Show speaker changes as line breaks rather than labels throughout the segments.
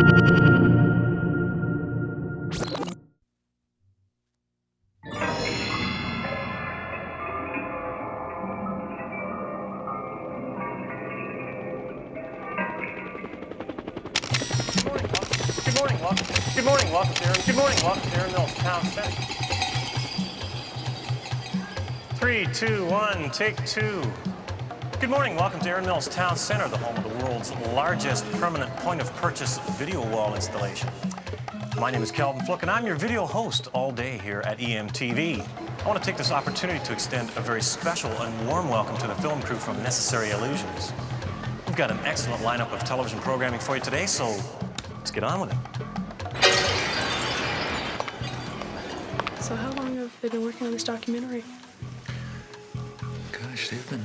Welcome to Aaron Mills Town Center. 3, 2, 1, take 2. Good morning, welcome to Aaron Mills Town Center, the home of the world's largest permanent point-of-purchase video wall installation. My name is Calvin Fluke, and I'm your video host all day here at EMTV. I want to take this opportunity to extend a very special and warm welcome to the film crew from Necessary Illusions. We've got an excellent lineup of television programming for you today, so let's get on with it.
So how long have they been working on this documentary?
Gosh, they've been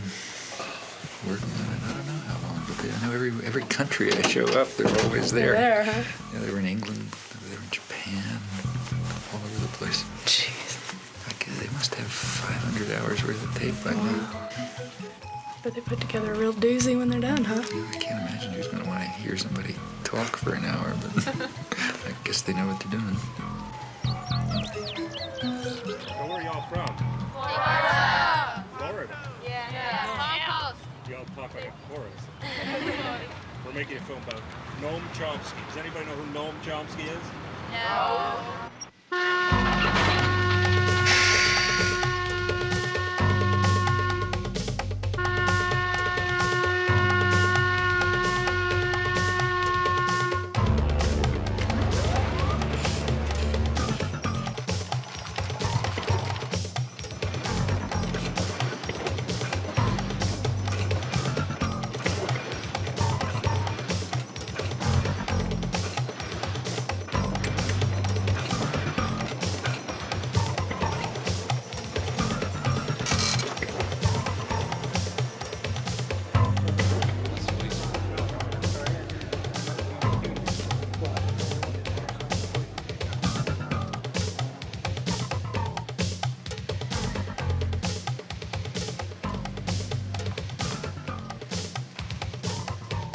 working on it, I don't know how long, but I know every country I show up, they're always there.
They're there, huh?
Yeah, they were in England, they were in Japan, all over the place.
Jeez.
They must have 500 hours worth of tape by now.
But they put together a real doozy when they're done, huh?
I can't imagine who's going to want to hear somebody talk for an hour, but I guess they know what they're doing.
So where are y'all from?
Florida.
Florida?
Yeah.
Y'all talk like a chorus. We're making a film about Noam Chomsky. Does anybody know who Noam Chomsky is?
No.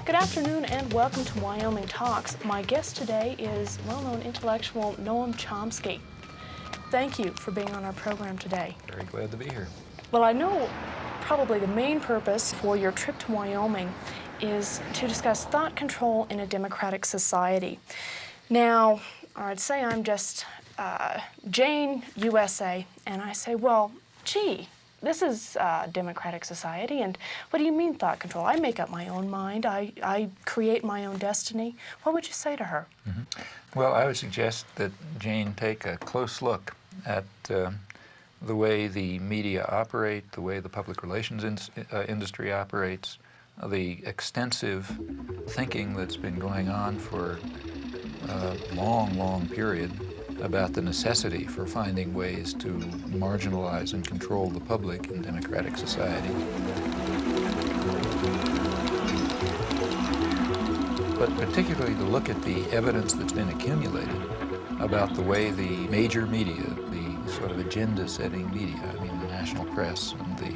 Good afternoon and welcome to Wyoming Talks. My guest today is well-known intellectual Noam Chomsky. Thank you for being on our program today.
Very glad to be here.
Well, I know probably the main purpose for your trip to Wyoming is to discuss thought control in a democratic society. Now, I'd say I'm just Jane, USA, and I say, well, gee, this is a democratic society, and what do you mean thought control? I make up my own mind. I create my own destiny. What would you say to her?
Mm-hmm. Well, I would suggest that Jane take a close look at the way the media operate, the way the public relations industry operates, the extensive thinking that's been going on for a long, long period about the necessity for finding ways to marginalize and control the public in democratic society. But particularly to look at the evidence that's been accumulated about the way the major media, the sort of agenda-setting media, I mean the national press and the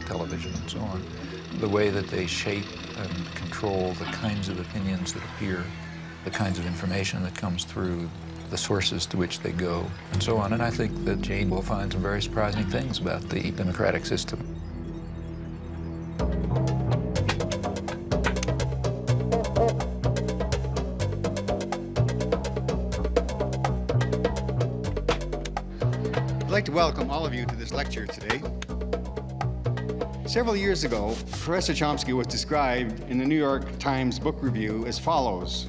television and so on, the way that they shape and control the kinds of opinions that appear, the kinds of information that comes through, the sources to which they go, and so on. And I think that Jane will find some very surprising things about the democratic system.
I'd like to welcome all of you to this lecture today. Several years ago, Professor Chomsky was described in the New York Times Book Review as follows: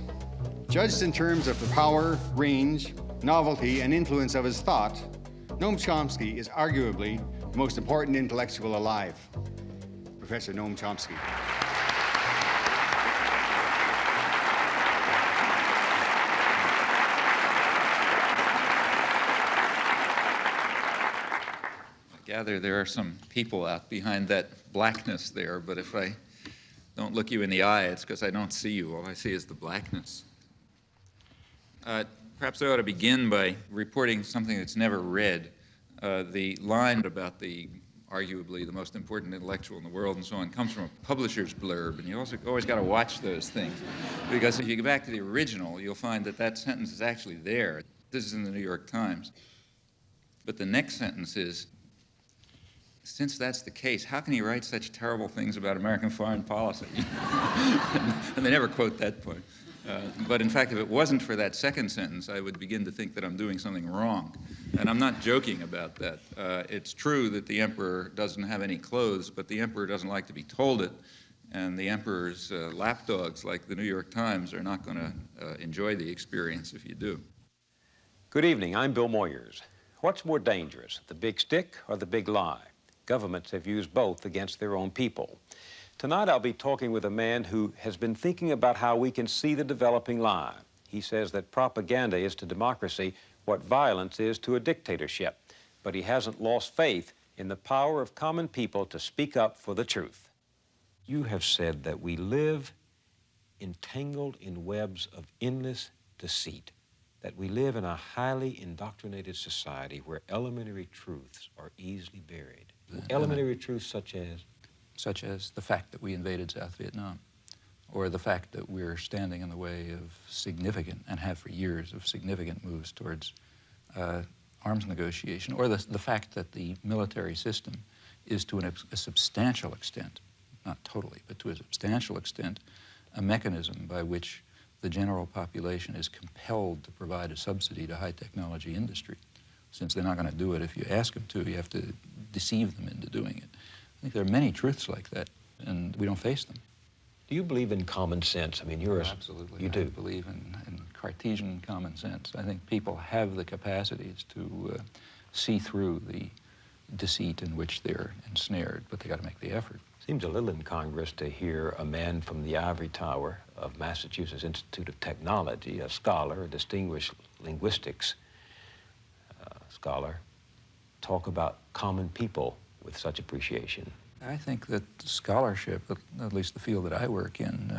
judged in terms of the power, range, novelty, and influence of his thought, Noam Chomsky is arguably the most important intellectual alive. Professor Noam Chomsky.
I gather there are some people out behind that blackness there, but if I don't look you in the eye, it's because I don't see you. All I see is the blackness. Perhaps I ought to begin by reporting something that's never read. The line about the arguably the most important intellectual in the world and so on, comes from a publisher's blurb, and you also always got to watch those things, because if you go back to the original, you'll find that that sentence is actually there. This is in the New York Times. But the next sentence is, since that's the case, how can he write such terrible things about American foreign policy? And they never quote that point. But in fact, if it wasn't for that second sentence, I would begin to think that I'm doing something wrong. And I'm not joking about that. It's true that the emperor doesn't have any clothes, but the emperor doesn't like to be told it. And the emperor's lapdogs, like the New York Times, are not going to enjoy the experience if you do.
Good evening. I'm Bill Moyers. What's more dangerous, the big stick or the big lie? Governments have used both against their own people. Tonight I'll be talking with a man who has been thinking about how we can see the developing lie. He says that propaganda is to democracy what violence is to a dictatorship, but he hasn't lost faith in the power of common people to speak up for the truth. You have said that we live entangled in webs of endless deceit, that we live in a highly indoctrinated society where elementary truths are easily buried. Elementary truths such as?
Such as the fact that we invaded South Vietnam, or the fact that we're standing in the way of significant, and have for years, of significant moves towards arms negotiation, or the fact that the military system is to a substantial extent, not totally, but to a substantial extent, a mechanism by which the general population is compelled to provide a subsidy to high technology industry. Since they're not going to do it if you ask them to, you have to deceive them into doing it. I think there are many truths like that, and we don't face them.
Do you believe in common sense? I mean, you're
Absolutely.
You do?
I believe in Cartesian common sense. I think people have the capacities to see through the deceit in which they're ensnared, but they got to make the effort.
Seems a little incongruous to hear a man from the ivory tower of Massachusetts Institute of Technology, a scholar, a distinguished linguistics scholar, talk about common people with such appreciation.
I think that scholarship, at least the field that I work in,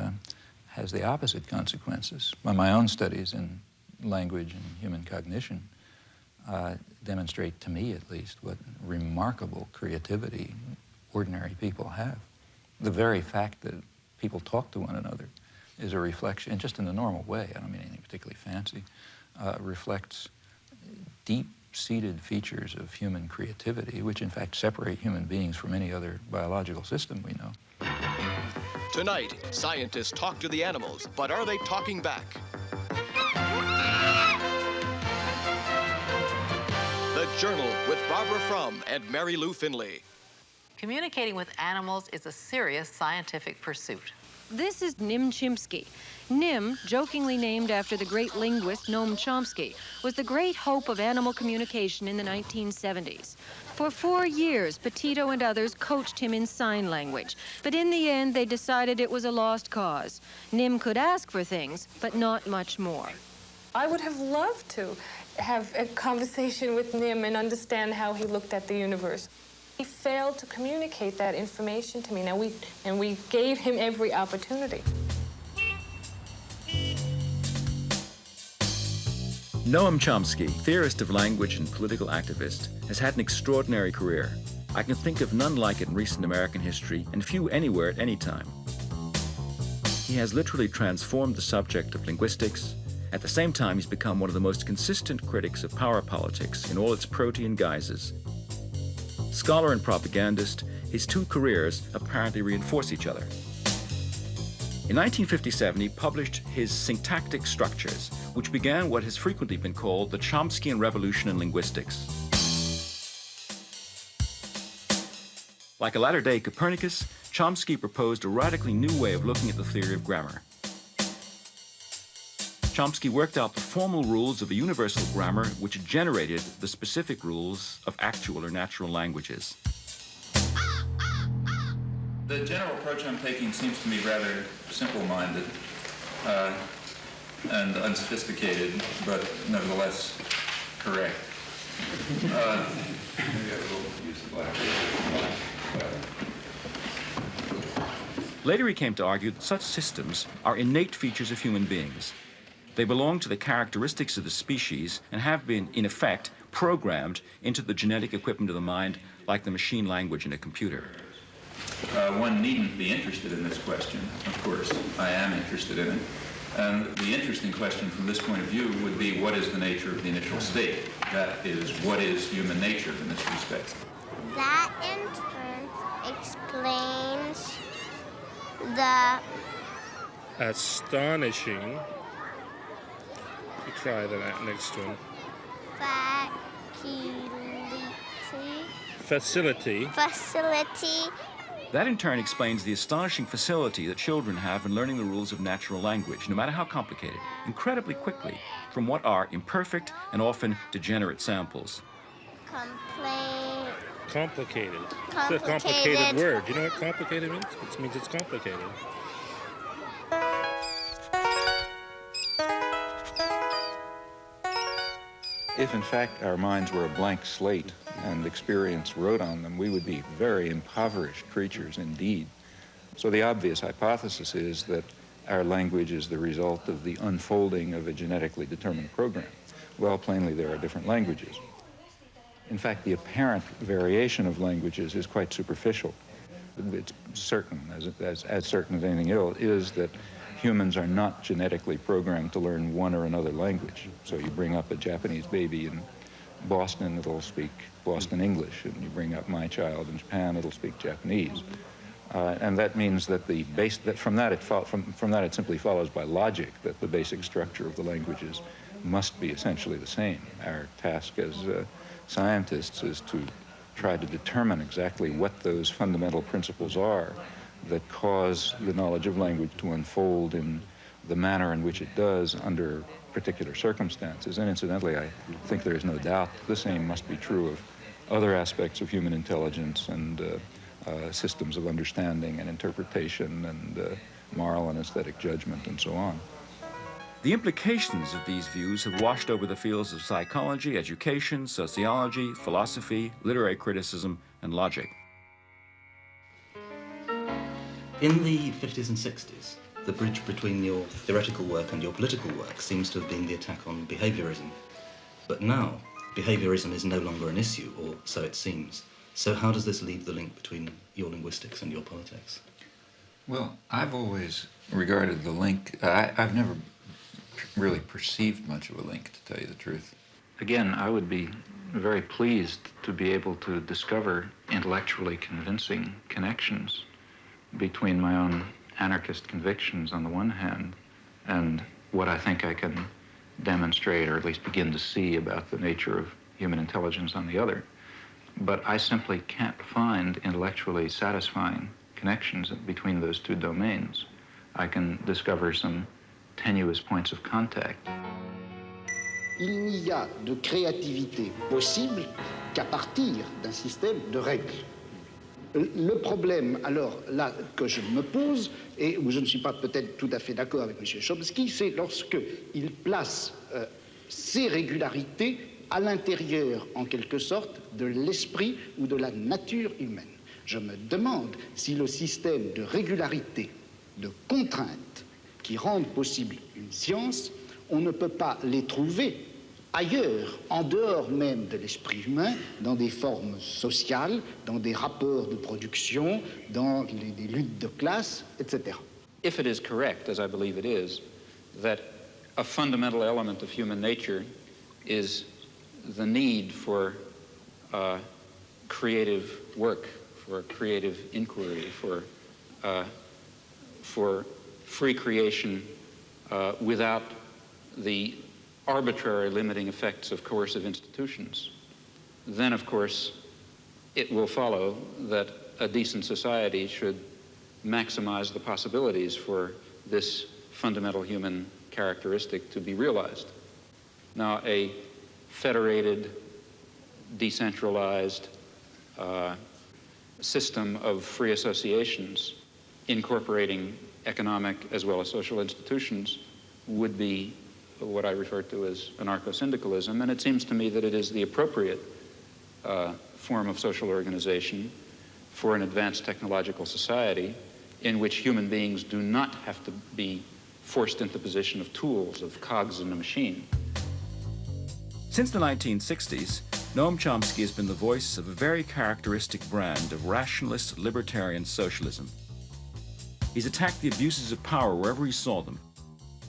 has the opposite consequences. My own studies in language and human cognition demonstrate, to me at least, what remarkable creativity ordinary people have. The very fact that people talk to one another is a reflection, and just in the normal way, I don't mean anything particularly fancy, reflects deep-seated features of human creativity, which in fact separate human beings from any other biological system we know.
Tonight, scientists talk to the animals, but are they talking back? The Journal with Barbara Frum and Mary Lou Finley.
Communicating with animals is a serious scientific pursuit.
This is Chomsky. Nim, jokingly named after the great linguist Noam Chomsky, was the great hope of animal communication in the 1970s. For 4 years, Petito and others coached him in sign language, but in the end, they decided it was a lost cause. Nim could ask for things, but not much more.
I would have loved to have a conversation with Nim and understand how he looked at the universe. He failed to communicate that information to me. And we gave him every opportunity.
Noam Chomsky, theorist of language and political activist, has had an extraordinary career. I can think of none like it in recent American history, and few anywhere at any time. He has literally transformed the subject of linguistics. At the same time, he's become one of the most consistent critics of power politics in all its protean guises. Scholar and propagandist, his two careers apparently reinforce each other. In 1957, he published his Syntactic Structures, which began what has frequently been called the Chomskyan Revolution in linguistics. Like a latter-day Copernicus, Chomsky proposed a radically new way of looking at the theory of grammar. Chomsky worked out the formal rules of a universal grammar which generated the specific rules of actual or natural languages.
The general approach I'm taking seems to me rather simple-minded and unsophisticated, but nevertheless correct. Maybe I will use the blackboard.
Later he came to argue that such systems are innate features of human beings. They belong to the characteristics of the species and have been, in effect, programmed into the genetic equipment of the mind like the machine language in a computer.
One needn't be interested in this question, of course. I am interested in it. And the interesting question from this point of view would be, what is the nature of the initial state? That is, what is human nature in this respect?
That in turn explains the
astonishing. You try the next one. Facility.
That in turn explains the astonishing facility that children have in learning the rules of natural language, no matter how complicated, incredibly quickly, from what are imperfect and often degenerate samples.
Complicated. It's a complicated word. You know what complicated means? It means it's complicated.
If, in fact, our minds were a blank slate and experience wrote on them, we would be very impoverished creatures indeed. So the obvious hypothesis is that our language is the result of the unfolding of a genetically determined program. Well, plainly, there are different languages. In fact, the apparent variation of languages is quite superficial. It's certain, as certain as anything else, is that humans are not genetically programmed to learn one or another language. So you bring up a Japanese baby in Boston, it'll speak Boston English, and you bring up my child in Japan, it'll speak Japanese. And that means that from that it simply follows by logic that the basic structure of the languages must be essentially the same. Our task as scientists is to try to determine exactly what those fundamental principles are that cause the knowledge of language to unfold in the manner in which it does under particular circumstances. And incidentally, I think there is no doubt the same must be true of other aspects of human intelligence and systems of understanding and interpretation and moral and aesthetic judgment and so on.
The implications of these views have washed over the fields of psychology, education, sociology, philosophy, literary criticism, and logic.
In the 50s and 60s, the bridge between your theoretical work and your political work seems to have been the attack on behaviorism. But now, behaviorism is no longer an issue, or so it seems. So how does this leave the link between your linguistics and your politics?
Well, I've always regarded the link, I've never really perceived much of a link, to tell you the truth. Again, I would be very pleased to be able to discover intellectually convincing connections between my own anarchist convictions on the one hand and what I think I can demonstrate or at least begin to see about the nature of human intelligence on the other. But I simply can't find intellectually satisfying connections between those two domains. I can discover some tenuous points of contact.
Il n'y a de créativité possible qu'à partir d'un système de règles. Le problème, alors, là, que je me pose, et où je ne suis pas peut-être tout à fait d'accord avec M. Chomsky, c'est lorsqu'il place ces régularités à l'intérieur, en quelque sorte, de l'esprit ou de la nature humaine. Je me demande si le système de régularité, de contraintes, qui rendent possible une science, on ne peut pas les trouver ailleurs, en dehors même de l'esprit humain, dans des formes sociales, dans des rapports de production, dans des luttes de classe, etc.
If it is correct, as I believe it is, that a fundamental element of human nature is the need for creative work, for creative inquiry, for free creation without the arbitrary limiting effects of coercive institutions, then, of course, it will follow that a decent society should maximize the possibilities for this fundamental human characteristic to be realized. Now, a federated, decentralized system of free associations incorporating economic as well as social institutions would be what I refer to as anarcho-syndicalism, and it seems to me that it is the appropriate form of social organization for an advanced technological society in which human beings do not have to be forced into the position of tools, of cogs in a machine.
Since the 1960s, Noam Chomsky has been the voice of a very characteristic brand of rationalist libertarian socialism. He's attacked the abuses of power wherever he saw them.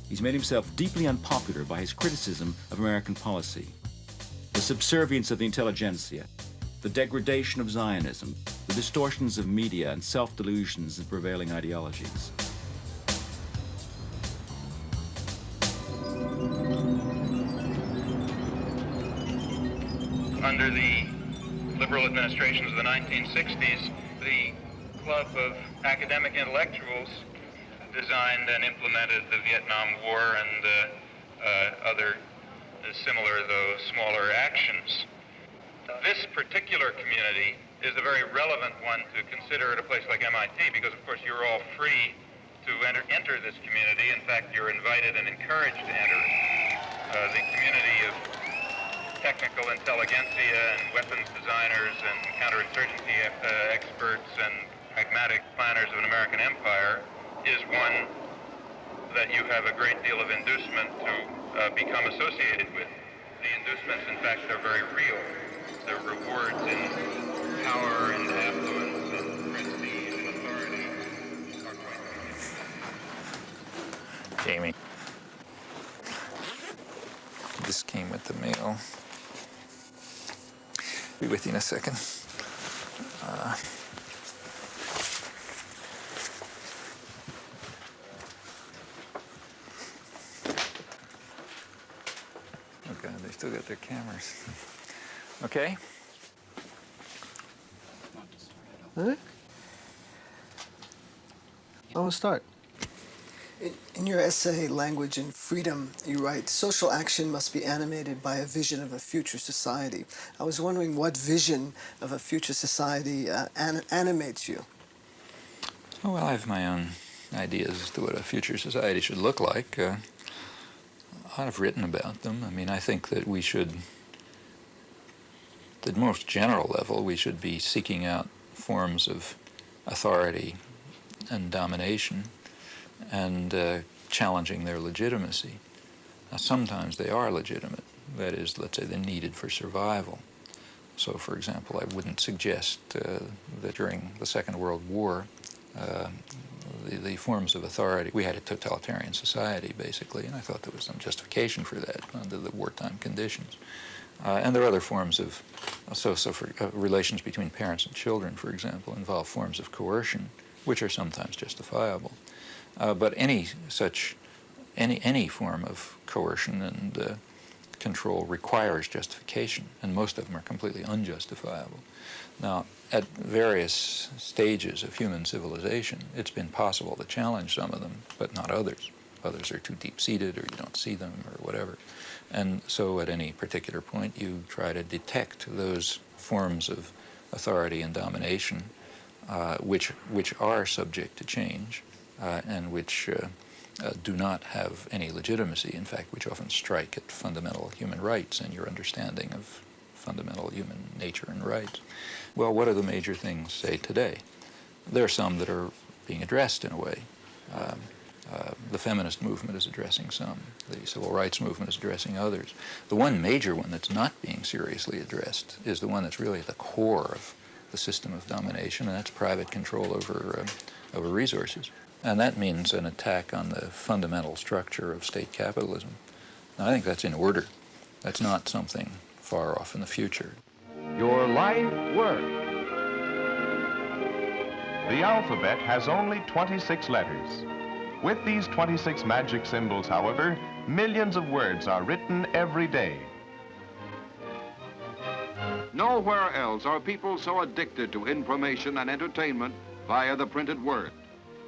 He's made himself deeply unpopular by his criticism of American policy, the subservience of the intelligentsia, the degradation of Zionism, the distortions of media and self-delusions of prevailing ideologies.
Under the liberal administrations of the 1960s, the club of academic intellectuals designed and implemented the Vietnam War and other similar, though smaller, actions. This particular community is a very relevant one to consider at a place like MIT because, of course, you're all free to enter this community. In fact, you're invited and encouraged to enter the community of technical intelligentsia and weapons designers and counterinsurgency experts and pragmatic planners of an American empire is one that you have a great deal of inducement to become associated with. The inducements, in fact, are very real. The rewards in power and affluence and prestige and authority are quite real.
Jamie. This came with the mail. Be with you in a second. Oh God, they still got their cameras. Okay.
Huh? I want to start. In your essay, Language and Freedom, you write, social action must be animated by a vision of a future society. I was wondering what vision of a future society animates you?
Oh, well, I have my own ideas as to what a future society should look like. I've written about them. I mean, I think that we should, at the most general level, we should be seeking out forms of authority and domination and challenging their legitimacy. Now, sometimes they are legitimate. That is, let's say, they're needed for survival. So, for example, I wouldn't suggest that during the Second World War, the forms of authority, we had a totalitarian society, basically, and I thought there was some justification for that under the wartime conditions. And there are other forms of, relations between parents and children, for example, involve forms of coercion, which are sometimes justifiable. But any form of coercion and control requires justification, and most of them are completely unjustifiable. Now, at various stages of human civilization, it's been possible to challenge some of them, but not others. Others are too deep-seated, or you don't see them, or whatever. And so at any particular point, you try to detect those forms of authority and domination which are subject to change and which do not have any legitimacy, in fact, which often strike at fundamental human rights and your understanding of fundamental human nature and rights. Well, what are the major things, say, today? There are some that are being addressed in a way. The feminist movement is addressing some. The civil rights movement is addressing others. The one major one that's not being seriously addressed is the one that's really at the core of the system of domination, and that's private control over resources. And that means an attack on the fundamental structure of state capitalism. Now, I think that's in order. That's not something far off in the future.
Your life work. The alphabet has only 26 letters. With these 26 magic symbols, however, millions of words are written every day.
Nowhere else are people so addicted to information and entertainment via the printed word.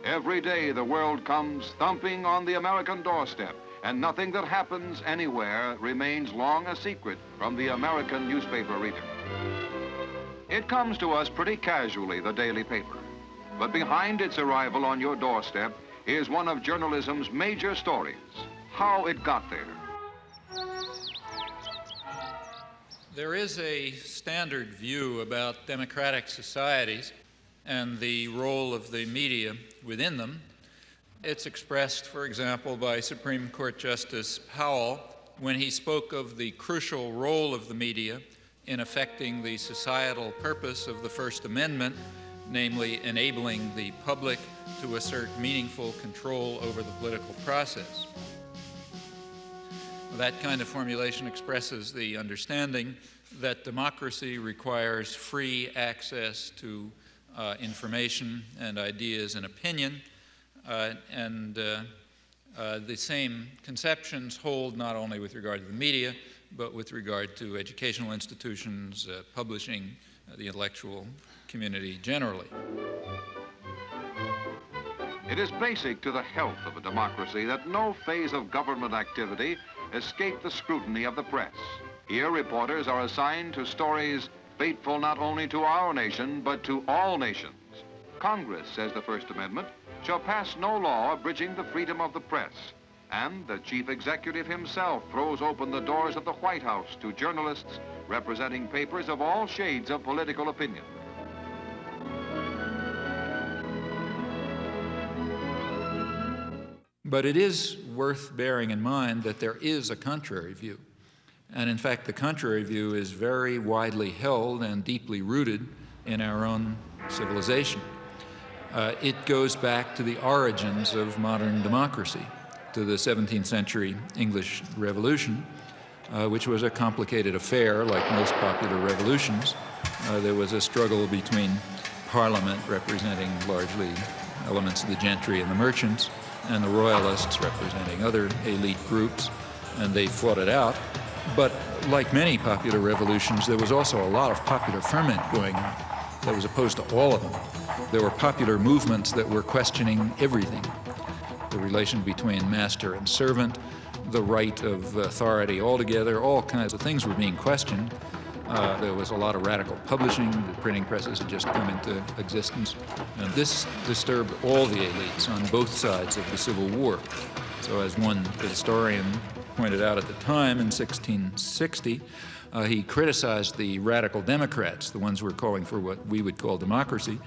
Every day the world comes thumping on the American doorstep, and nothing that happens anywhere remains long a secret from the American newspaper reader. It comes to us pretty casually, the daily paper. But behind its arrival on your doorstep is one of journalism's major stories, how it got there.
There is a standard view about democratic societies and the role of the media within them. It's expressed, for example, by Supreme Court Justice Powell when he spoke of the crucial role of the media in affecting the societal purpose of the First Amendment, namely enabling the public to assert meaningful control over the political process. That kind of formulation expresses the understanding that democracy requires free access to information and ideas and opinion, the same conceptions hold not only with regard to the media, but with regard to educational institutions, publishing, the intellectual community generally.
It is basic to the health of a democracy that no phase of government activity escape the scrutiny of the press. Here, reporters are assigned to stories fateful not only to our nation, but to all nations. Congress, says the First Amendment, shall pass no law abridging the freedom of the press. And the chief executive himself throws open the doors of the White House to journalists representing papers of all shades of political opinion.
But it is worth bearing in mind that there is a contrary view. And in fact, the contrary view is very widely held and deeply rooted in our own civilization. It goes back to the origins of modern democracy, to the 17th century English Revolution, which was a complicated affair like most popular revolutions. There was a struggle between Parliament, representing largely elements of the gentry and the merchants, and the royalists representing other elite groups, and they fought it out. But like many popular revolutions, there was also a lot of popular ferment going on that was opposed to all of them. There were popular movements that were questioning everything. The relation between master and servant, the right of authority altogether, all kinds of things were being questioned. There was a lot of radical publishing. The printing presses had just come into existence. And this disturbed all the elites on both sides of the Civil War. So as one historian pointed out at the time in 1660, he criticized the radical Democrats, the ones who were calling for what we would call democracy,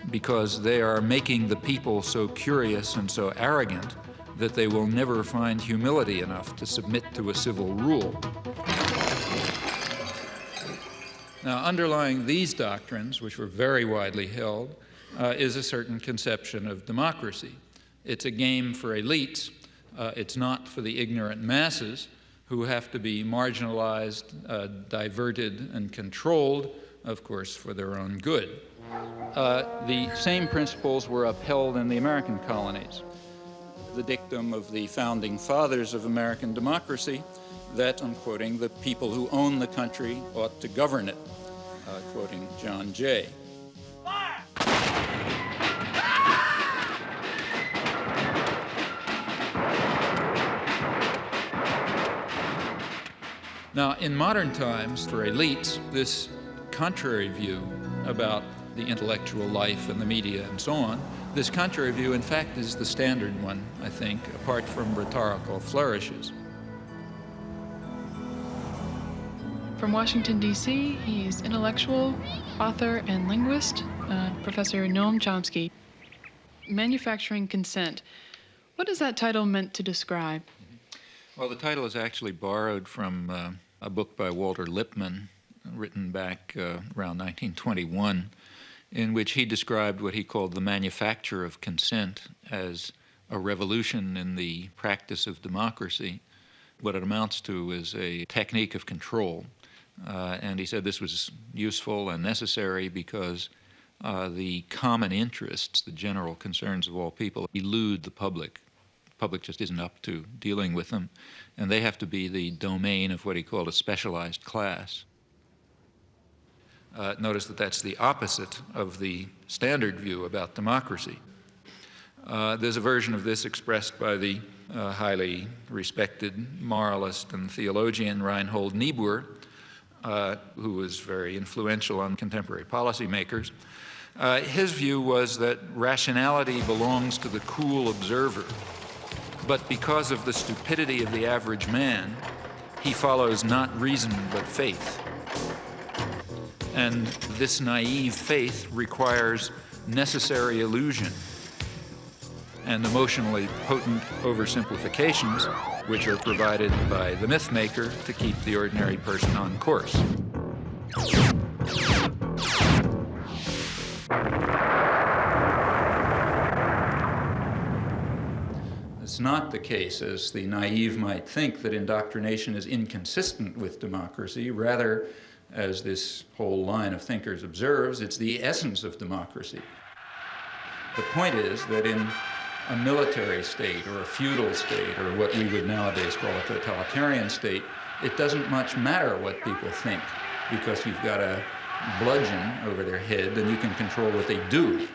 because they are making the people so curious and so arrogant that they will never find humility enough to submit to a civil rule. Now, underlying these doctrines, which were very widely held, is a certain conception of democracy. It's a game for elites. It's not for the ignorant masses who have to be marginalized, diverted, and controlled, of course, for their own good. The same principles were upheld in the American colonies. The dictum of the founding fathers of American democracy that, I'm quoting, the people who own the country ought to govern it, quoting John Jay. Now, in modern times, for elites, this contrary view about the intellectual life and the media and so on, this contrary view, in fact, is the standard one, I think, apart from rhetorical flourishes.
From Washington, D.C., he's intellectual, author, and linguist, Professor Noam Chomsky. Manufacturing consent. What is that title meant to describe?
Well, the title is actually borrowed from a book by Walter Lippmann, written back around 1921, in which he described what he called the manufacture of consent as a revolution in the practice of democracy. What it amounts to is a technique of control. And he said this was useful and necessary because the common interests, the general concerns of all people, elude the public. The public just isn't up to dealing with them, and they have to be the domain of what he called a specialized class. Notice that that's the opposite of the standard view about democracy. There's a version of this expressed by the highly respected moralist and theologian Reinhold Niebuhr, who was very influential on contemporary policymakers. His view was that rationality belongs to the cool observer, but because of the stupidity of the average man, he follows not reason but faith. And this naive faith requires necessary illusion and emotionally potent oversimplifications, which are provided by the myth maker to keep the ordinary person on course. It's not the case, as the naive might think, that indoctrination is inconsistent with democracy. Rather, as this whole line of thinkers observes, it's the essence of democracy. The point is that in a military state or a feudal state, or what we would nowadays call a totalitarian state, it doesn't much matter what people think, because you've got a bludgeon over their head and you can control what they do.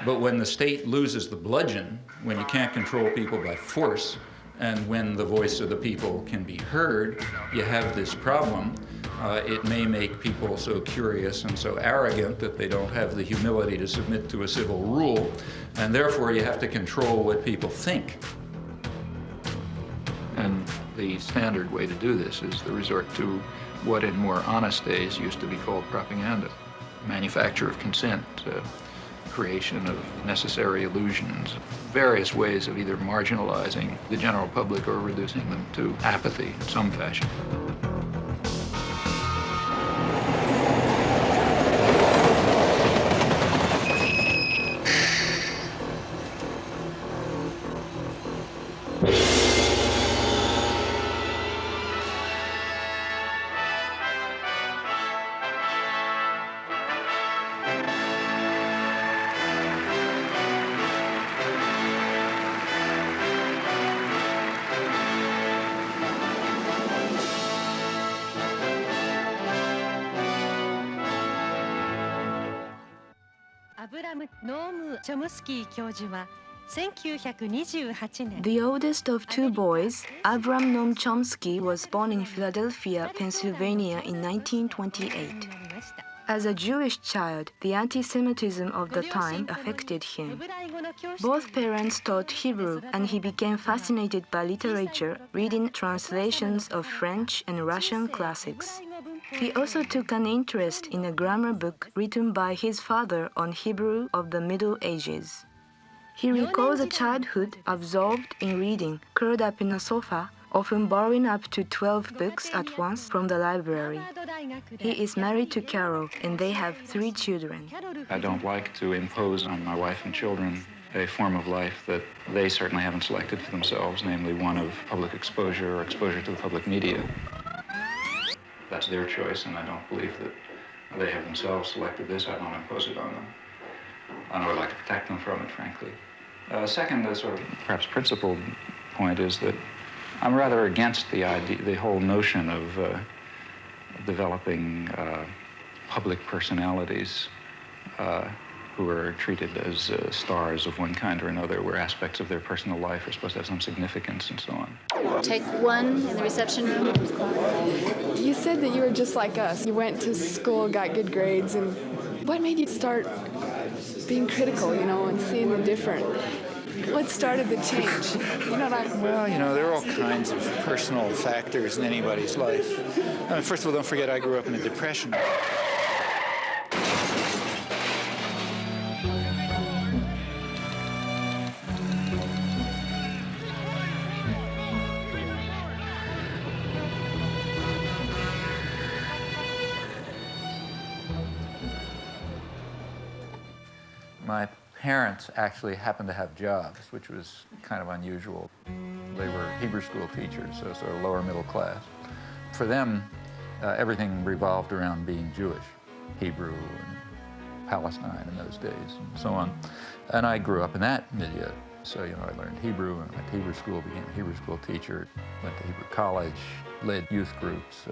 But when the state loses the bludgeon, when you can't control people by force, and when the voice of the people can be heard, you have this problem. It may make people so curious and so arrogant that they don't have the humility to submit to a civil rule, and therefore you have to control what people think. And the standard way to do this is the resort to what in more honest days used to be called propaganda. Manufacture of consent, creation of necessary illusions, various ways of either marginalizing the general public or reducing them to apathy in some fashion.
Noam Chomsky 教授は1928年
The oldest of two boys, Abram Noam Chomsky, was born in Philadelphia, Pennsylvania in 1928. As a Jewish child, the anti-Semitism of the time affected him. Both parents taught Hebrew, and he became fascinated by literature, reading translations of French and Russian classics. He also took an interest in a grammar book written by his father on Hebrew of the Middle Ages. He recalls a childhood absorbed in reading, curled up in a sofa, often borrowing up to 12 books at once from the library. He is married to Carol, and they have 3 children.
I don't like to impose on my wife and children a form of life that they certainly haven't selected for themselves, namely one of public exposure or exposure to the public media. That's their choice, and I don't believe that they have themselves selected this. I don't impose it on them. I would like to protect them from it, frankly. Second, the sort of perhaps principled point is that I'm rather against the idea, the whole notion of developing public personalities who are treated as stars of one kind or another, where aspects of their personal life are supposed to have some significance and so on.
Take 1 in the reception room.
You said that you were just like us. You went to school, got good grades, and what made you start being critical, and seeing the different? What started the change?
Well, there are all kinds of personal factors in anybody's life. First of all, don't forget I grew up in a depression. My parents actually happened to have jobs, which was kind of unusual. They were Hebrew school teachers, so sort of lower middle class. For them, everything revolved around being Jewish, Hebrew and Palestine in those days and so on. And I grew up in that milieu. So, I learned Hebrew and went to Hebrew school, became a Hebrew school teacher, went to Hebrew college, led youth groups,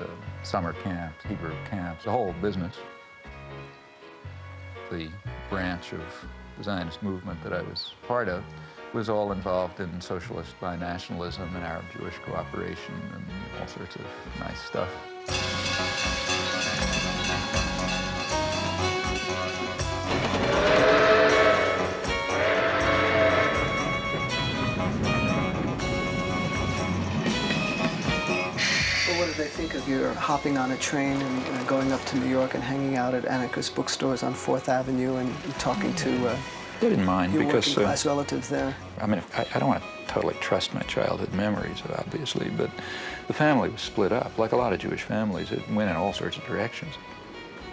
summer camps, Hebrew camps, the whole business. The branch of the Zionist movement that I was part of was all involved in socialist binationalism and Arab-Jewish cooperation and all sorts of nice stuff.
What did they think of your hopping on a train and going up to New York and hanging out at anarchist bookstores on 4th Avenue and talking to
They didn't mind
your
because
working class relatives there?
I mean, I don't want to totally trust my childhood memories, obviously, but the family was split up. Like a lot of Jewish families, it went in all sorts of directions.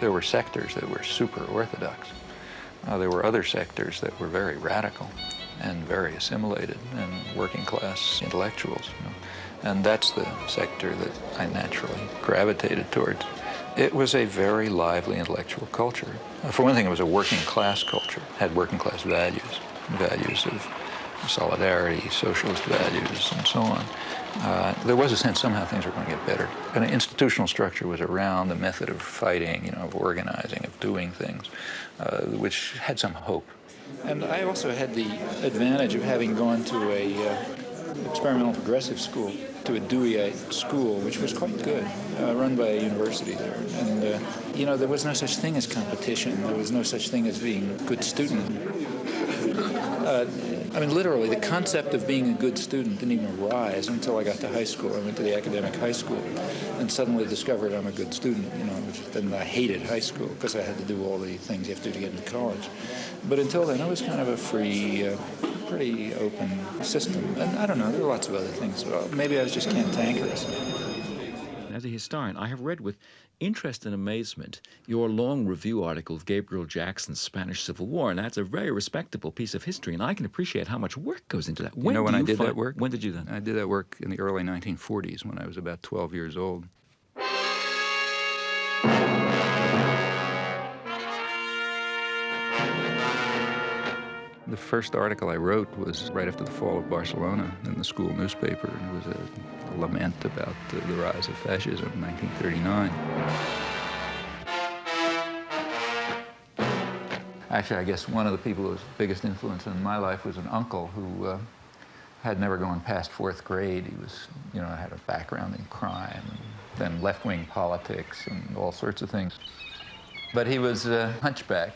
There were sectors that were super orthodox. There were other sectors that were very radical and very assimilated and working class intellectuals. You know? And that's the sector that I naturally gravitated towards. It was a very lively intellectual culture. For one thing, it was a working class culture, had working class values, values of solidarity, socialist values, and so on. There was a sense somehow things were going to get better. And an institutional structure was around, the method of fighting, you know, of organizing, of doing things, which had some hope. And I also had the advantage of having gone to a experimental progressive school, to a Deweyite school, which was quite good, run by a university there. And, you know, there was no such thing as competition. There was no such thing as being a good student. I mean, literally, the concept of being a good student didn't even arise until I got to high school. I went to the academic high school and suddenly discovered I'm a good student, you know, then I hated high school because I had to do all the things you have to do to get into college. But until then, it was kind of a free, pretty open system. And I don't know, there are lots of other things. Well, maybe I was just cantankerous.
As a historian, I have read with interest and amazement your long review article of Gabriel Jackson's Spanish Civil War, and that's a very respectable piece of history, and I can appreciate how much work goes into that.
You know when I did that work?
When did you do that?
I did that work in the early 1940s when I was about 12 years old. The first article I wrote was right after the fall of Barcelona in the school newspaper. It was a lament about the rise of fascism in 1939. Actually, I guess one of the people who was the biggest influence in my life was an uncle who had never gone past 4th grade. He was, you know, had a background in crime, and then left-wing politics and all sorts of things. But he was a hunchback.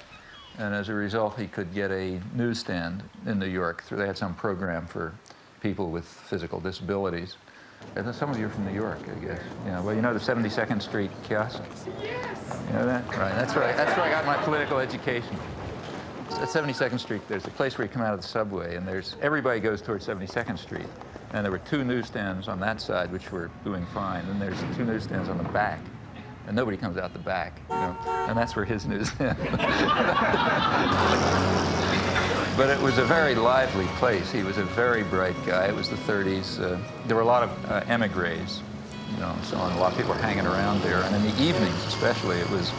And as a result, he could get a newsstand in New York. They had some program for people with physical disabilities. And some of you are from New York, I guess. You know, well, you know the 72nd Street kiosk? You know that? Right, that's right. That's where I got my political education. At 72nd Street, there's a place where you come out of the subway, and everybody goes towards 72nd Street. And there were 2 newsstands on that side, which were doing fine, and there's 2 newsstands on the back. And nobody comes out the back, you know, and that's where his news is. But it was a very lively place. He was a very bright guy. It was the 30s. There were a lot of emigres, you know, so on. A lot of people were hanging around there. And in the evenings, especially, it was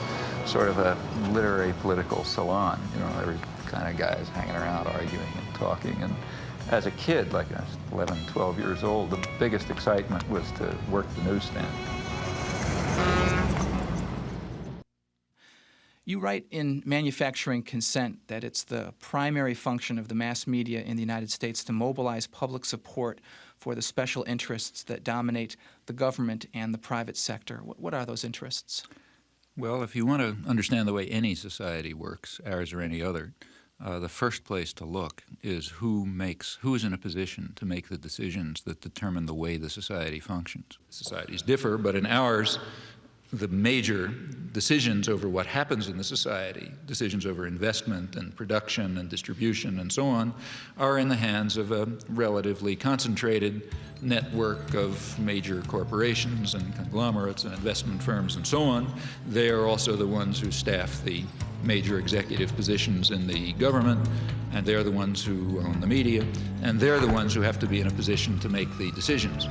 sort of a literary political salon. You know, every kind of guys hanging around, arguing and talking. And as a kid, like I was 11, 12 years old, the biggest excitement was to work the newsstand.
You write in Manufacturing Consent that it's the primary function of the mass media in the United States to mobilize public support for the special interests that dominate the government and the private sector. What are those interests?
Well, if you want to understand the way any society works, ours or any other, the first place to look is who is in a position to make the decisions that determine the way the society functions. Societies differ, but in ours, the major decisions over what happens in the society, decisions over investment and production and distribution and so on, are in the hands of a relatively concentrated network of major corporations and conglomerates and investment firms and so on. They are also the ones who staff the major executive positions in the government, and they're the ones who own the media, and they're the ones who have to be in a position to make the decisions.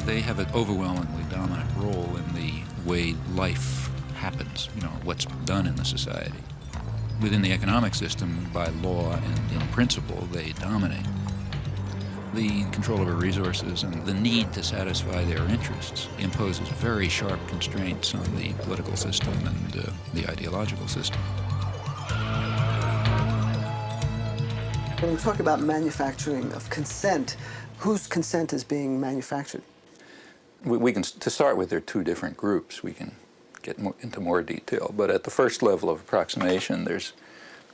They have an overwhelmingly dominant role in the way life happens, you know, what's done in the society. Within the economic system, by law and in principle, they dominate. The control over resources and the need to satisfy their interests imposes very sharp constraints on the political system and the ideological system.
When we talk about manufacturing of consent, whose consent is being manufactured?
We can, to start with, there are 2 different groups. We can get into more detail, but at the first level of approximation, there's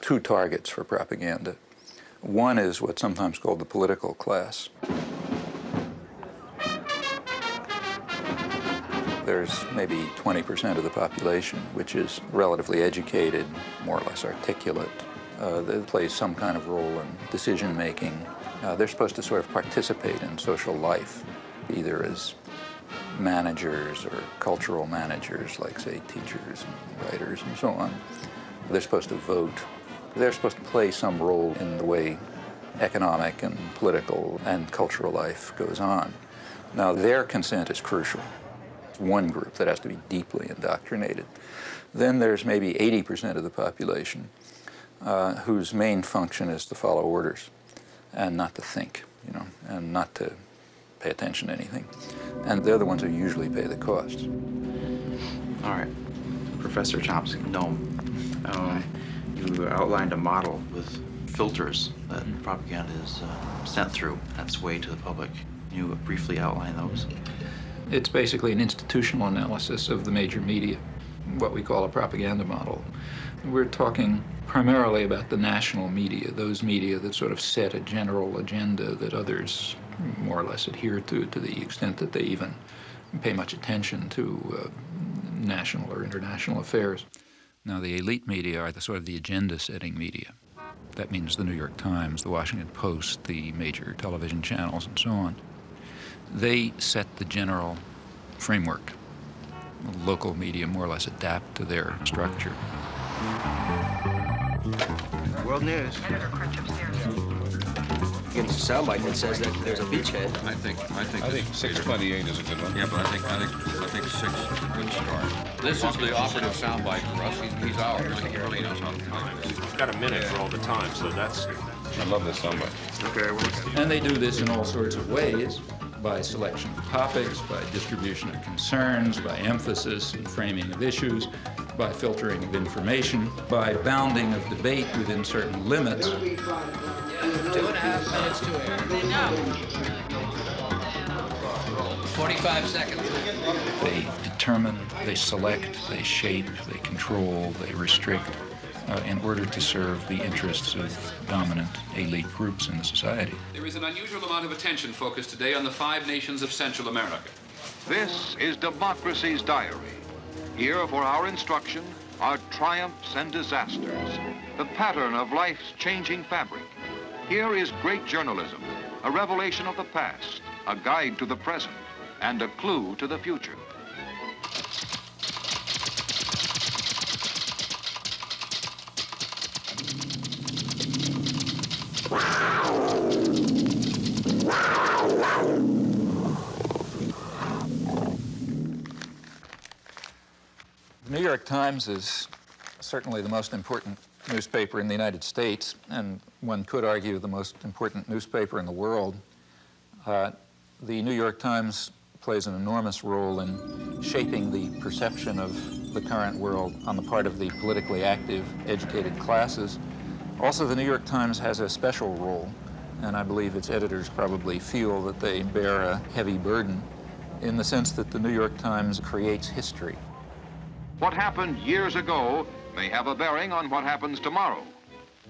2 targets for propaganda. One is what's sometimes called the political class. There's maybe 20% of the population which is relatively educated, more or less articulate, They play some kind of role in decision-making. They're supposed to sort of participate in social life, either as managers or cultural managers, like, say, teachers and writers and so on. They're supposed to vote. They're supposed to play some role in the way economic and political and cultural life goes on. Now, their consent is crucial. It's one group that has to be deeply indoctrinated. Then there's maybe 80% of the population whose main function is to follow orders and not to think, you know, and not to pay attention to anything. And they're the ones who usually pay the costs.
All right, Professor Chomsky, Noam, you outlined a model with filters that propaganda is sent through its way to the public. Can you briefly outline those?
It's basically an institutional analysis of the major media, what we call a propaganda model. We're talking primarily about the national media, those media that sort of set a general agenda that others more or less adhere to the extent that they even pay much attention to national or international affairs. Now, the elite media are the sort of the agenda-setting media. That means the New York Times, the Washington Post, the major television channels, and so on. They set the general framework. Local media more or less adapt to their structure.
World News. You get a soundbite that says that there's a beachhead.
I think 628 is a good one. Yeah, but I think 6 is a good start. This is the operative soundbite for us. He's out. He really knows how to play this.
He's got a minute for all the time, so that's.
I love this soundbite.
Okay, well,
and they do this in all sorts of ways, by selection of topics, by distribution of concerns, by emphasis and framing of issues, by filtering of information, by bounding of debate within certain limits.
2.5 minutes to air. 45 seconds.
They determine, they select, they shape, they control, they restrict in order to serve the interests of dominant elite groups in the society.
There is an unusual amount of attention focused today on the 5 nations of Central America.
This is Democracy's Diary. Here for our instruction are triumphs and disasters, the pattern of life's changing fabric. Here is great journalism, a revelation of the past, a guide to the present, and a clue to the future.
The New York Times is certainly the most important newspaper in the United States, and one could argue the most important newspaper in the world. The New York Times plays an enormous role in shaping the perception of the current world on the part of the politically active, educated classes. Also, the New York Times has a special role, and I believe its editors probably feel that they bear a heavy burden in the sense that the New York Times creates history.
What happened years ago may have a bearing on what happens tomorrow.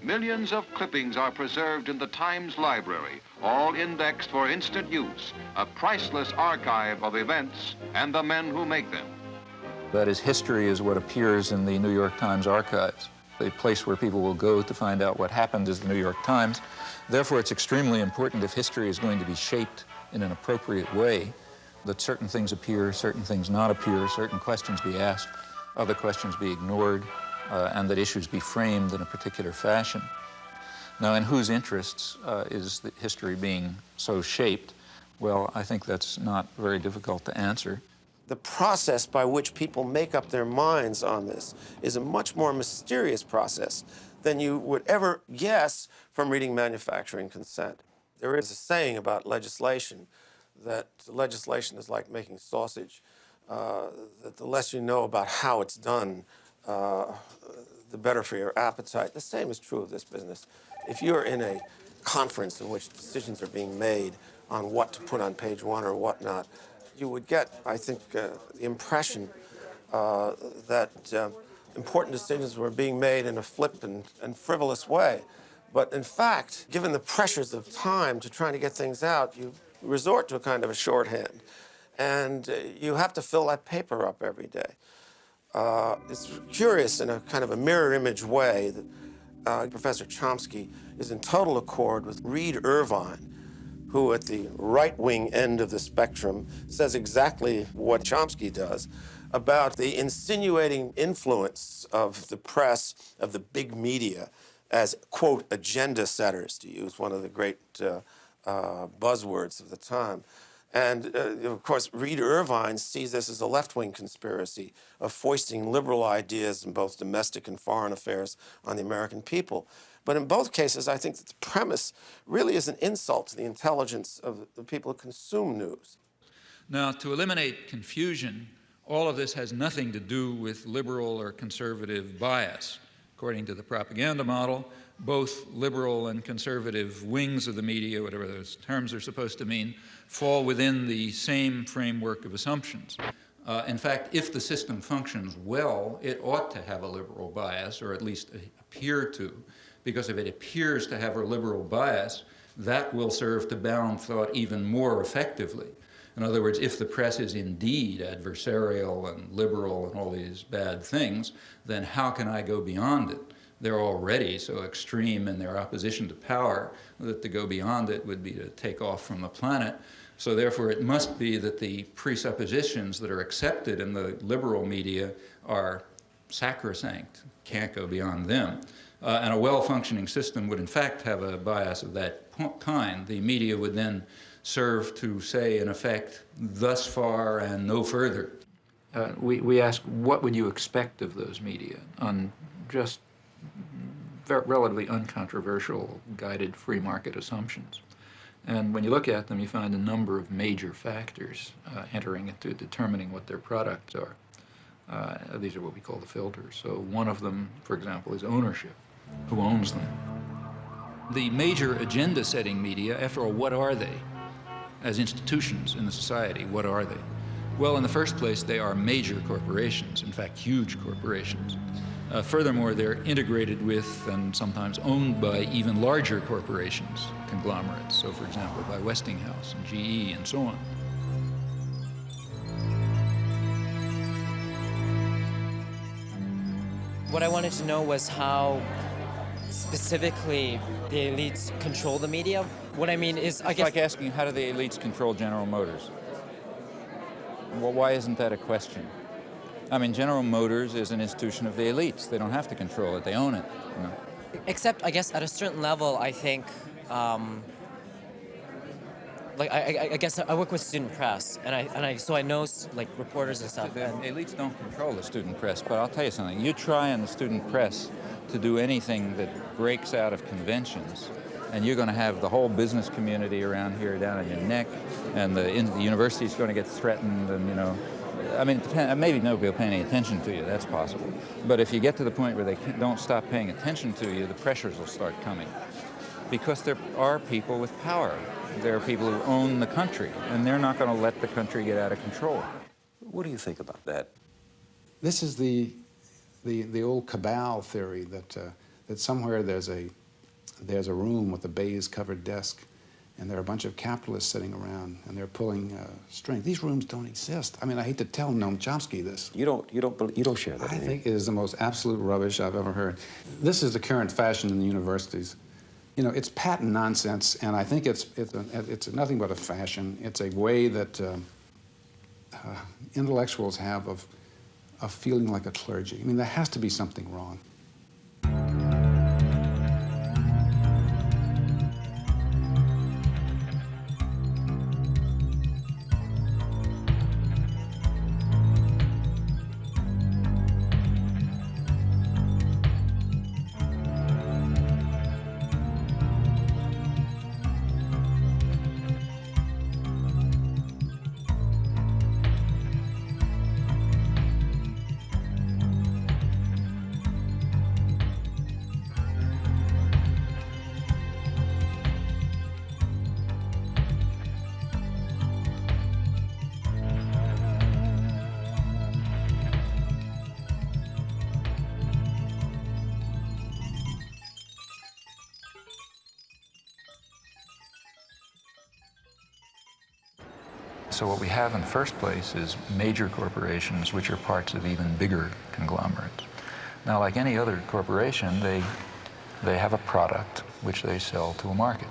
Millions of clippings are preserved in the Times library, all indexed for instant use, a priceless archive of events and the men who make them.
That is, history is what appears in the New York Times archives. The place where people will go to find out what happened is the New York Times. Therefore, it's extremely important, if history is going to be shaped in an appropriate way, that certain things appear, certain things not appear, certain questions be asked, other questions be ignored, and that issues be framed in a particular fashion. Now, in whose interests is the history being so shaped? Well, I think that's not very difficult to answer.
The process by which people make up their minds on this is a much more mysterious process than you would ever guess from reading Manufacturing Consent. There is a saying about legislation that legislation is like making sausage, that the less you know about how it's done, the better for your appetite. The same is true of this business. If you're in a conference in which decisions are being made on what to put on page 1 or whatnot, you would get, I think, the impression that important decisions were being made in a flippant and frivolous way. But in fact, given the pressures of time to trying to get things out, you resort to a kind of a shorthand. And you have to fill that paper up every day. It's curious in a kind of a mirror image way that Professor Chomsky is in total accord with Reed Irvine, who at the right-wing end of the spectrum says exactly what Chomsky does about the insinuating influence of the press, of the big media, as, quote, agenda setters, to use one of the great buzzwords of the time. And, of course, Reed Irvine sees this as a left-wing conspiracy of foisting liberal ideas in both domestic and foreign affairs on the American people. But in both cases, I think that the premise really is an insult to the intelligence of the people who consume news.
Now, to eliminate confusion, all of this has nothing to do with liberal or conservative bias. According to the propaganda model, both liberal and conservative wings of the media, whatever those terms are supposed to mean, fall within the same framework of assumptions. In fact, if the system functions well, it ought to have a liberal bias, or at least appear to, because if it appears to have a liberal bias, that will serve to bound thought even more effectively. In other words, if the press is indeed adversarial and liberal and all these bad things, then how can I go beyond it? They're already so extreme in their opposition to power that to go beyond it would be to take off from the planet. So therefore, it must be that the presuppositions that are accepted in the liberal media are sacrosanct, can't go beyond them. And a well-functioning system would in fact have a bias of that kind. The media would then serve to say, in effect, thus far and no further. We ask, what would you expect of those media on just relatively uncontroversial, guided free market assumptions? And when you look at them, you find a number of major factors entering into determining what their products are. These are what we call the filters. So one of them, for example, is ownership. Who owns them? The major agenda-setting media, after all, what are they? As institutions in the society, what are they? Well, in the first place, they are major corporations, in fact, huge corporations. Furthermore, they're integrated with and sometimes owned by even larger corporations, conglomerates. So, for example, by Westinghouse and GE and so on.
What I wanted to know was how specifically the elites control the media. What I mean is, I guess...
It's like asking, how do the elites control General Motors? Well, why isn't that a question? I mean, General Motors is an institution of the elites. They don't have to control it. They own it. You know?
Except, I guess, at a certain level, I think, like, I guess I work with student press, so I know, like, reporters and stuff.
The elites don't control the student press, but I'll tell you something. You try in the student press to do anything that breaks out of conventions, and you're going to have the whole business community around here down on your neck, and the university's going to get threatened, and, you know, I mean, maybe nobody will pay any attention to you, that's possible. But if you get to the point where they don't stop paying attention to you, the pressures will start coming. Because there are people with power. There are people who own the country, and they're not going to let the country get out of control.
What do you think about that?
This is the old cabal theory that somewhere there's a room with a baize-covered desk, and there are a bunch of capitalists sitting around, and they're pulling strings. These rooms don't exist. I mean, I hate to tell Noam Chomsky this.
You don't share that.
I think it is the most absolute rubbish I've ever heard. This is the current fashion in the universities. You know, it's patent nonsense, and I think it's nothing but a fashion. It's a way that intellectuals have of feeling like a clergy. I mean, there has to be something wrong.
So what we have in the first place is major corporations, which are parts of even bigger conglomerates. Now, like any other corporation, they They have a product which they sell to a market.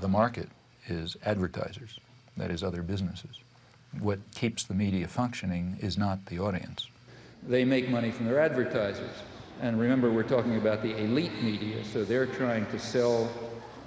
The market is advertisers, that is, other businesses. What keeps the media functioning is not the audience. They make money from their advertisers. And remember, we're talking about the elite media, so they're trying to sell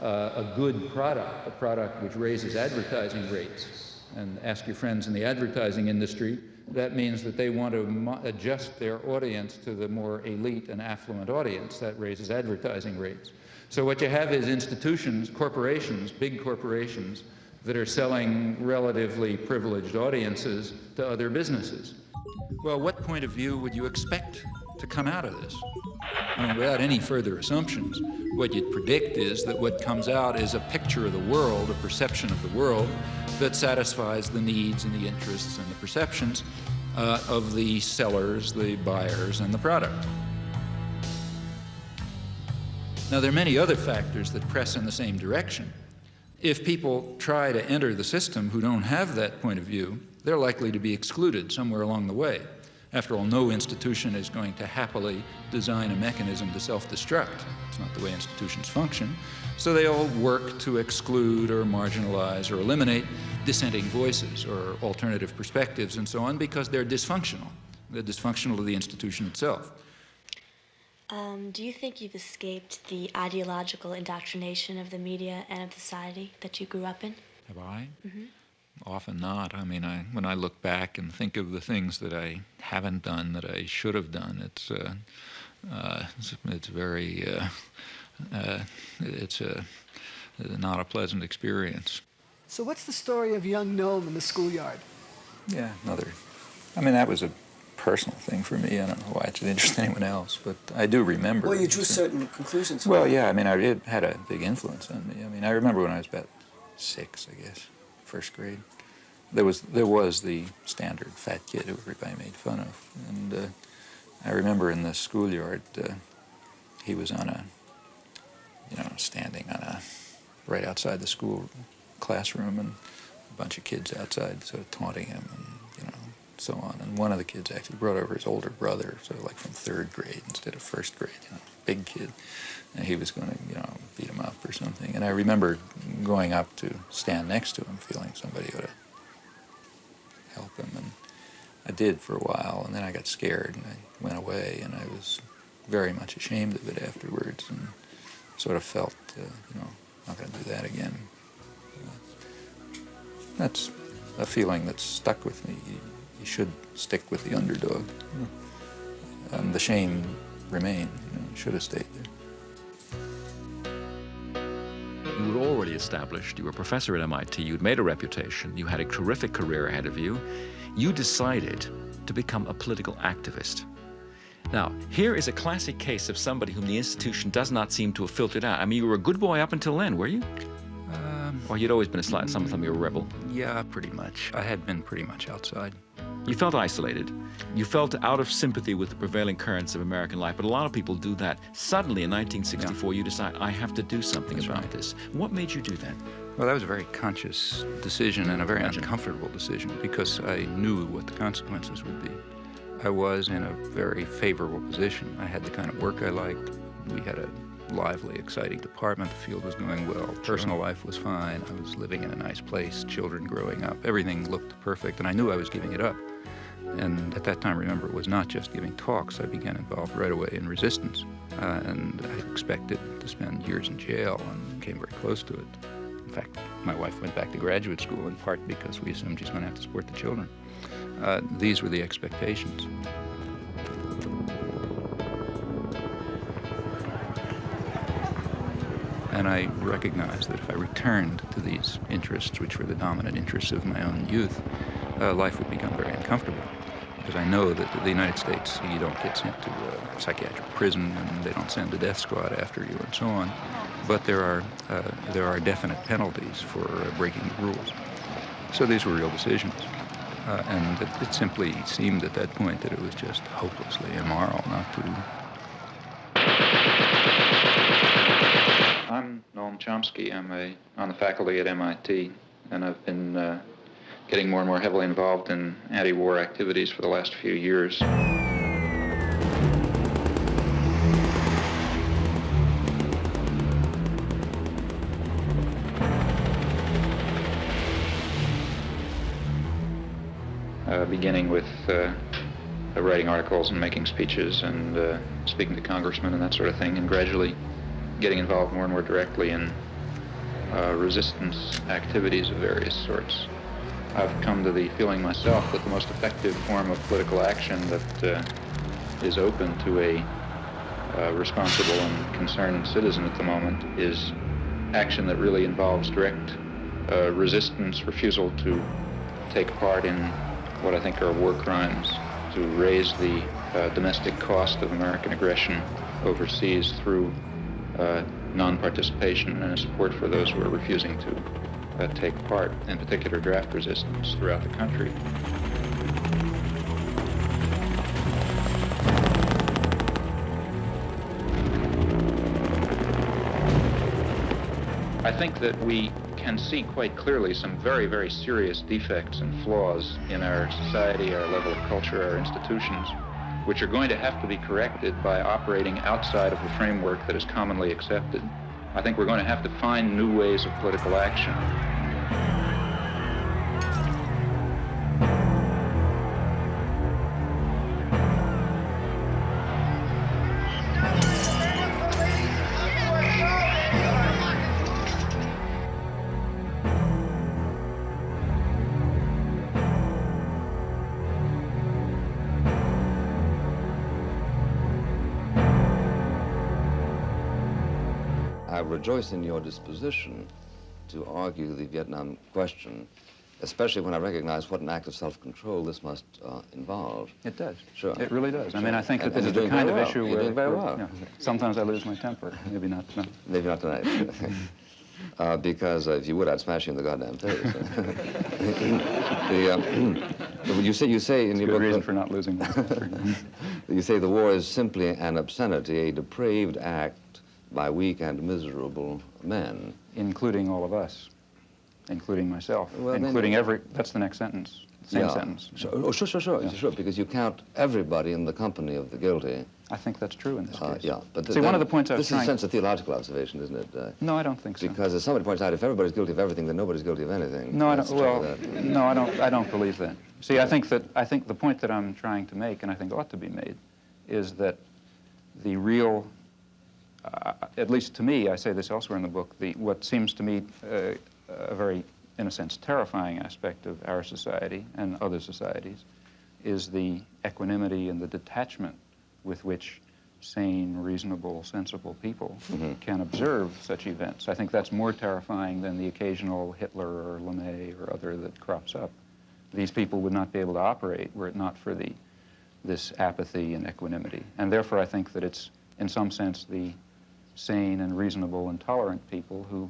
a good product, a product which raises advertising rates. And ask your friends in the advertising industry, that means that they want to adjust their audience to the more elite and affluent audience. That raises advertising rates. So what you have is institutions, corporations, big corporations, that are selling relatively privileged audiences to other businesses. Well, what point of view would you expect to come out of this? I mean, without any further assumptions, what you'd predict is that what comes out is a picture of the world, a perception of the world, that satisfies the needs and the interests and the perceptions of the sellers, the buyers, and the product. Now, there are many other factors that press in the same direction. If people try to enter the system who don't have that point of view, they're likely to be excluded somewhere along the way. After all, no institution is going to happily design a mechanism to self-destruct. It's not the way institutions function. So they all work to exclude or marginalize or eliminate dissenting voices or alternative perspectives and so on because they're dysfunctional. They're dysfunctional to the institution itself.
Do you think you've escaped the ideological indoctrination of the media and of society that you grew up in?
Have I?
Mm-hmm.
Often not. I mean, when I look back and think of the things that I haven't done that I should have done, it's very, it's not a pleasant experience.
So what's the story of young Noam in the schoolyard?
Yeah, I mean, that was a personal thing for me. I don't know why it should interest anyone else, but I do remember.
Well, you drew certain conclusions from
Well,
it.
yeah, I mean, it had a big influence on me. I mean, I remember when I was about 6, I guess, first grade. There was the standard fat kid who everybody made fun of, and I remember in the schoolyard, he was on standing on right outside the school classroom, and a bunch of kids outside sort of taunting him, and so on. And one of the kids actually brought over his older brother, sort of like from 3rd grade instead of 1st grade, big kid. And he was going to, beat him up or something. And I remember going up to stand next to him, feeling somebody ought to help him. And I did for a while, and then I got scared, and I went away, and I was very much ashamed of it afterwards, and sort of felt, not going to do that again. That's a feeling that's stuck with me. You should stick with the underdog. And the shame remained. You should have stayed there.
You were already established. You were a professor at MIT. You'd made a reputation. You had a terrific career ahead of you. You decided to become a political activist. Now, here is a classic case of somebody whom the institution does not seem to have filtered out. I mean, you were a good boy up until then, were you? Or you'd always been a slight, some of them you were a rebel?
Yeah, pretty much. I had been pretty much outside.
You felt isolated. You felt out of sympathy with the prevailing currents of American life, but a lot of people do that. Suddenly, in 1964, you decide, I have to do something about this. What made you do that?
Well, that was a very conscious decision and a very uncomfortable decision because I knew what the consequences would be. I was in a very favorable position. I had the kind of work I liked. We had a lively, exciting department. The field was going well. Personal life was fine. I was living in a nice place, children growing up. Everything looked perfect, and I knew I was giving it up. And at that time, remember, it was not just giving talks. I began involved right away in resistance. And I expected to spend years in jail and came very close to it. In fact, my wife went back to graduate school in part because we assumed she's going to have to support the children. These were the expectations. And I recognized that if I returned to these interests, which were the dominant interests of my own youth, life would become very uncomfortable. Because I know that in the United States, you don't get sent to a psychiatric prison, and they don't send a death squad after you, and so on. But there are definite penalties for breaking the rules. So these were real decisions. And it simply seemed at that point that it was just hopelessly immoral not to. I'm Noam Chomsky. I'm on the faculty at MIT, and I've been getting more and more heavily involved in anti-war activities for the last few years. beginning with writing articles and making speeches and speaking to congressmen and that sort of thing, and gradually getting involved more and more directly in resistance activities of various sorts. I've come to the feeling myself that the most effective form of political action that is open to a responsible and concerned citizen at the moment is action that really involves direct resistance, refusal to take part in what I think are war crimes, to raise the domestic cost of American aggression overseas through non-participation and support for those who are refusing to take part, in particular draft resistance throughout the country. I think that we can see quite clearly some very, very serious defects and flaws in our society, our level of culture, our institutions, which are going to have to be corrected by operating outside of the framework that is commonly accepted. I think we're going to have to find new ways of political action.
I rejoice in your disposition to argue the Vietnam question, especially when I recognize what an act of self-control this must involve.
It does.
Sure.
It really does.
Sure.
I mean, I think that
And
this is
you're
the
doing
kind of
very well.
issue
You're
where,
doing very well.
you know, sometimes I lose my temper. Maybe not tonight.
Maybe not tonight. Because if you would, I'd smash you in the goddamn face. You say in your book,
reason for not losing my temper.
You say the war is simply an obscenity, a depraved act by weak and miserable men.
Including all of us, including myself,
Well,
including that's the next sentence, same sentence.
Sure, because you count everybody in the company of the guilty.
I think that's true in this case.
Yeah, but
see, one of the points I was
this is in a sense a theological observation, isn't it?
No, I don't think so.
Because as somebody points out, if everybody's guilty of everything, then nobody's guilty of anything.
No, I don't. Well, no, I don't believe that. See, I think the point that I'm trying to make, and I think ought to be made, is that the real, at least to me, I say this elsewhere in the book, what seems to me a very, in a sense, terrifying aspect of our society and other societies is the equanimity and the detachment with which sane, reasonable, sensible people can observe such events. I think that's more terrifying than the occasional Hitler or LeMay or other that crops up. These people would not be able to operate were it not for this apathy and equanimity. And therefore I think that it's, in some sense, the sane and reasonable and tolerant people who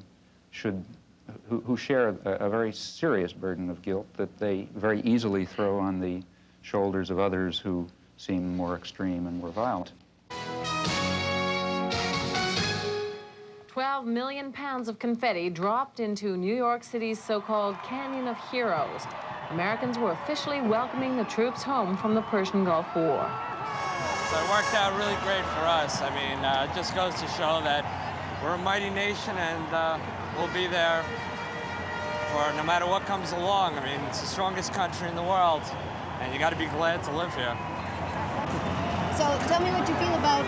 share a very serious burden of guilt that they very easily throw on the shoulders of others who seem more extreme and more violent.
12 million pounds of confetti dropped into New York City's so-called Canyon of Heroes. Americans were officially welcoming the troops home from the Persian Gulf War.
So it worked out really great for us. I mean, it just goes to show that we're a mighty nation and we'll be there for no matter what comes along. I mean, it's the strongest country in the world, and you got to be glad to live here.
So tell me what you feel about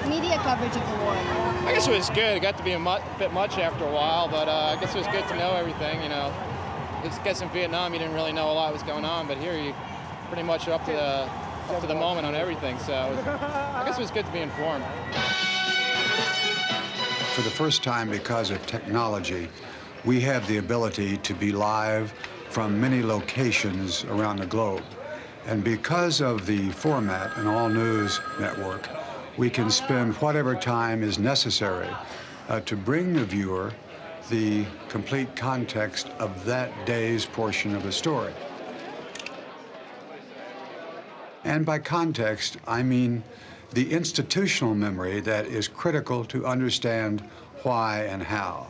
media coverage of the war.
I guess it was good. It got to be a bit much after a while, but I guess it was good to know everything, you know. I guess in Vietnam you didn't really know a lot was going on, but here you pretty much up to the moment on everything, so I guess it was good to be informed.
For the first time, because of technology, we have the ability to be live from many locations around the globe. And because of the format, an all-news network, we can spend whatever time is necessary to bring the viewer the complete context of that day's portion of the story. And by context, I mean the institutional memory that is critical to understand why and how.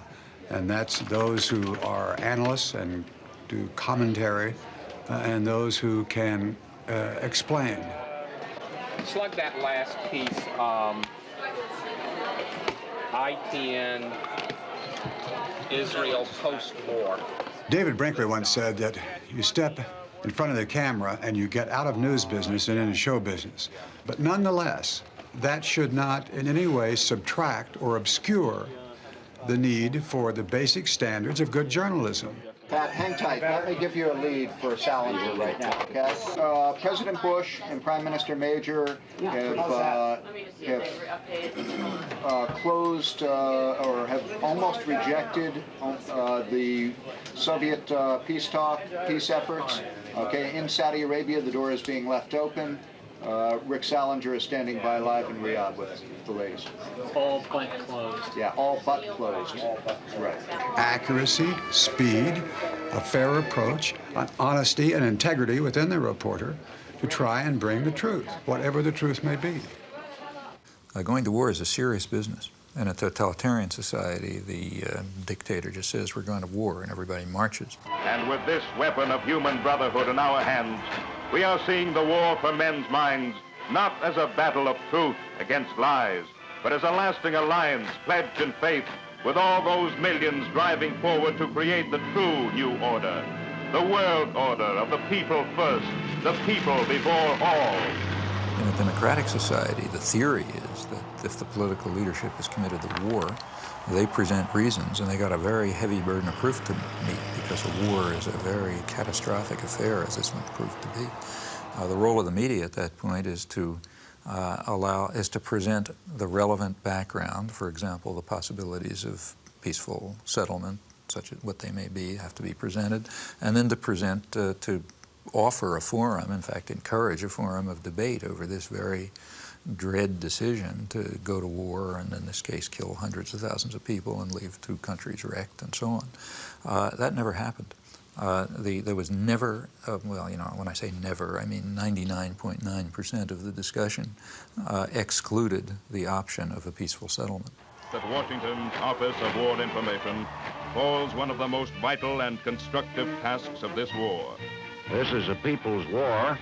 And that's those who are analysts and do commentary, and those who can explain.
Slug that last piece, ITN, Israel post-war.
David Brinkley once said that you step in front of the camera and you get out of news business and into show business. But nonetheless, that should not in any way subtract or obscure the need for the basic standards of good journalism.
Pat, hang tight. Let me give you a lead for Salinger right now, okay? President Bush and Prime Minister Major have closed or have almost rejected the Soviet peace efforts. Okay, in Saudi Arabia, the door is being left open. Rick Salinger is standing by live in Riyadh with the latest.
All but closed.
Yeah, all but closed. Right.
Accuracy, speed, a fair approach, honesty and integrity within the reporter to try and bring the truth, whatever the truth may be.
Going to war is a serious business. In a totalitarian society, the dictator just says, we're going to war, and everybody marches.
And with this weapon of human brotherhood in our hands, we are seeing the war for men's minds not as a battle of truth against lies, but as a lasting alliance pledged in faith with all those millions driving forward to create the true new order, the world order of the people first, the people before all.
In a democratic society, the theory is that if the political leadership is committed to war, they present reasons, and they got a very heavy burden of proof to meet, because a war is a very catastrophic affair, as this one proved to be. The role of the media at that point is to present the relevant background. For example, the possibilities of peaceful settlement, such as what they may be, have to be presented, and then to offer a forum, in fact, encourage a forum of debate over this very dread decision to go to war and, in this case, kill hundreds of thousands of people and leave two countries wrecked and so on. That never happened. There was never, well, you know, when I say never, I mean 99.9% of the discussion excluded the option of a peaceful settlement.
At Washington's Office of War Information falls one of the most vital and constructive tasks of this war.
This is a people's war,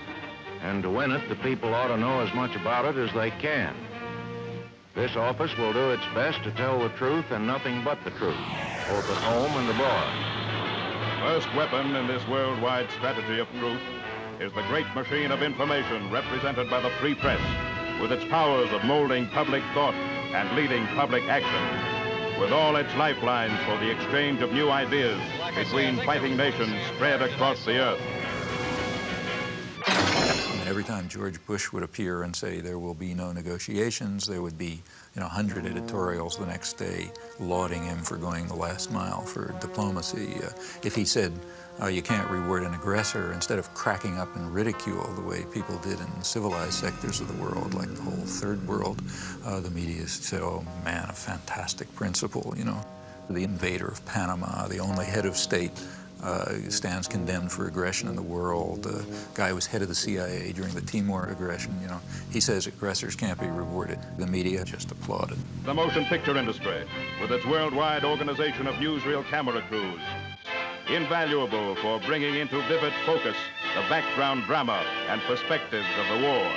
and to win it, the people ought to know as much about it as they can. This office will do its best to tell the truth and nothing but the truth, both at home and abroad.
First weapon in this worldwide strategy of truth is the great machine of information represented by the free press, with its powers of molding public thought and leading public action, with all its lifelines for the exchange of new ideas between fighting nations spread across the earth.
Every time George Bush would appear and say there will be no negotiations, there would be, 100 editorials the next day lauding him for going the last mile for diplomacy. If he said you can't reward an aggressor, instead of cracking up in ridicule the way people did in civilized sectors of the world, like the whole third world, the media said, oh man, a fantastic principle, The invader of Panama, the only head of state, stands condemned for aggression in the world. The guy who was head of the CIA during the Timor aggression, he says aggressors can't be rewarded. The media just applauded.
The motion picture industry, with its worldwide organization of newsreel camera crews, invaluable for bringing into vivid focus the background drama and perspectives of the war.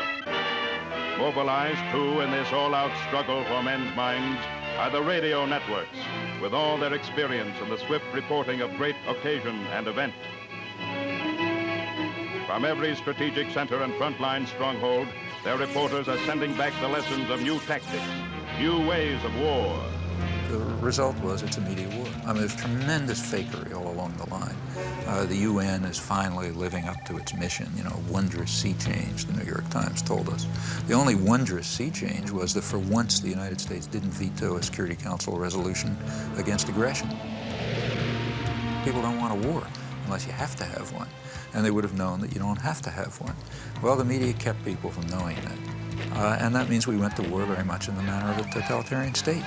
Mobilized, too, in this all-out struggle for men's minds are the radio networks, with all their experience in the swift reporting of great occasion and event. From every strategic center and frontline stronghold, their reporters are sending back the lessons of new tactics, new ways of war.
The result was it's a media war. I mean, there's tremendous fakery all along the line. The UN is finally living up to its mission, wondrous sea change, the New York Times told us. The only wondrous sea change was that for once the United States didn't veto a Security Council resolution against aggression. People don't want a war unless you have to have one. And they would have known that you don't have to have one. Well, the media kept people from knowing that. And that means we went to war very much in the manner of a totalitarian state,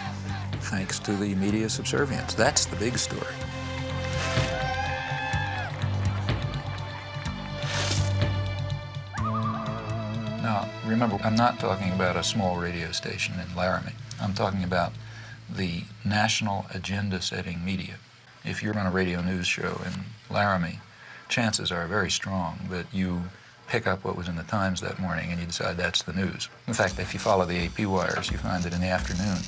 thanks to the media subservience. That's the big story. Now, remember, I'm not talking about a small radio station in Laramie. I'm talking about the national agenda-setting media. If you're on a radio news show in Laramie, chances are very strong that you pick up what was in the Times that morning and you decide that's the news. In fact, if you follow the AP wires, you find that in the afternoon,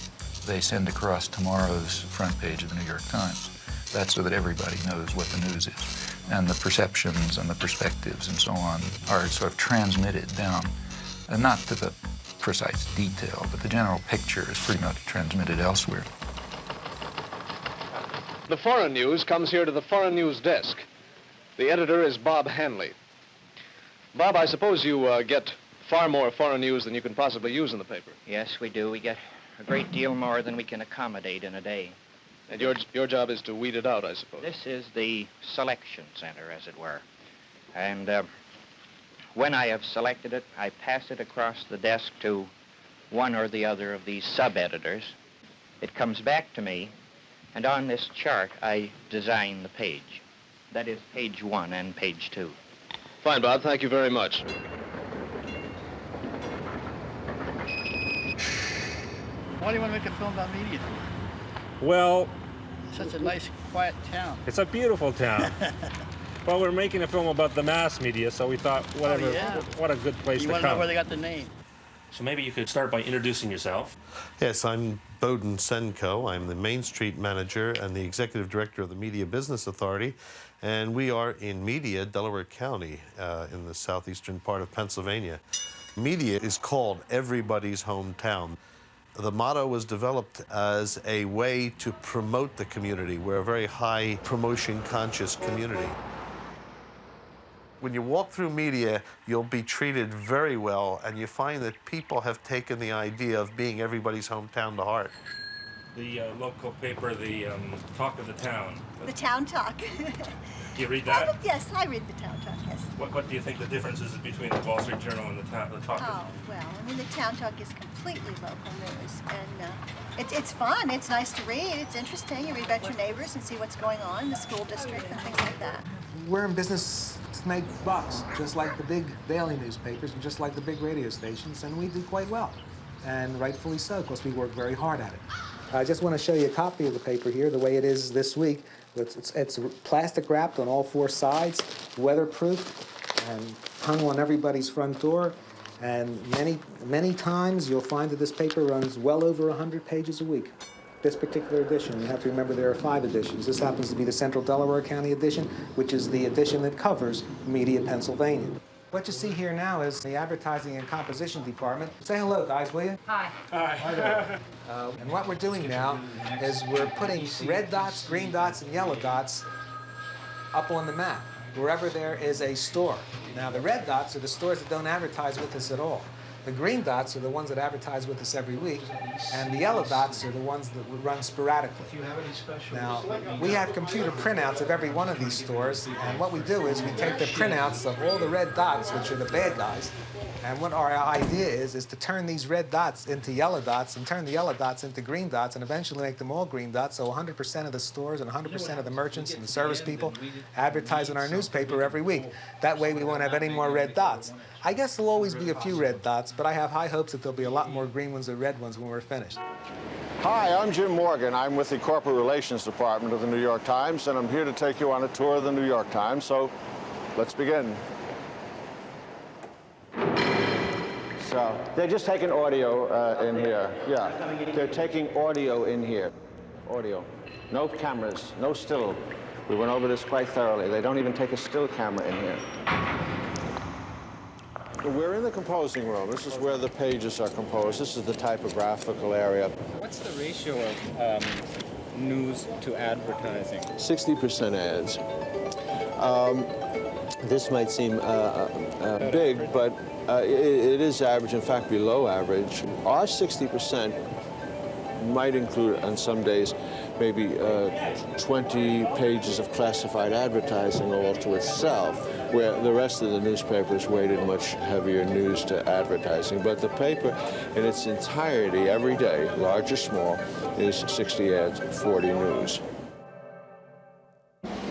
they send across tomorrow's front page of the New York Times. That's so that everybody knows what the news is. and the perceptions and the perspectives and so on are sort of transmitted down, and not to the precise detail, but the general picture is pretty much transmitted elsewhere.
The foreign news comes here to the foreign news desk. The editor is Bob Hanley. Bob, I suppose you get far more foreign news than you can possibly use in the paper.
Yes, we do. We get a great deal more than we can accommodate in a day.
And your job is to weed it out, I suppose.
This is the selection center, as it were. And when I have selected it, I pass it across the desk to one or the other of these sub-editors. It comes back to me, and on this chart, I design the page. That is page 1 and page 2.
Fine, Bob. Thank you very much.
Why do you want to make a film about media for?
Well,
Such a nice, quiet town.
it's a beautiful town. Well, we're making a film about the mass media, so we thought, whatever,
Oh, yeah.
what a good place
You
to
want to know
come.
where they got the name?
So maybe you could start by introducing yourself.
Yes, I'm Bowden Senko. I'm the Main Street manager and the executive director of the Media Business Authority, and we are in Media, Delaware County, in the southeastern part of Pennsylvania. Media is called everybody's hometown. The motto was developed as a way to promote the community. We're a very high promotion-conscious community. When you walk through media, you'll be treated very well, and you find that people have taken the idea of being everybody's hometown to heart.
The local paper, the Talk of the Town.
The Town Talk.
Do you read that?
Yes, I read the Town Talk, yes.
What do you think the difference is between the Wall Street Journal and the Talk of
Oh, well, I mean, the Town Talk is completely local news, and it's fun. It's nice to read. It's interesting. You read about your neighbors and see what's going on in the school district and things like that.
We're in business to make bucks, just like the big daily newspapers and just like the big radio stations, and we do quite well. And rightfully so, because we work very hard at it. I just want to show you a copy of the paper here, the way it is this week. It's plastic wrapped on all 4 sides, weatherproof, and hung on everybody's front door. And many times you'll find that this paper runs well over 100 pages a week. This particular edition, you have to remember there are 5 editions. This happens to be the Central Delaware County edition, which is the edition that covers Media, Pennsylvania. What you see here now is the advertising and composition department. Say hello, guys, will you?
Hi.
Hi. And what we're doing now is we're putting red dots, green dots, and yellow dots up on the map, wherever there is a store. Now, the red dots are the stores that don't advertise with us at all. The green dots are the ones that advertise with us every week, and the yellow dots are the ones that would run sporadically. Now, we have computer printouts of every one of these stores, and what we do is we take the printouts of all the red dots, which are the bad guys, and what our idea is to turn these red dots into yellow dots and turn the yellow dots into green dots and eventually make them all green dots, so 100% of the stores and 100% of the merchants and the service people advertise in our newspaper every week. That way we won't have any more red dots. I guess there'll always be a few red dots, but I have high hopes that there'll be a lot more green ones or red ones when we're finished.
Hi, I'm Jim Morgan. I'm with the Corporate Relations Department of the New York Times, and I'm here to take you on a tour of the New York Times, so let's begin. So they're just taking audio in here. Yeah, they're taking audio in here. Audio. No cameras, no still. We went over this quite thoroughly. They don't even take a still camera in here. We're in the composing room. This is where the pages are composed. This is the typographical area.
What's the ratio of news to advertising?
60% ads. This might seem big, but it is average, in fact, below average. Our 60% might include, on some days, maybe 20 pages of classified advertising all to itself, where the rest of the newspapers weighted much heavier news to advertising. But the paper in its entirety, every day, large or small, is 60 ads, 40 news.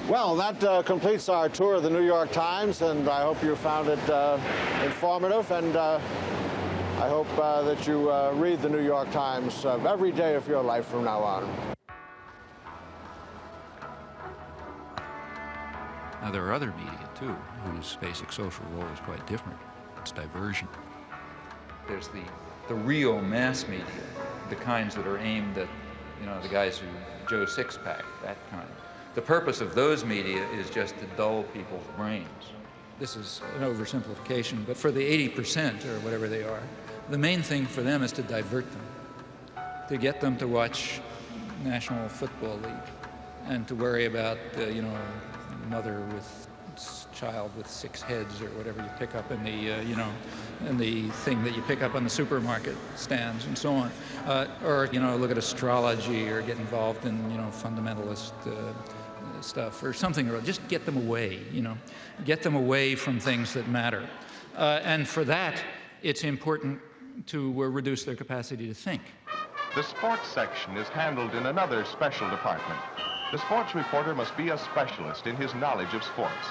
Well, that completes our tour of the New York Times, and I hope you found it informative, and I hope that you read the New York Times every day of your life from now on.
Now, there are other media, too, whose basic social role is quite different. It's diversion. There's the real mass media, the kinds that are aimed at, you know, the guys who Joe Sixpack, that kind. The purpose of those media is just to dull people's brains. This is an oversimplification, but for the 80% or whatever they are, the main thing for them is to divert them, to get them to watch National Football League and to worry about, mother with child with 6 heads or whatever you pick up in the, in the thing that you pick up on the supermarket stands and so on. Or, look at astrology or get involved in, fundamentalist stuff or something, or just get them away, get them away from things that matter. And for that, it's important to reduce their capacity to think.
The sports section is handled in another special department. The sports reporter must be a specialist in his knowledge of sports.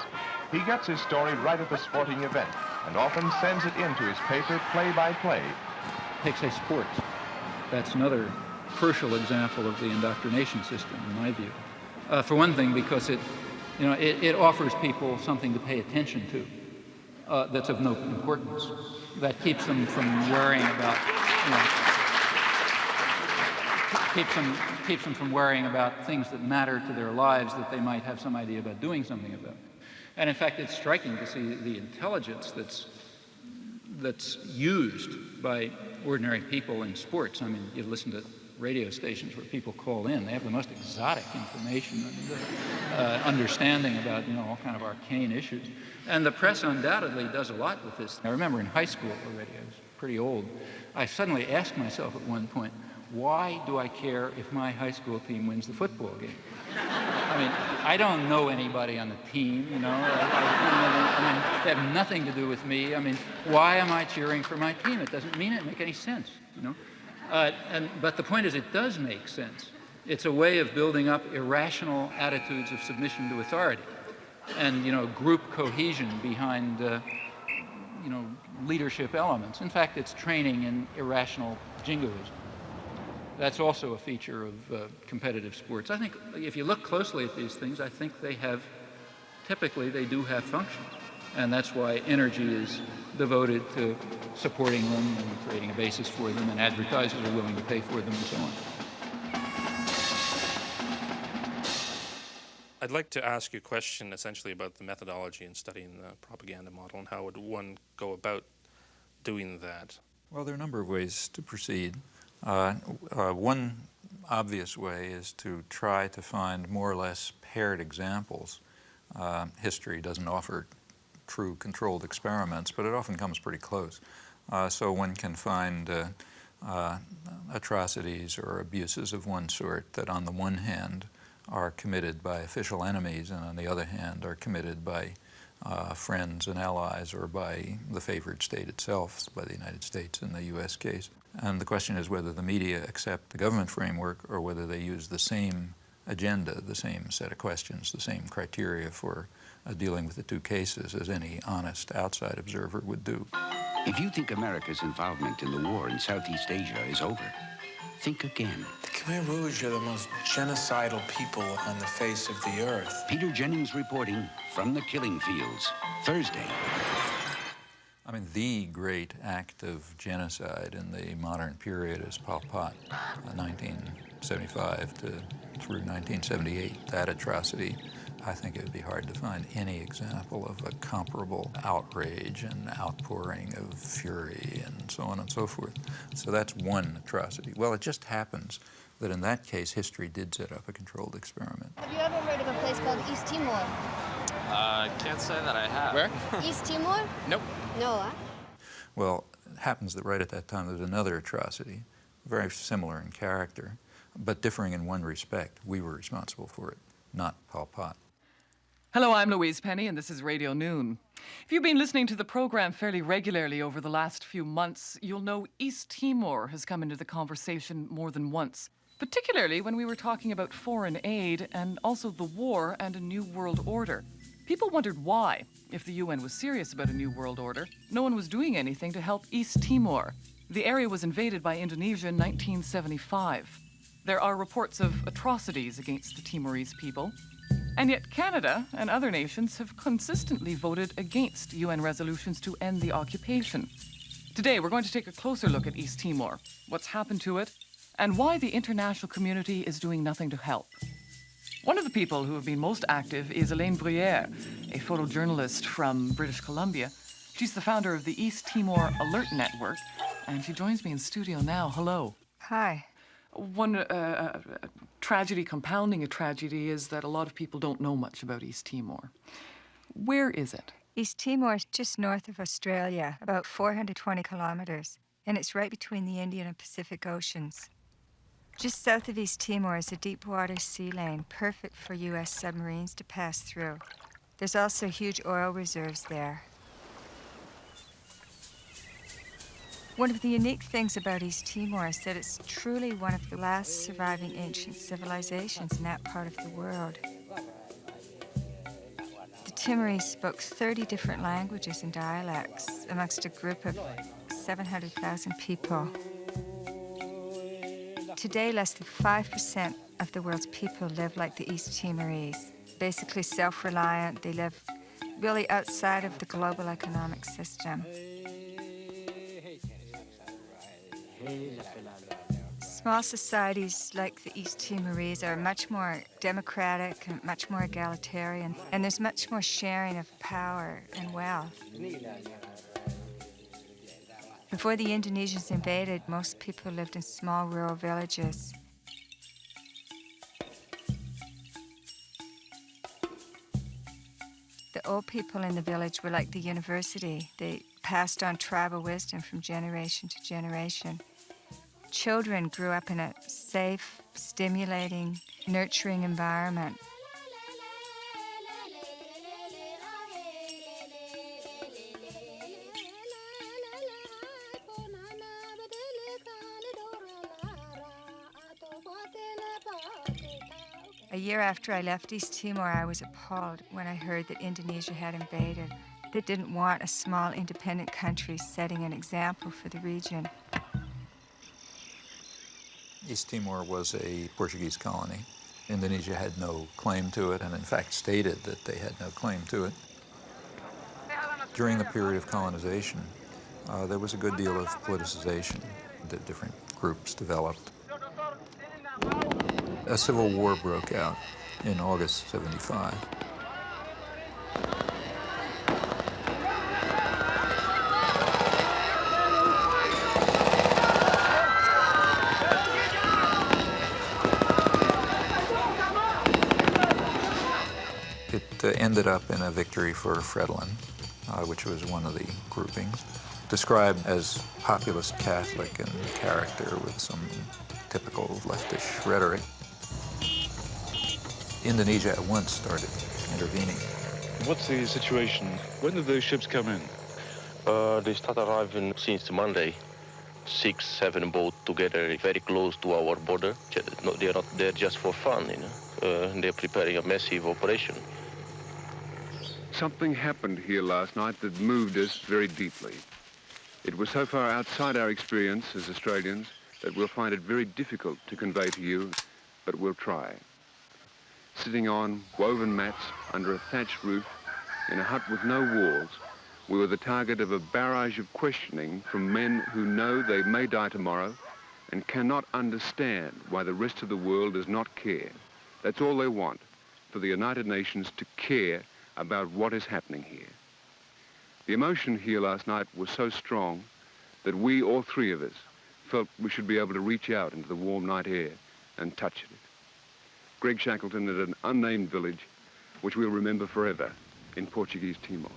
He gets his story right at the sporting event and often sends it into his paper play by play.
Take, say, sports. That's another crucial example of the indoctrination system, in my view. For one thing, because it offers people something to pay attention to that's of no importance, that keeps them from worrying about, keeps them from worrying about things that matter to their lives that they might have some idea about doing something about. And in fact, it's striking to see the intelligence that's used by ordinary people in sports. I mean, you listen to radio stations where people call in. They have the most exotic information and understanding about, all kind of arcane issues. And the press undoubtedly does a lot with this. I remember in high school already, I was pretty old, I suddenly asked myself at one point, why do I care if my high school team wins the football game? I mean, I don't know anybody on the team, I mean, they have nothing to do with me. I mean, why am I cheering for my team? It doesn't make any sense, But the point is, it does make sense. It's a way of building up irrational attitudes of submission to authority and, group cohesion behind, leadership elements. In fact, it's training in irrational jingoism. That's also a feature of competitive sports. I think if you look closely at these things, I think typically they do have functions. And that's why energy is devoted to supporting them and creating a basis for them, and advertisers are willing to pay for them and so on.
I'd like to ask you a question essentially about the methodology in studying the propaganda model and how would one go about doing that?
Well, there are a number of ways to proceed. One obvious way is to try to find more or less paired examples. History doesn't offer true controlled experiments, but it often comes pretty close. So one can find atrocities or abuses of one sort that on the one hand are committed by official enemies and on the other hand are committed by friends and allies or by the favored state itself, by the United States in the U.S. case. And the question is whether the media accept the government framework or whether they use the same agenda, the same set of questions, the same criteria for dealing with the two cases as any honest outside observer would do.
If you think America's involvement in the war in Southeast Asia is over, think again.
The Khmer Rouge are the most genocidal people on the face of the earth.
Peter Jennings reporting from the killing fields, Thursday.
I mean, the great act of genocide in the modern period is Pol Pot, 1975 through 1978. That atrocity, I think it would be hard to find any example of a comparable outrage and outpouring of fury and so on and so forth. So that's one atrocity. Well, it just happens that in that case, history did set up a controlled experiment.
Have you ever heard of a place called East Timor?
I can't say that I have.
Where?
East Timor?
Nope.
No, huh?
Well, it happens that right at that time there's another atrocity, very similar in character, but differing in one respect. We were responsible for it, not Pol Pot.
Hello, I'm Louise Penny, and this is Radio Noon. If you've been listening to the program fairly regularly over the last few months, you'll know East Timor has come into the conversation more than once, particularly when we were talking about foreign aid and also the war and a new world order. People wondered why, if the UN was serious about a new world order, no one was doing anything to help East Timor. The area was invaded by Indonesia in 1975. There are reports of atrocities against the Timorese people. And yet Canada and other nations have consistently voted against UN resolutions to end the occupation. Today, we're going to take a closer look at East Timor, what's happened to it, and why the international community is doing nothing to help. One of the people who have been most active is Elaine Bruyere, a photojournalist from British Columbia. She's the founder of the East Timor Alert Network, and she joins me in studio now. Hello.
Hi.
One tragedy compounding a tragedy is that a lot of people don't know much about East Timor. Where is it?
East Timor is just north of Australia, about 420 kilometers, and it's right between the Indian and Pacific Oceans. Just south of East Timor is a deep-water sea lane, perfect for U.S. submarines to pass through. There's also huge oil reserves there. One of the unique things about East Timor is that it's truly one of the last surviving ancient civilizations in that part of the world. The Timorese spoke 30 different languages and dialects amongst a group of 700,000 people. Today, less than 5% of the world's people live like the East Timorese, basically self-reliant. They live really outside of the global economic system. Small societies like the East Timorese are much more democratic and much more egalitarian, and there's much more sharing of power and wealth. Before the Indonesians invaded, most people lived in small rural villages. The old people in the village were like the university. They passed on tribal wisdom from generation to generation. Children grew up in a safe, stimulating, nurturing environment. A year after I left East Timor, I was appalled when I heard that Indonesia had invaded. They didn't want a small, independent country setting an example for the region.
East Timor was a Portuguese colony. Indonesia had no claim to it, and in fact stated that they had no claim to it. During the period of colonization, there was a good deal of politicization. The different groups developed. A civil war broke out in August '75. It ended up in a victory for Fredlin, which was one of the groupings, described as populist Catholic in character with some typical leftish rhetoric. Indonesia at once started intervening.
What's the situation? When did those ships come in?
They start arriving since Monday. 6, 7 boats together, very close to our border. No, they're not there just for fun, you know. They're preparing a massive operation.
Something happened here last night that moved us very deeply. It was so far outside our experience as Australians that we'll find it very difficult to convey to you, but we'll try. Sitting on woven mats under a thatched roof in a hut with no walls, we were the target of a barrage of questioning from men who know they may die tomorrow and cannot understand why the rest of the world does not care. That's all they want, for the United Nations to care about what is happening here. The emotion here last night was so strong that we, all three of us, felt we should be able to reach out into the warm night air and touch it. Greg Shackleton at an unnamed village, which we'll remember forever in Portuguese Timor.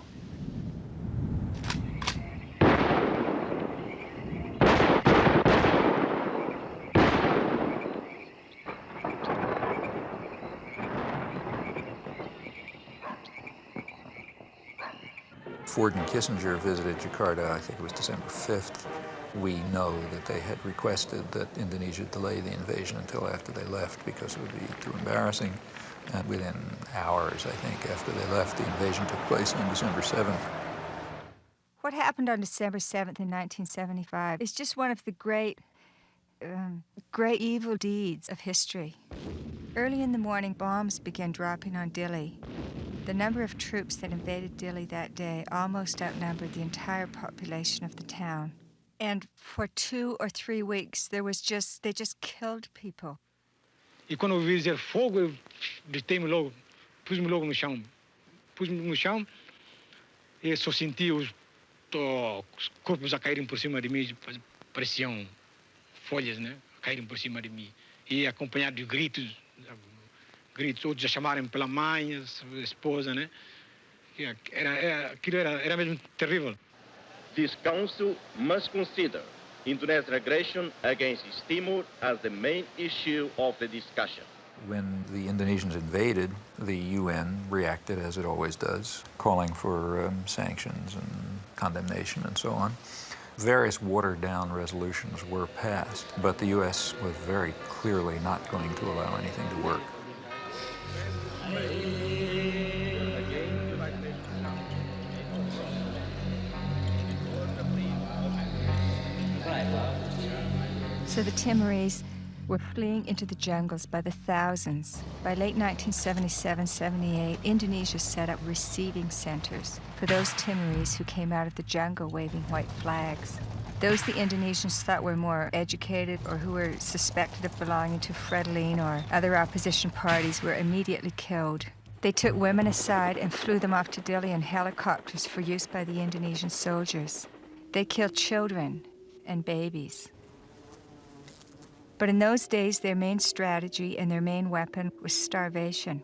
Ford and Kissinger visited Jakarta, I think it was December 5th. We know that they had requested that Indonesia delay the invasion until after they left because it would be too embarrassing. And within hours, I think, after they left, the invasion took place on December 7th.
What happened on December 7th in 1975 is just one of the great evil deeds of history. Early in the morning, bombs began dropping on Dili. The number of troops that invaded Dili that day almost outnumbered the entire population of the town. And for 2 or 3 weeks, they just killed people.
E quando eu ouvi dizer fogo, eu gritei-me logo, pus-me logo no chão. Pus-me no chão e só senti os corpos a caírem por cima de mim, pareciam folhas, né? A caírem por cima de mim. E acompanhado de gritos, outros a chamarem pela mãe, a esposa, né? Aquilo era mesmo terrível.
This council must consider Indonesian aggression against East Timor as the main issue of the discussion.
When the Indonesians invaded, the UN reacted as it always does, calling for sanctions and condemnation and so on. Various watered-down resolutions were passed, but the U.S. was very clearly not going to allow anything to work.
So the Timorese were fleeing into the jungles by the thousands. By late 1977-78, Indonesia set up receiving centers for those Timorese who came out of the jungle waving white flags. Those the Indonesians thought were more educated or who were suspected of belonging to Frelimo or other opposition parties were immediately killed. They took women aside and flew them off to Dili in helicopters for use by the Indonesian soldiers. They killed children and babies. But in those days, their main strategy and their main weapon was starvation.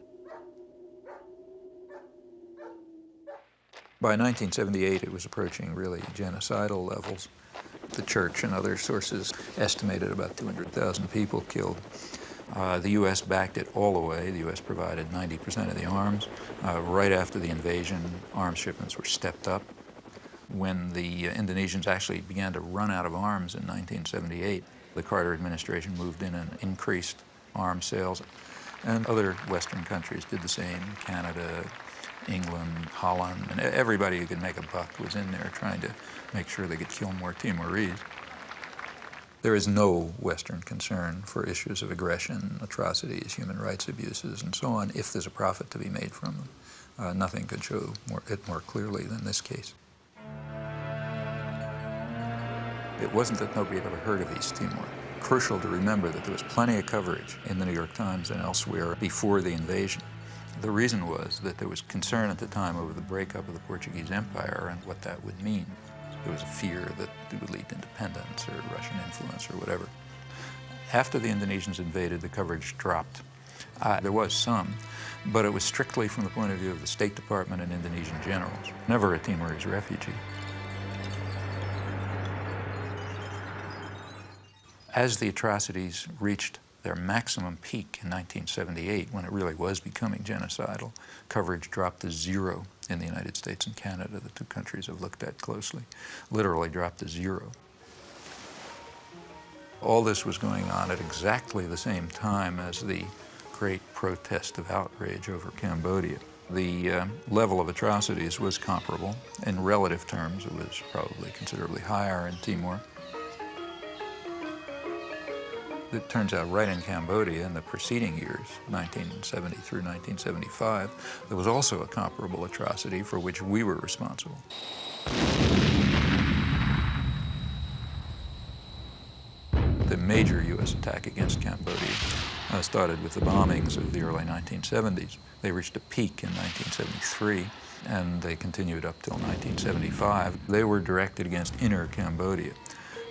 By 1978, it was approaching really genocidal levels. The church and other sources estimated about 200,000 people killed. The U.S. backed it all the way. The U.S. provided 90% of the arms. Right after the invasion, arms shipments were stepped up. When the Indonesians actually began to run out of arms in 1978, the Carter administration moved in and increased arms sales. And other Western countries did the same. Canada, England, Holland, and everybody who could make a buck was in there trying to make sure they could kill more Timorese. There is no Western concern for issues of aggression, atrocities, human rights abuses, and so on, if there's a profit to be made from them. Nothing could show it more clearly than this case. It wasn't that nobody had ever heard of East Timor. Crucial to remember that there was plenty of coverage in the New York Times and elsewhere before the invasion. The reason was that there was concern at the time over the breakup of the Portuguese Empire and what that would mean. There was a fear that it would lead to independence or Russian influence or whatever. After the Indonesians invaded, the coverage dropped. There was some, but it was strictly from the point of view of the State Department and Indonesian generals, never a Timorese refugee. As the atrocities reached their maximum peak in 1978, when it really was becoming genocidal, coverage dropped to zero in the United States and Canada. The two countries have looked at closely, literally dropped to zero. All this was going on at exactly the same time as the great protest of outrage over Cambodia. The level of atrocities was comparable. In relative terms, it was probably considerably higher in Timor. It turns out right in Cambodia in the preceding years, 1970 through 1975, there was also a comparable atrocity for which we were responsible. The major U.S. attack against Cambodia started with the bombings of the early 1970s. They reached a peak in 1973, and they continued up till 1975. They were directed against inner Cambodia.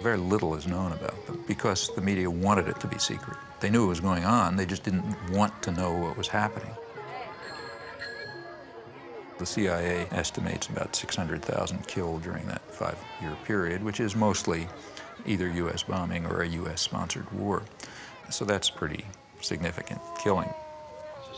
Very little is known about them because the media wanted it to be secret. They knew it was going on, they just didn't want to know what was happening. The CIA estimates about 600,000 killed during that 5-year period, which is mostly either U.S. bombing or a U.S.-sponsored war. So that's pretty significant killing.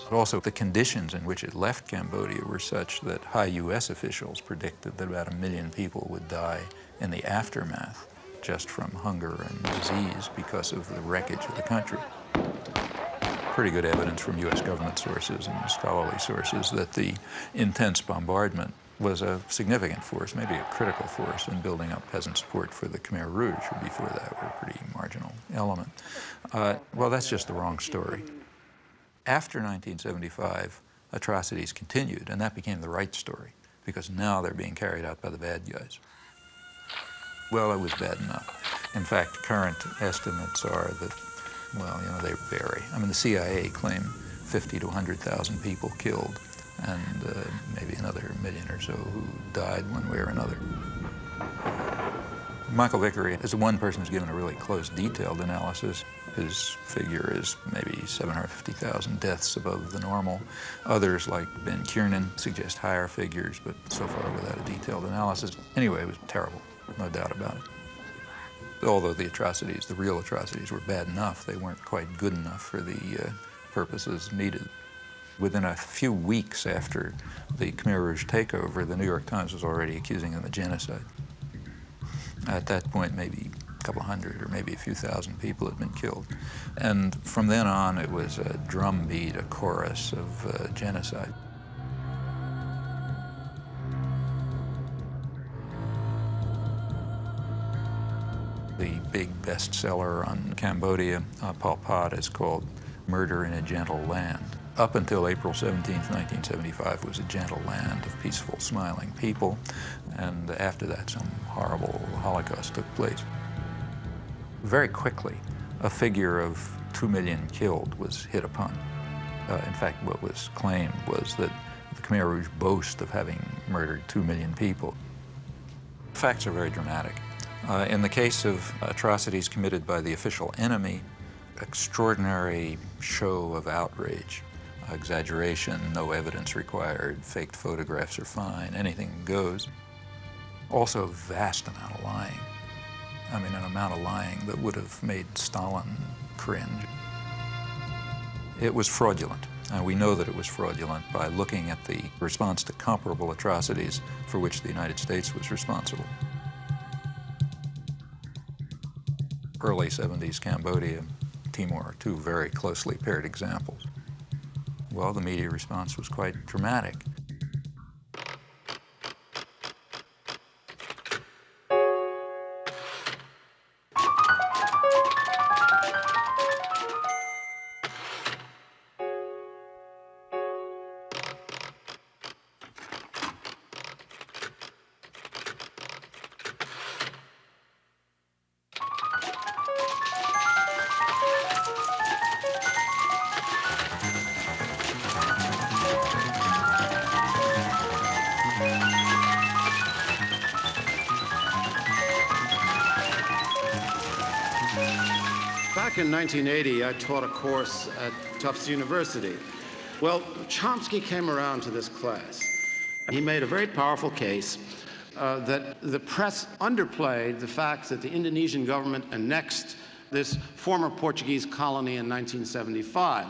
But also, the conditions in which it left Cambodia were such that high U.S. officials predicted that about 1 million people would die in the aftermath, just from hunger and disease because of the wreckage of the country. Pretty good evidence from U.S. government sources and scholarly sources that the intense bombardment was a significant force, maybe a critical force in building up peasant support for the Khmer Rouge, who before that were a pretty marginal element. Well, that's just the wrong story. After 1975, atrocities continued, and that became the right story, because now they're being carried out by the bad guys. Well, it was bad enough. In fact, current estimates are that Well, you know, they vary. I mean, the CIA claimed 50 to 100,000 people killed, and maybe another million or so who died one way or another. Michael Vickery is the one person who's given a really close, detailed analysis. His figure is maybe 750,000 deaths above the normal. Others, like Ben Kiernan, suggest higher figures, but so far without a detailed analysis. Anyway, it was terrible, no doubt about it. Although the atrocities, the real atrocities, were bad enough, they weren't quite good enough for the purposes needed. Within a few weeks after the Khmer Rouge takeover, the New York Times was already accusing them of genocide. At that point, maybe a couple hundred or maybe a few thousand people had been killed. And from then on, it was a drumbeat, a chorus of genocide. The big bestseller on Cambodia, Pol Pot, is called Murder in a Gentle Land. Up until April 17, 1975, was a gentle land of peaceful, smiling people, and after that, some horrible Holocaust took place. Very quickly, a figure of 2 million killed was hit upon. In fact, what was claimed was that the Khmer Rouge boast of having murdered 2 million people. Facts are very dramatic. In the case of atrocities committed by the official enemy, extraordinary show of outrage. Exaggeration, no evidence required, faked photographs are fine, anything goes. Also, a vast amount of lying. I mean, an amount of lying that would have made Stalin cringe. It was fraudulent, and we know that it was fraudulent by looking at the response to comparable atrocities for which the United States was responsible. Early 70s Cambodia, Timor, two very closely paired examples. Well, the media response was quite dramatic.
Back in 1980, I taught a course at Tufts University. Well, Chomsky came around to this class. He made a very powerful case that the press underplayed the fact that the Indonesian government annexed this former Portuguese colony in 1975.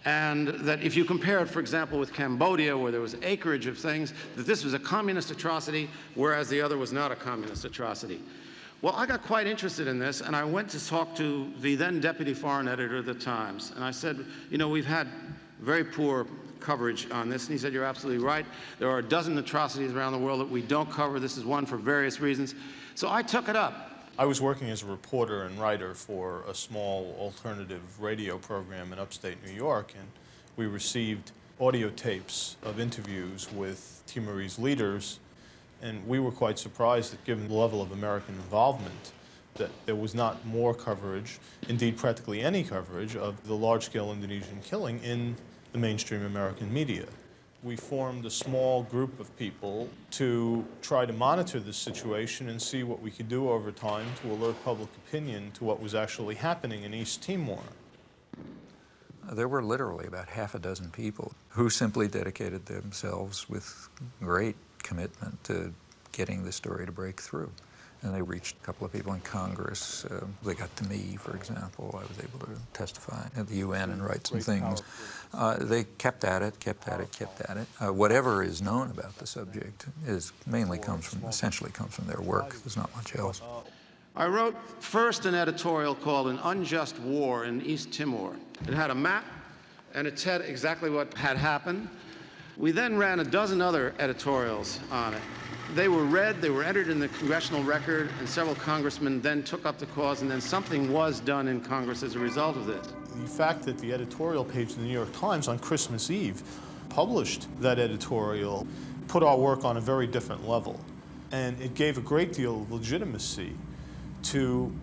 And that if you compare it, for example, with Cambodia, where there was acreage of things, that this was a communist atrocity, whereas the other was not a communist atrocity. Well, I got quite interested in this, and I went to talk to the then deputy foreign editor of the Times. And I said, you know, we've had very poor coverage on this. And he said, you're absolutely right. There are a dozen atrocities around the world that we don't cover. This is one for various reasons. So I took it up.
I was working as a reporter and writer for a small alternative radio program in upstate New York, and we received audio tapes of interviews with Timorese leaders. And we were quite surprised that, given the level of American involvement, that there was not more coverage, indeed practically any coverage, of the large-scale Indonesian killing in the mainstream American media. We formed a small group of people to try to monitor this situation and see what we could do over time to alert public opinion to what was actually happening in East Timor.
There were literally about half a dozen people who simply dedicated themselves with great commitment to getting the story to break through. And they reached a couple of people in Congress. They got to me, for example. I was able to testify at the UN and write some things. They kept at it, kept at it, kept at it. Whatever is known about the subject essentially comes from their work. There's not much else.
I wrote first an editorial called An Unjust War in East Timor. It had a map, and it said exactly what had happened. We then ran a dozen other editorials on it. They were read, they were entered in the congressional record, and several congressmen then took up the cause, and then something was done in Congress as a result of this.
The fact that the editorial page of the New York Times on Christmas Eve published that editorial put our work on a very different level. And it gave a great deal of legitimacy to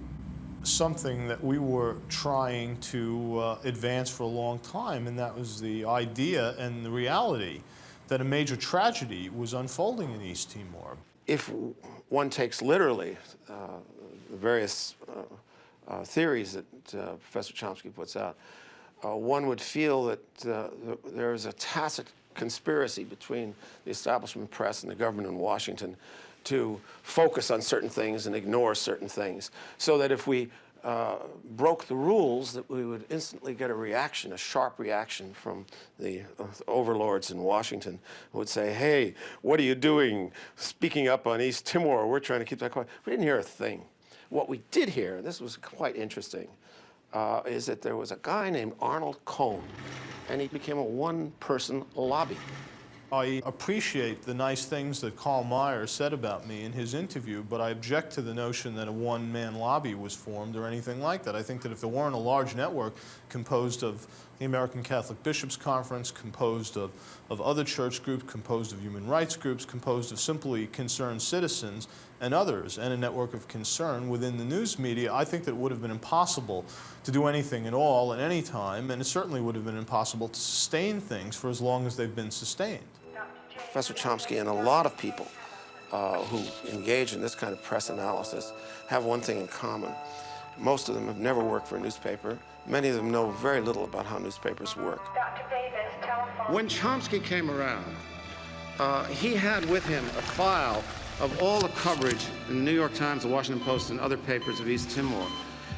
something that we were trying to advance for a long time, and that was the idea and the reality that a major tragedy was unfolding in East Timor.
If one takes literally the various theories that Professor Chomsky puts out, one would feel that there is a tacit conspiracy between the establishment press and the government in Washington to focus on certain things and ignore certain things, so that if we broke the rules, that we would instantly get a reaction, a sharp reaction from the overlords in Washington, who would say, hey, what are you doing speaking up on East Timor? We're trying to keep that quiet. We didn't hear a thing. What we did hear, and this was quite interesting, is that there was a guy named Arnold Cohn, and he became a one-person lobby.
I appreciate the nice things that Karl Meyer said about me in his interview, but I object to the notion that a one-man lobby was formed or anything like that. I think that if there weren't a large network composed of the American Catholic Bishops' Conference, composed of other church groups, composed of human rights groups, composed of simply concerned citizens and others, and a network of concern within the news media, I think that it would have been impossible to do anything at all at any time, and it certainly would have been impossible to sustain things for as long as they've been sustained.
Professor Chomsky and a lot of people who engage in this kind of press analysis have one thing in common. Most of them have never worked for a newspaper. Many of them know very little about how newspapers work. When Chomsky came around, he had with him a file of all the coverage in the New York Times, the Washington Post, and other papers of East Timor.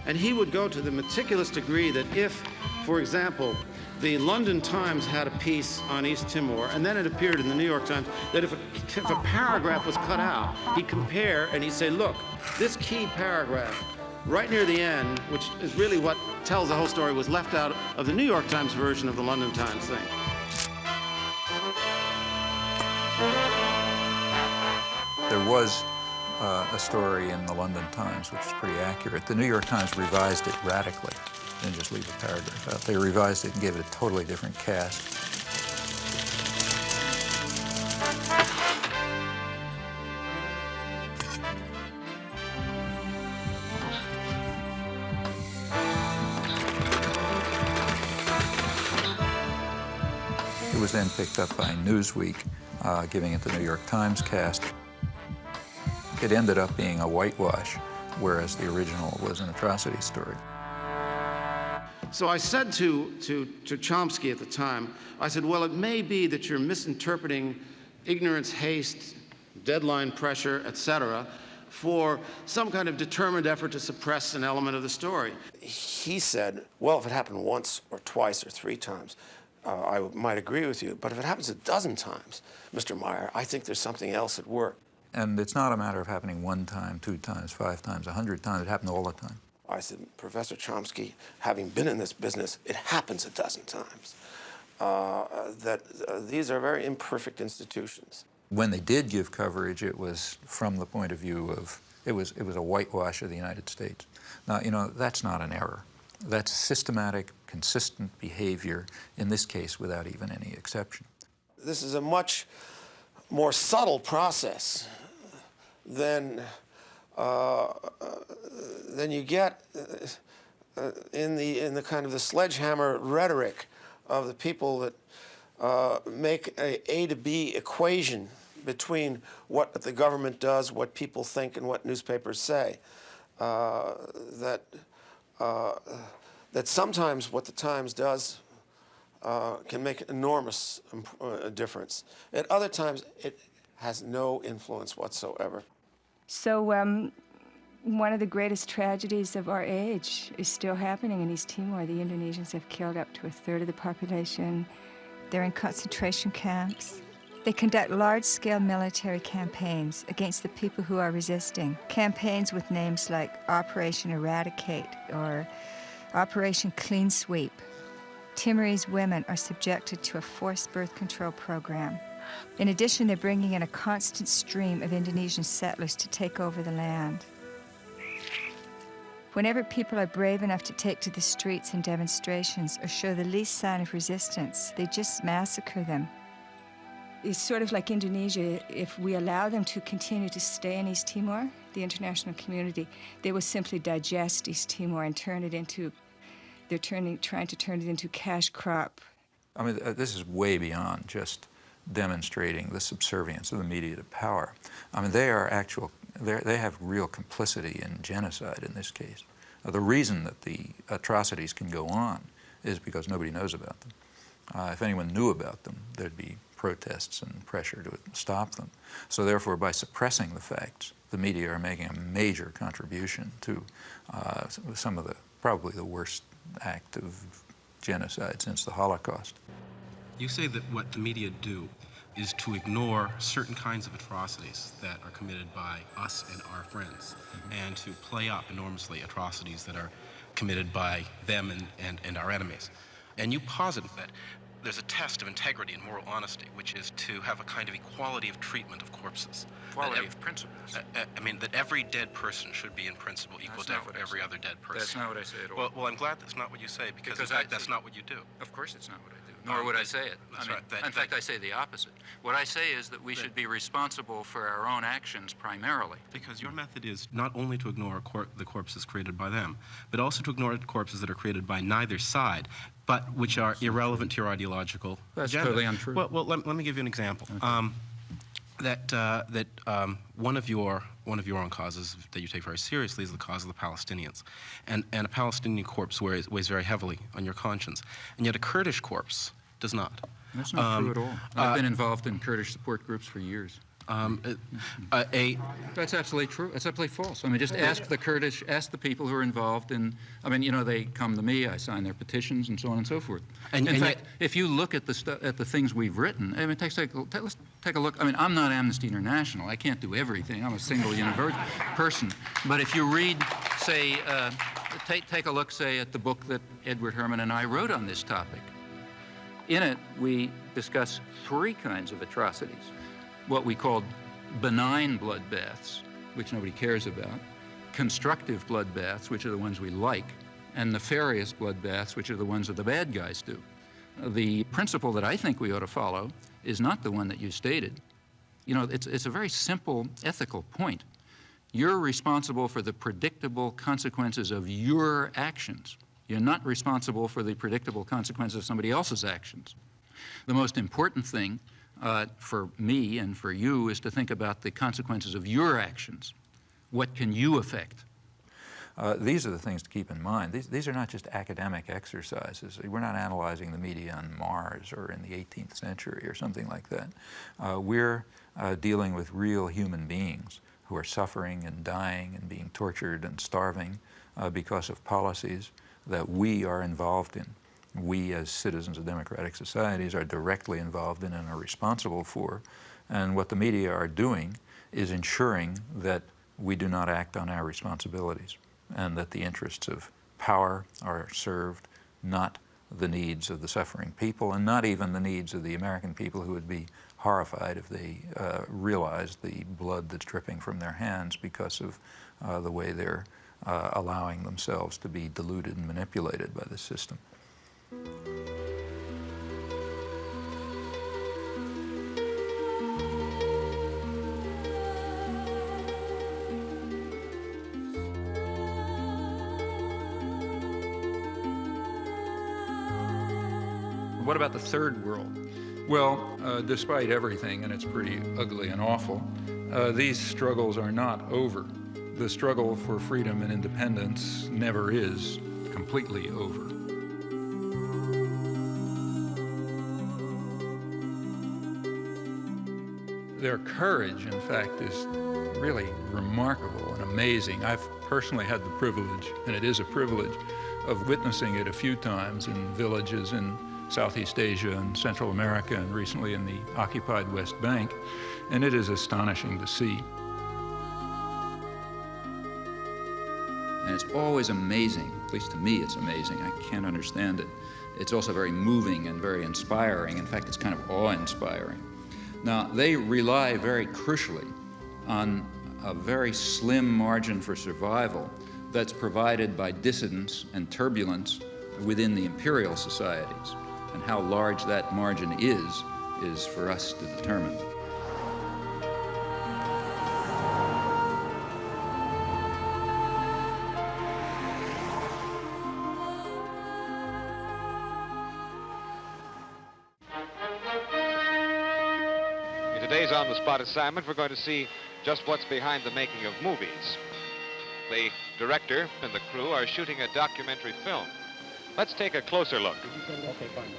And he would go to the meticulous degree that if, for example, the London Times had a piece on East Timor, and then it appeared in the New York Times, that if a paragraph was cut out, he'd compare and he'd say, look, this key paragraph right near the end, which is really what tells the whole story, was left out of the New York Times version of the London Times thing.
There was a story in the London Times which is pretty accurate. The New York Times revised it radically. Didn't just leave a paragraph out. They revised it and gave it a totally different cast. It was then picked up by Newsweek, giving it the New York Times cast. It ended up being a whitewash, whereas the original was an atrocity story.
So I said to Chomsky at the time, I said, well, it may be that you're misinterpreting ignorance, haste, deadline pressure, etc., for some kind of determined effort to suppress an element of the story. He said, well, if it happened once or twice or 3 times, I might agree with you, but if it happens a dozen times, Mr. Meyer, I think there's something else at work.
And it's not a matter of happening 1 time, 2 times, 5 times, 100 times. It happened all the time.
I said, Professor Chomsky, having been in this business, it happens a dozen times. These are very imperfect institutions.
When they did give coverage, it was from the point of view of, it was a whitewash of the United States. Now, you know, that's not an error. That's systematic, consistent behavior, in this case, without even any exception.
This is a much more subtle process than you get in the kind of the sledgehammer rhetoric of the people that make a to B equation between what the government does, what people think, and what newspapers say. That sometimes what the Times does can make an enormous difference. At other times, it has no influence whatsoever.
So one of the greatest tragedies of our age is still happening in East Timor. The Indonesians have killed up to 1/3 of the population. They're in concentration camps. They conduct large-scale military campaigns against the people who are resisting. Campaigns with names like Operation Eradicate or Operation Clean Sweep. Timorese women are subjected to a forced birth control program. In addition, they're bringing in a constant stream of Indonesian settlers to take over the land. Whenever people are brave enough to take to the streets in demonstrations or show the least sign of resistance, they just massacre them. is sort of like Indonesia. If we allow them to continue to stay in East Timor, the international community, they will simply digest East Timor and turn it into, trying to turn it into cash crop.
I mean, this is way beyond just demonstrating the subservience of the media to power. I mean, they have real complicity in genocide in this case. The reason that the atrocities can go on is because nobody knows about them. If anyone knew about them, there'd be protests and pressure to stop them. So therefore, by suppressing the facts, the media are making a major contribution to some of probably the worst act of genocide since the Holocaust.
You say that what the media do is to ignore certain kinds of atrocities that are committed by us and our friends, and to play up enormously atrocities that are committed by them and our enemies. And you posit that there's a test of integrity and moral honesty, which is to have a kind of equality of treatment of corpses.
Equality of principles.
I mean, that every dead person should be in principle equal to every other dead person.
That's not what I say at all.
Well, I'm glad that's not what you say, because in fact, that's not what you do.
Of course it's not what I do, nor would I say it.
That's
I mean,
right.
In fact, I say the opposite. What I say is that we should be responsible for our own actions primarily.
Because your method is not only to ignore the corpses created by them, but also to ignore corpses that are created by neither side, but which are irrelevant to your ideological
That's
agenda.
totally untrue.
Well, let me give you an example. Okay. One of your own causes that you take very seriously is the cause of the Palestinians, and a Palestinian corpse weighs very heavily on your conscience, and yet a Kurdish corpse does not.
That's not true at all. I've been involved in Kurdish support groups for years. That's absolutely true. That's absolutely false. I mean, just ask the Kurdish, ask the people who are involved in, I mean, you know, they come to me, I sign their petitions and so on and so forth. In fact, if you look at the things we've written, I mean, let's take a look. I mean, I'm not Amnesty International. I can't do everything. I'm a single person. But if you read, say, take a look, say, at the book that Edward Herman and I wrote on this topic. In it, we discuss 3 kinds of atrocities. What we called benign bloodbaths, which nobody cares about, constructive bloodbaths, which are the ones we like, and nefarious bloodbaths, which are the ones that the bad guys do. The principle that I think we ought to follow is not the one that you stated. You know, it's a very simple ethical point. You're responsible for the predictable consequences of your actions. You're not responsible for the predictable consequences of somebody else's actions. The most important thing for me and for you is to think about the consequences of your actions. What can you affect? These are the things to keep in mind. These are not just academic exercises. We're not analyzing the media on Mars or in the 18th century or something like that. We're dealing with real human beings who are suffering and dying and being tortured and starving because of policies that we are involved in. We, as citizens of democratic societies, are directly involved in and are responsible for. And what the media are doing is ensuring that we do not act on our responsibilities and that the interests of power are served, not the needs of the suffering people, and not even the needs of the American people, who would be horrified if they realized the blood that's dripping from their hands because of the way they're allowing themselves to be deluded and manipulated by the system. What about the third world? Well, despite everything, and it's pretty ugly and awful, these struggles are not over. The struggle for freedom and independence never is completely over. Their courage, in fact, is really remarkable and amazing. I've personally had the privilege, and it is a privilege, of witnessing it a few times in villages in Southeast Asia and Central America, and recently in the occupied West Bank, and it is astonishing to see. And it's always amazing, at least to me it's amazing, I can't understand it. It's also very moving and very inspiring. In fact, it's kind of awe-inspiring. Now, they rely very crucially on a very slim margin for survival that's provided by dissidence and turbulence within the imperial societies. And how large that margin is is for us to determine.
In today's on-the-spot assignment, we're going to see just what's behind the making of movies. The director and the crew are shooting a documentary film. Let's take a closer look.
Okay, fine.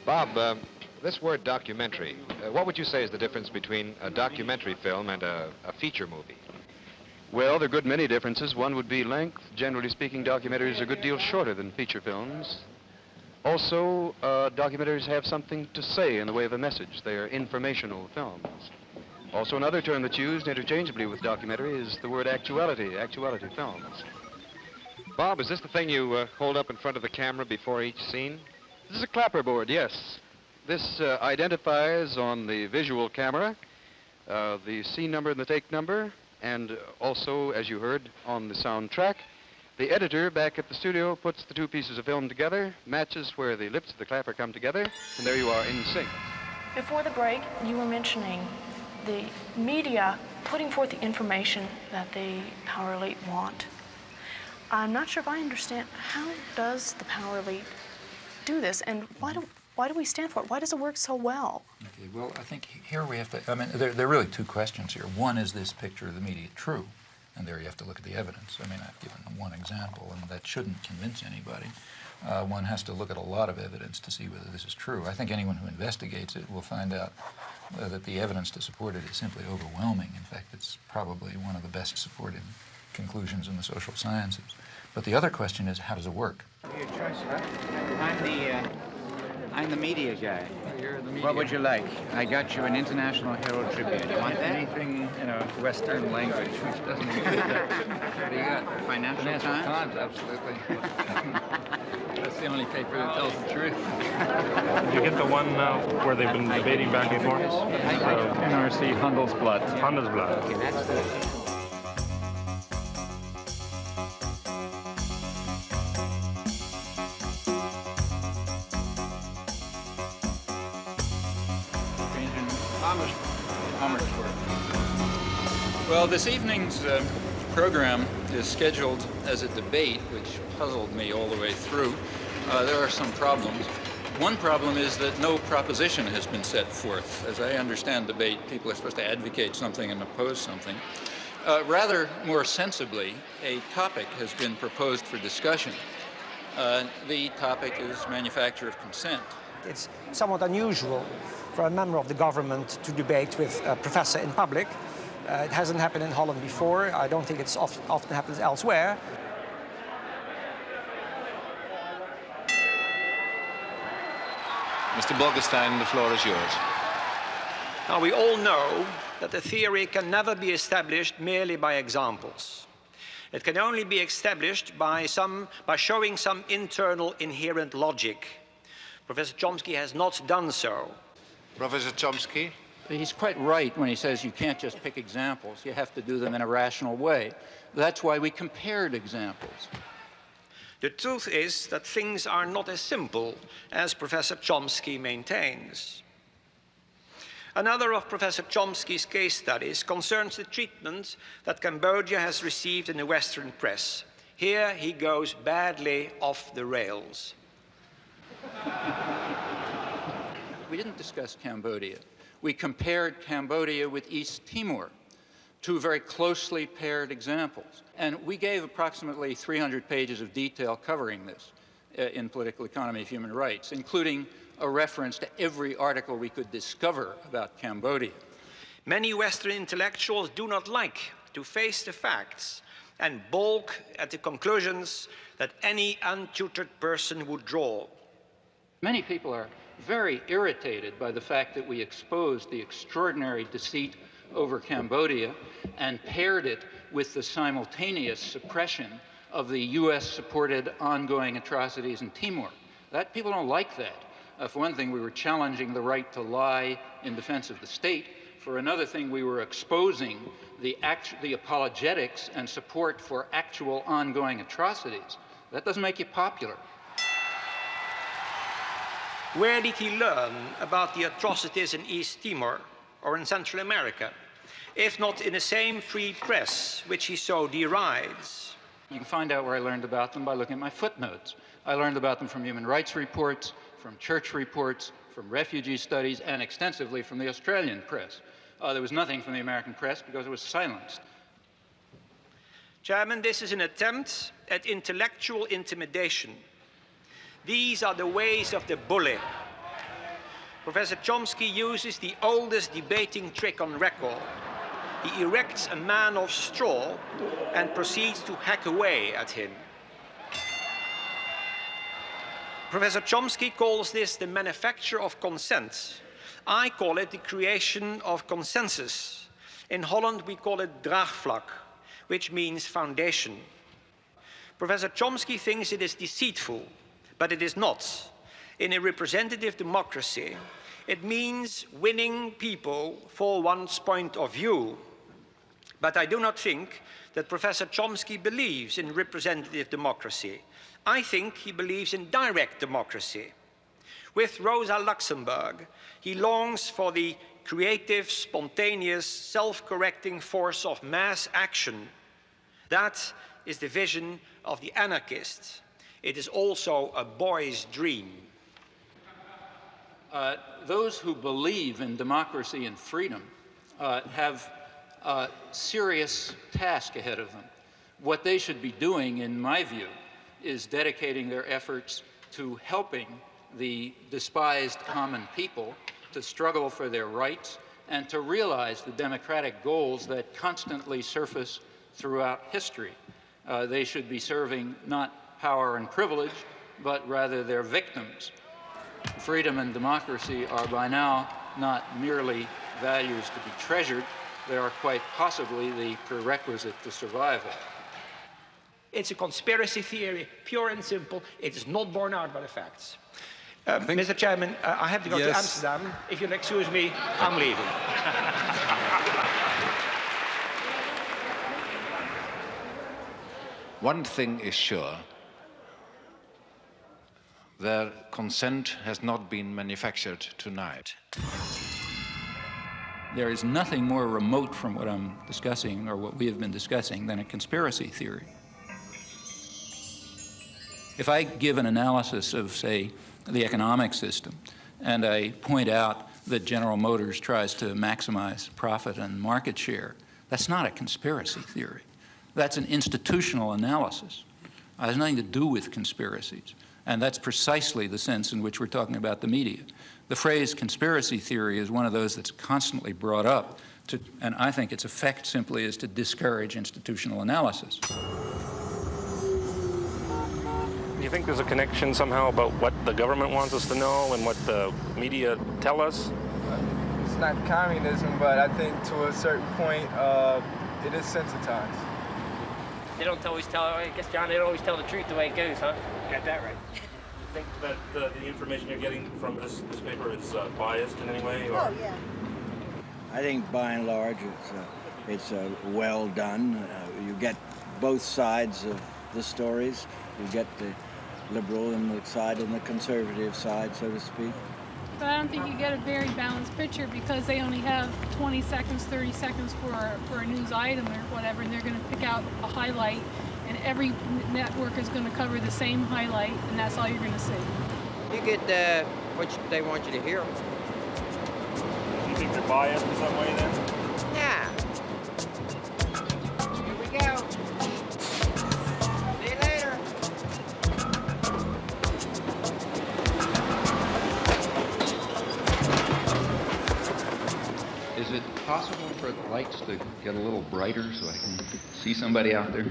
Bob, this word documentary, what would you say is the difference between a documentary film and a feature movie?
Well, there are a good many differences. One would be length. Generally speaking, documentaries are a good deal shorter than feature films. Also, documentaries have something to say in the way of a message. They are informational films. Also, another term that's used interchangeably with documentary is the word actuality films.
Bob, is this the thing you hold up in front of the camera before each scene?
This is a clapperboard, yes. This identifies on the visual camera the scene number and the take number, and also, as you heard, on the soundtrack. The editor back at the studio puts the two pieces of film together, matches where the lips of the clapper come together, and there you are in sync.
Before the break, you were mentioning the media putting forth the information that the power elite want. I'm not sure if I understand, how does the power elite do this, and why do we stand for it? Why does it work so well?
Okay, well, I think here we have to, I mean, there are really two questions here. One, is this picture of the media true? And there you have to look at the evidence. I mean, I've given one example, and that shouldn't convince anybody. One has to look at a lot of evidence to see whether this is true. I think anyone who investigates it will find out that the evidence to support it is simply overwhelming. In fact, it's probably one of the best supported conclusions in the social sciences. But the other question is, how does it work?
Your choice, huh? I'm the media guy.
You're the media.
What would you like? I got you an International Herald Tribune. You want that?
Anything in a Western language which doesn't include that.
What do you got? Financial Times?
Absolutely. That's the only paper that tells the truth.
Did you get the one where they've been debating back and forth?
NRC Handelsblatt.
Handelsblatt.
Okay, that's the...
Well, this evening's program is scheduled as a debate, which puzzled me all the way through. There are some problems. One problem is that no proposition has been set forth. As I understand debate, people are supposed to advocate something and oppose something. Rather more sensibly, a topic has been proposed for discussion. The topic is manufacture of consent.
It's somewhat unusual for a member of the government to debate with a professor in public. It hasn't happened in Holland before. I don't think it's often happens elsewhere.
Mr. Bolkestein, the floor is yours.
Now, we all know that a theory can never be established merely by examples. It can only be established by showing some internal inherent logic. Professor Chomsky has not done so.
Professor Chomsky?
He's quite right when he says you can't just pick examples. You have to do them in a rational way. That's why we compared examples.
The truth is that things are not as simple as Professor Chomsky maintains. Another of Professor Chomsky's case studies concerns the treatment that Cambodia has received in the Western press. Here he goes badly off the rails.
We didn't discuss Cambodia. We compared Cambodia with East Timor, two very closely paired examples. And we gave approximately 300 pages of detail covering this in Political Economy of Human Rights, including a reference to every article we could discover about Cambodia.
Many Western intellectuals do not like to face the facts and balk at the conclusions that any untutored person would draw.
Many people are very irritated by the fact that we exposed the extraordinary deceit over Cambodia and paired it with the simultaneous suppression of the US-supported ongoing atrocities in Timor. People don't like that. For one thing, we were challenging the right to lie in defense of the state. For another thing, we were exposing the apologetics and support for actual ongoing atrocities. That doesn't make you popular.
Where did he learn about the atrocities in East Timor or in Central America, if not in the same free press which he so derides?
You can find out where I learned about them by looking at my footnotes. I learned about them from human rights reports, from church reports, from refugee studies, and extensively from the Australian press. There was nothing from the American press because it was silenced.
Chairman, this is an attempt at intellectual intimidation. These are the ways of the bully. Professor Chomsky uses the oldest debating trick on record. He erects a man of straw and proceeds to hack away at him. Professor Chomsky calls this the manufacture of consent. I call it the creation of consensus. In Holland, we call it draagvlak, which means foundation. Professor Chomsky thinks it is deceitful, but it is not. In a representative democracy, it means winning people for one's point of view. But I do not think that Professor Chomsky believes in representative democracy. I think he believes in direct democracy. With Rosa Luxemburg, he longs for the creative, spontaneous, self-correcting force of mass action. That is the vision of the anarchist. It is also a boy's dream.
Those who believe in democracy and freedom have a serious task ahead of them. What they should be doing, in my view, is dedicating their efforts to helping the despised common people to struggle for their rights and to realize the democratic goals that constantly surface throughout history. They should be serving not power and privilege, but rather their victims. Freedom and democracy are by now not merely values to be treasured, they are quite possibly the prerequisite to survival.
It's a conspiracy theory, pure and simple. It is not borne out by the facts. Mr. Chairman, I have to go to Amsterdam. If you'll excuse me, I'm leaving.
One thing is sure. Their consent has not been manufactured tonight.
There is nothing more remote from what I'm discussing, or what we have been discussing, than a conspiracy theory. If I give an analysis of, say, the economic system, and I point out that General Motors tries to maximize profit and market share, that's not a conspiracy theory. That's an institutional analysis. It has nothing to do with conspiracies. And that's precisely the sense in which we're talking about the media. The phrase conspiracy theory is one of those that's constantly brought up, and I think its effect simply is to discourage institutional analysis.
Do you think there's a connection somehow about what the government wants us to know and what the media tell us?
It's not communism, but I think to a certain point, it is sensitized.
They don't always tell, I guess, John, they don't always tell the truth the way it goes, huh?
You got that right. You think that the information you're getting from this paper is biased in any way? Or?
Oh, yeah. I think by and large it's well done. You get both sides of the stories. You get the liberal and the side and the conservative side, so to speak.
But I don't think you get a very balanced picture because they only have 20 seconds, 30 seconds for a news item or whatever, and they're going to pick out a highlight, and every network is going to cover the same highlight, and that's all you're going to see.
You get what they want you to hear.
You think you're biased in some way then?
Yeah. Here we go. See you later.
Is it possible for the lights to get a little brighter so I can see somebody out there?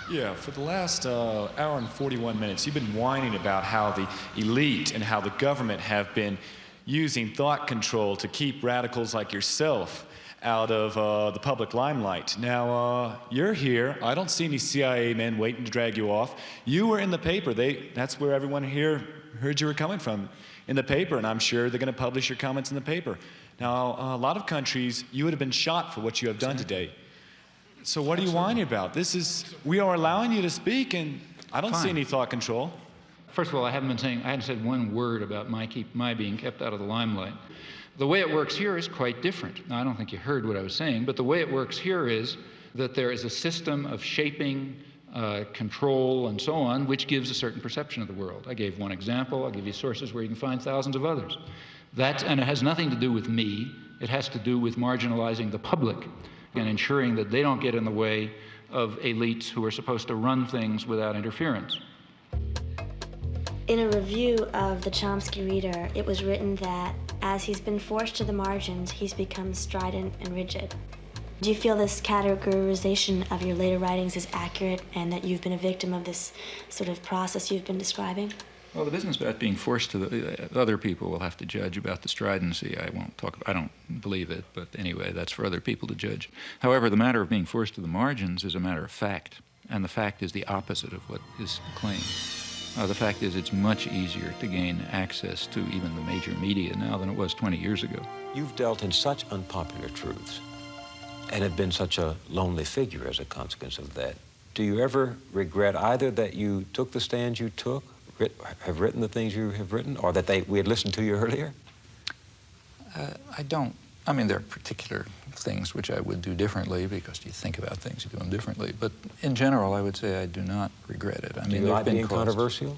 Yeah, for the last hour and 41 minutes, you've been whining about how the elite and how the government have been using thought control to keep radicals like yourself out of the public limelight. Now, you're here. I don't see any CIA men waiting to drag you off. You were in the paper. That's where everyone here heard you were coming from, in the paper, and I'm sure they're going to publish your comments in the paper. Now, a lot of countries, you would have been shot for what you have done today. So what are you whining about? We are allowing you to speak, and I don't see any thought control.
First of all, I hadn't said one word about my being kept out of the limelight. The way it works here is quite different. Now, I don't think you heard what I was saying, but the way it works here is that there is a system of shaping, control, and so on, which gives a certain perception of the world. I gave one example. I'll give you sources where you can find thousands of others. And it has nothing to do with me. It has to do with marginalizing the public and ensuring that they don't get in the way of elites who are supposed to run things without interference.
In a review of the Chomsky Reader, it was written that as he's been forced to the margins, he's become strident and rigid. Do you feel this categorization of your later writings is accurate and that you've been a victim of this sort of process you've been describing?
Well, the business about being forced to other people will have to judge about the stridency. I don't believe it, but anyway, that's for other people to judge. However, the matter of being forced to the margins is a matter of fact, and the fact is the opposite of what is claimed. The fact is it's much easier to gain access to even the major media now than it was 20 years ago.
You've dealt in such unpopular truths and have been such a lonely figure as a consequence of that. Do you ever regret either that you took the stand you took, have written the things you have written, or that we had listened to you earlier?
I don't. I mean, there are particular things which I would do differently because you think about things, you do them differently. But in general, I would say I do not regret it. I mean,
do you like being controversial?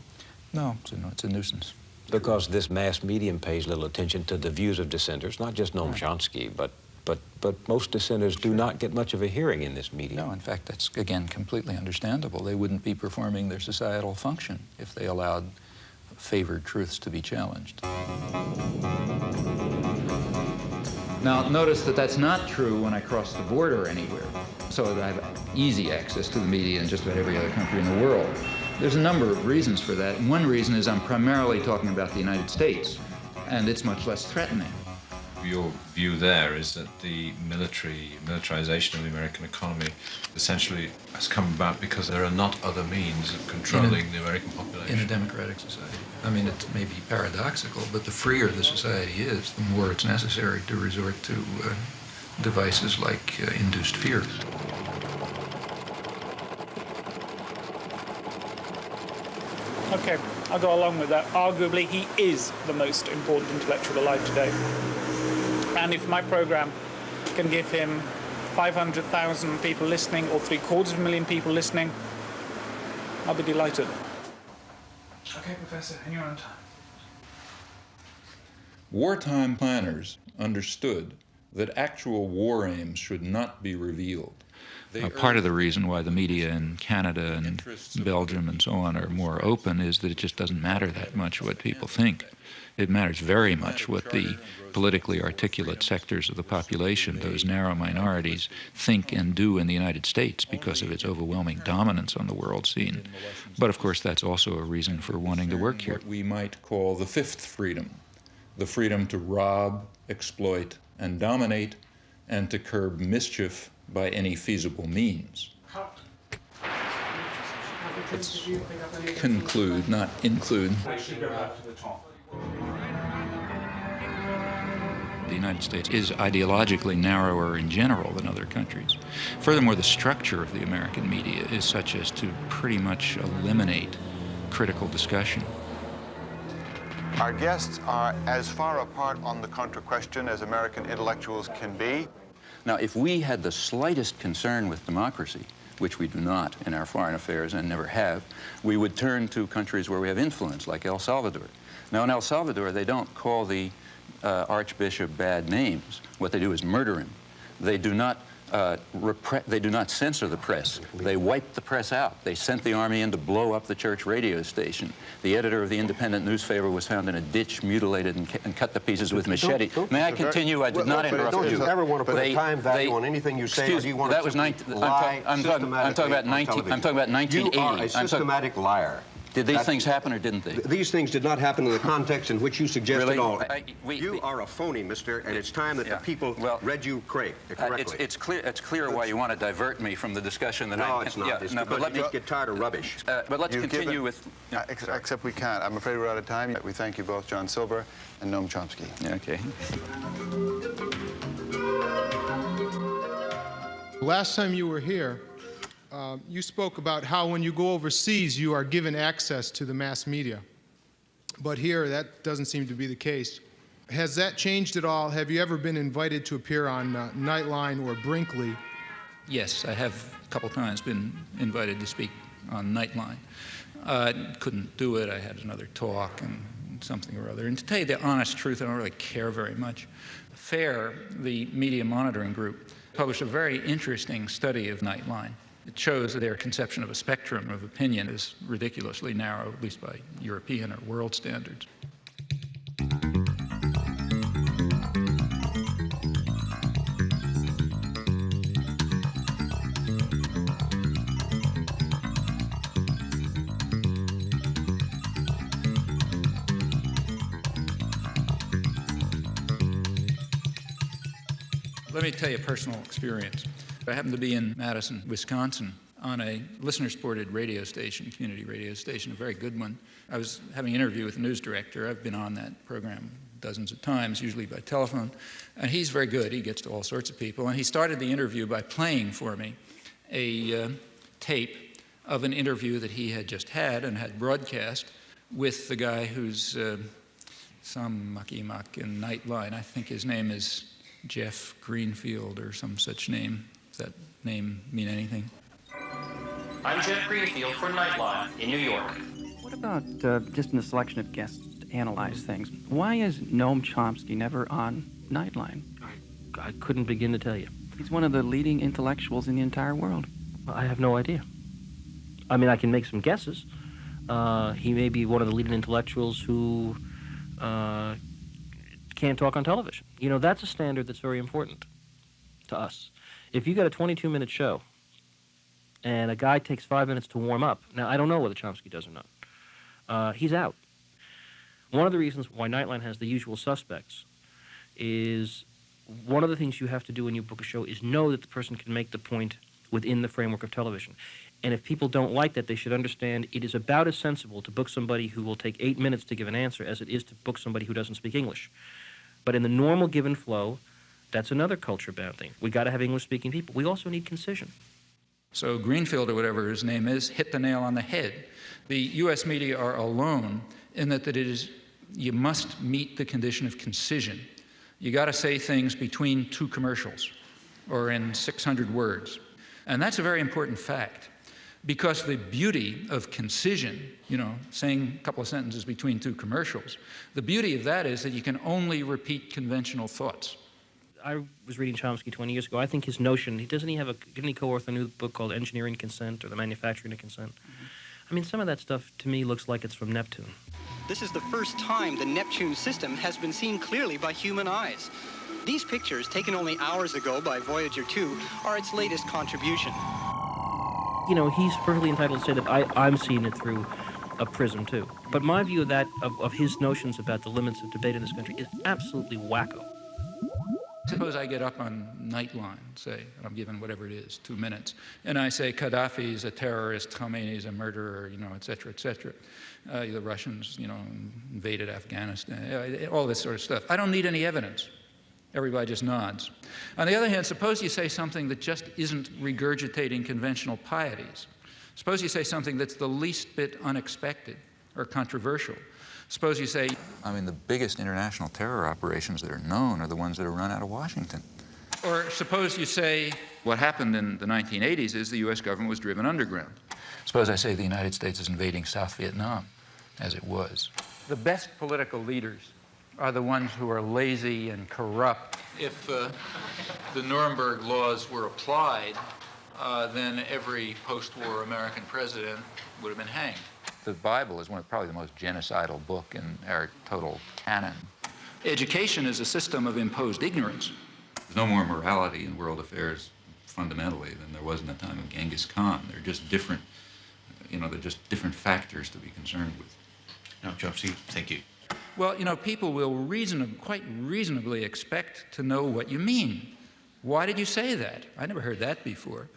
No, it's a nuisance.
Because this mass medium pays little attention to the views of dissenters, not just Noam Chomsky, but most dissenters do not get much of a hearing in this medium.
No, in fact, that's, again, completely understandable. They wouldn't be performing their societal function if they allowed favored truths to be challenged. Now, notice that that's not true when I cross the border anywhere, so that I have easy access to the media in just about every other country in the world. There's a number of reasons for that, and one reason is I'm primarily talking about the United States, and it's much less threatening.
Your view there is that the militarization of the American economy essentially has come about because there are not other means of controlling the American population.
In a democratic society. I mean, it may be paradoxical, but the freer the society is, the more it's necessary to resort to devices like induced fear.
Okay, I'll go along with that. Arguably, he is the most important intellectual alive today. And if my program can give him 500,000 people listening or 750,000 people listening, I'll be delighted. Okay, Professor, and you're on time.
Wartime planners understood that actual war aims should not be revealed.
Part of the reason why the media in Canada and Belgium and so on are more open is that it just doesn't matter that much what people think. It matters very much what the politically articulate sectors of the population, those narrow minorities, think and do in the United States because of its overwhelming dominance on the world scene. But of course that's also a reason for wanting to work here.
What we might call the fifth freedom, the freedom to rob, exploit, and dominate, and to curb mischief by any feasible means. Let's conclude, not include.
The United States is ideologically narrower in general than other countries. Furthermore, the structure of the American media is such as to pretty much eliminate critical discussion.
Our guests are as far apart on the contra question as American intellectuals can be.
Now, if we had the slightest concern with democracy, which we do not in our foreign affairs and never have, we would turn to countries where we have influence, like El Salvador. Now, in El Salvador, they don't call the archbishop bad names. What they do is murder him. They do not censor the press. They wiped the press out. They sent the army in to blow up the church radio station. The editor of the independent newspaper was found in a ditch, mutilated and cut to pieces with machete. May I continue? I did not interrupt you.
Don't you ever want to put a time value on anything you say, or do you want to lie
I'm talking about 1980.
You are a systematic liar.
Did these things happen or didn't they?
These things did not happen in the context in which you suggested
really?
all. You are a phony, mister, and it's time that the people read you correctly.
It's clear why you want to divert me from the discussion that
No, it's not.
Yeah,
it's
no,
because
but let
you just get tired of rubbish.
But let's continue with...
Except we can't. I'm afraid we're out of time. We thank you both, John Silver and Noam Chomsky.
Okay.
Last time you were here,
you spoke about how when you go overseas, you are given access to the mass media. But here, that doesn't seem to be the case. Has that changed at all? Have you ever been invited to appear on Nightline or Brinkley?
Yes, I have a couple times been invited to speak on Nightline. Couldn't do it. I had another talk and something or other. And to tell you the honest truth, I don't really care very much. FAIR, the media monitoring group, published a very interesting study of Nightline. It shows that their conception of a spectrum of opinion is ridiculously narrow, at least by European or world standards. Let me tell you a personal experience. I happened to be in Madison, Wisconsin, on a listener-supported radio station, community radio station, a very good one. I was having an interview with the news director. I've been on that program dozens of times, usually by telephone, and he's very good. He gets to all sorts of people, and he started the interview by playing for me a tape of an interview that he had just had and had broadcast with the guy who's some mucky-muck in Nightline. I think his name is Jeff Greenfield or some such name. Does that name mean anything?
I'm Jeff Greenfield for Nightline in New York.
What about just in the selection of guests to analyze things? Why is Noam Chomsky never on Nightline?
I couldn't begin to tell you.
He's one of the leading intellectuals in the entire world.
I have no idea. I mean, I can make some guesses. He may be one of the leading intellectuals who can't talk on television. You know, that's a standard that's very important to us. If you got a 22-minute show and a guy takes 5 minutes to warm up, now I don't know whether Chomsky does or not, he's out. One of the reasons why Nightline has the usual suspects is one of the things you have to do when you book a show is know that the person can make the point within the framework of television. And if people don't like that, they should understand it is about as sensible to book somebody who will take 8 minutes to give an answer as it is to book somebody who doesn't speak English. But in the normal given flow, that's another culture-bound thing. We got to have English-speaking people. We also need concision.
So Greenfield, or whatever his name is, hit the nail on the head. The U.S. media are alone in that it is, you must meet the condition of concision. You got to say things between two commercials or in 600 words. And that's a very important fact, because the beauty of concision, you know, saying a couple of sentences between two commercials, the beauty of that is that you can only repeat conventional thoughts.
I was reading Chomsky 20 years ago. I think his notion, didn't he co-author a new book called Engineering Consent or The Manufacturing of Consent? Mm-hmm. I mean, some of that stuff to me looks like it's from Neptune.
This is the first time the Neptune system has been seen clearly by human eyes. These pictures, taken only hours ago by Voyager 2, are its latest contribution.
You know, he's perfectly entitled to say that I'm seeing it through a prism, too. But my view of that, of his notions about the limits of debate in this country, is absolutely wacko.
Suppose I get up on Nightline, say, and I'm given whatever it is, 2 minutes, and I say Gaddafi's a terrorist, Khomeini's a murderer, you know, et cetera, et cetera. The Russians, you know, invaded Afghanistan, all this sort of stuff. I don't need any evidence. Everybody just nods. On the other hand, suppose you say something that just isn't regurgitating conventional pieties. Suppose you say something that's the least bit unexpected or controversial. Suppose you say, I mean, the biggest international terror operations that are known are the ones that are run out of Washington. Or suppose you say, what happened in the 1980s is the U.S. government was driven underground. Suppose I say the United States is invading South Vietnam, as it was. The best political leaders are the ones who are lazy and corrupt. If the Nuremberg laws were applied, then every post-war American president would have been hanged. The Bible is probably the most genocidal book in our total canon. Education is a system of imposed ignorance. There's no more morality in world affairs fundamentally than there was in the time of Genghis Khan. They're just different, you know, they're just different factors to be concerned with.
Now, Chomsky, thank you.
Well, you know, people will quite reasonably expect to know what you mean. Why did you say that? I never heard that before.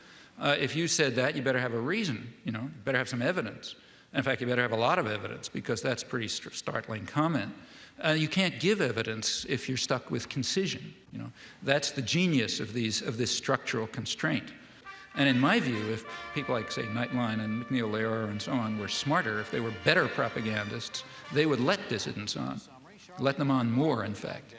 If you said that, you better have a reason, you know, you better have some evidence. In fact, you better have a lot of evidence, because that's a pretty startling comment. You can't give evidence if you're stuck with concision. You know, that's the genius of this structural constraint. And in my view, if people like, say, Nightline and McNeil Lehrer and so on were smarter, if they were better propagandists, they would let dissidents on, let them on more, in fact.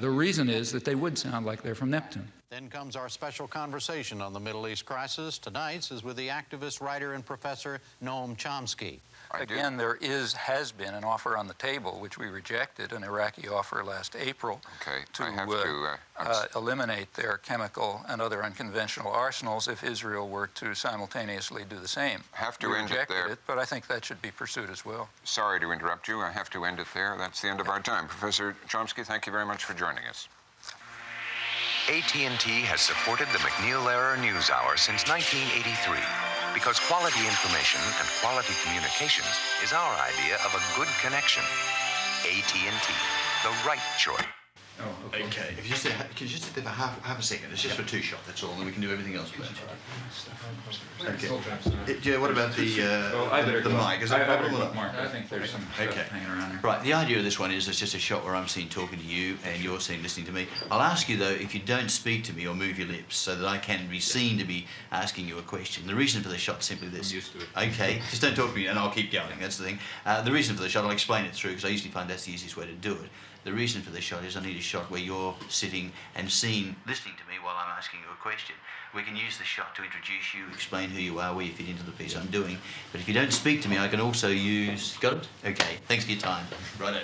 The reason is that they would sound like they're from Neptune.
Then comes our special conversation on the Middle East crisis. Tonight's is with the activist, writer, and professor Noam Chomsky.
Again, there has been an offer on the table, which we rejected, an Iraqi offer last April, to eliminate their chemical and other unconventional arsenals if Israel were to simultaneously do the same.
We rejected it,
but I think that should be pursued as well.
Sorry to interrupt you. I have to end it there. That's the end of our time. Professor Chomsky, thank you very much for joining us.
AT&T has supported the McNeil Lehrer NewsHour since 1983 because quality information and quality communications is our idea of a good connection. AT&T, the right choice.
Oh, okay. If you just could you just sit there for half a second? It's just for a two-shot, that's all, and then we can do everything else. Okay. Yeah, what about the mic? Is that a problem?
I think there's some stuff hanging around here.
Right, the idea of this one is it's just a shot where I'm seen talking to you and you're seen listening to me. I'll ask you, though, if you don't speak to me or move your lips so that I can be seen to be asking you a question. The reason for the shot is simply this.
I'm used to it.
Okay, just don't talk to me and I'll keep going, that's the thing. The reason for the shot, I'll explain it through because I usually find that's the easiest way to do it. The reason for the shot is I need a shot where you're sitting and seen, listening to me while I'm asking you a question. We can use the shot to introduce you, explain who you are, where you fit into the piece I'm doing. But if you don't speak to me, I can also use... Got it? Okay, thanks for your time. Righto.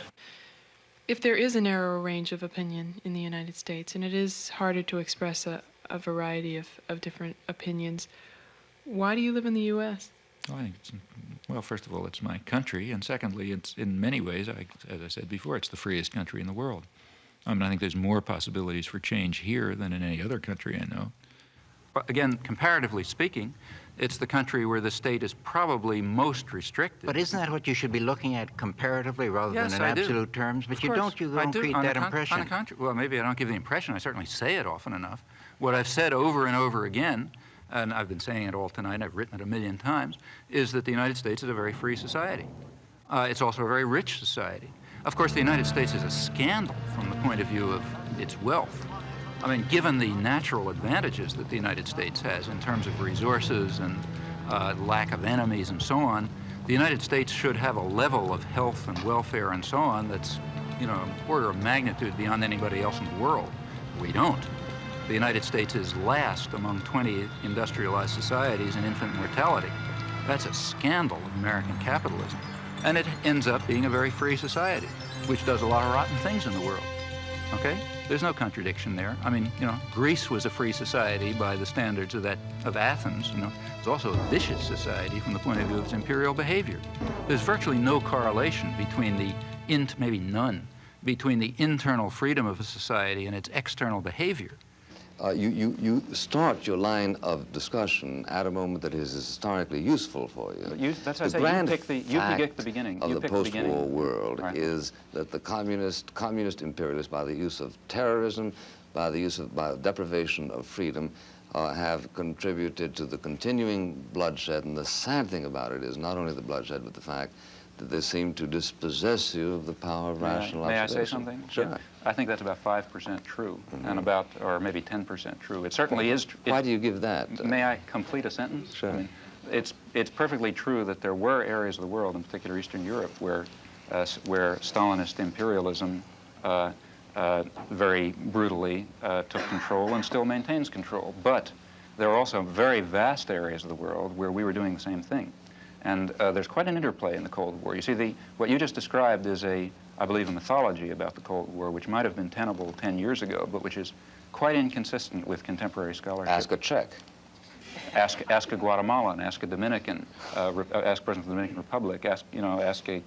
If there is a narrower range of opinion in the United States, and it is harder to express a variety of different opinions, why do you live in the U.S.?
I think well, first of all, it's my country, and secondly, it's in many ways, as I said before, it's the freest country in the world. I mean, I think there's more possibilities for change here than in any other country I know. But again, comparatively speaking, it's the country where the state is probably most restricted.
But isn't that what you should be looking at comparatively rather than in absolute terms? But you don't create that impression.
On the contrary, well, maybe I don't give the impression. I certainly say it often enough. What I've said over and over again, and I've been saying it all tonight, I've written it 1,000,000 times, is that the United States is a very free society. It's also a very rich society. Of course, the United States is a scandal from the point of view of its wealth. I mean, given the natural advantages that the United States has in terms of resources and lack of enemies and so on, the United States should have a level of health and welfare and so on that's, an order of magnitude beyond anybody else in the world. We don't. The United States is last among 20 industrialized societies in infant mortality. That's a scandal of American capitalism. And it ends up being a very free society, which does a lot of rotten things in the world. Okay? There's no contradiction there. I mean, Greece was a free society by the standards of Athens. It's also a vicious society from the point of view of its imperial behavior. There's virtually no correlation between maybe none, between the internal freedom of a society and its external behavior.
You start your line of discussion at a moment that is historically useful for you.
That's what I say. You pick the beginning.
Of the post-war world is that the communist imperialists, by the use of terrorism, by deprivation of freedom, have contributed to the continuing bloodshed. And the sad thing about it is not only the bloodshed, but the fact that they seem to dispossess you of the power of rational observation.
May I say something?
Sure.
Yeah. I think that's about 5% true, and or maybe 10% true. It certainly is.
Why do you give that?
May I complete a sentence?
Sure.
I mean, it's perfectly true that there were areas of the world, in particular Eastern Europe, where Stalinist imperialism very brutally took control and still maintains control. But there are also very vast areas of the world where we were doing the same thing. And there's quite an interplay in the Cold War. You see, what you just described is I believe, a mythology about the Cold War, which might have been tenable 10 years ago, but which is quite inconsistent with contemporary scholarship.
Ask a Czech.
Ask a Guatemalan, ask a Dominican, ask President of the Dominican Republic, ask a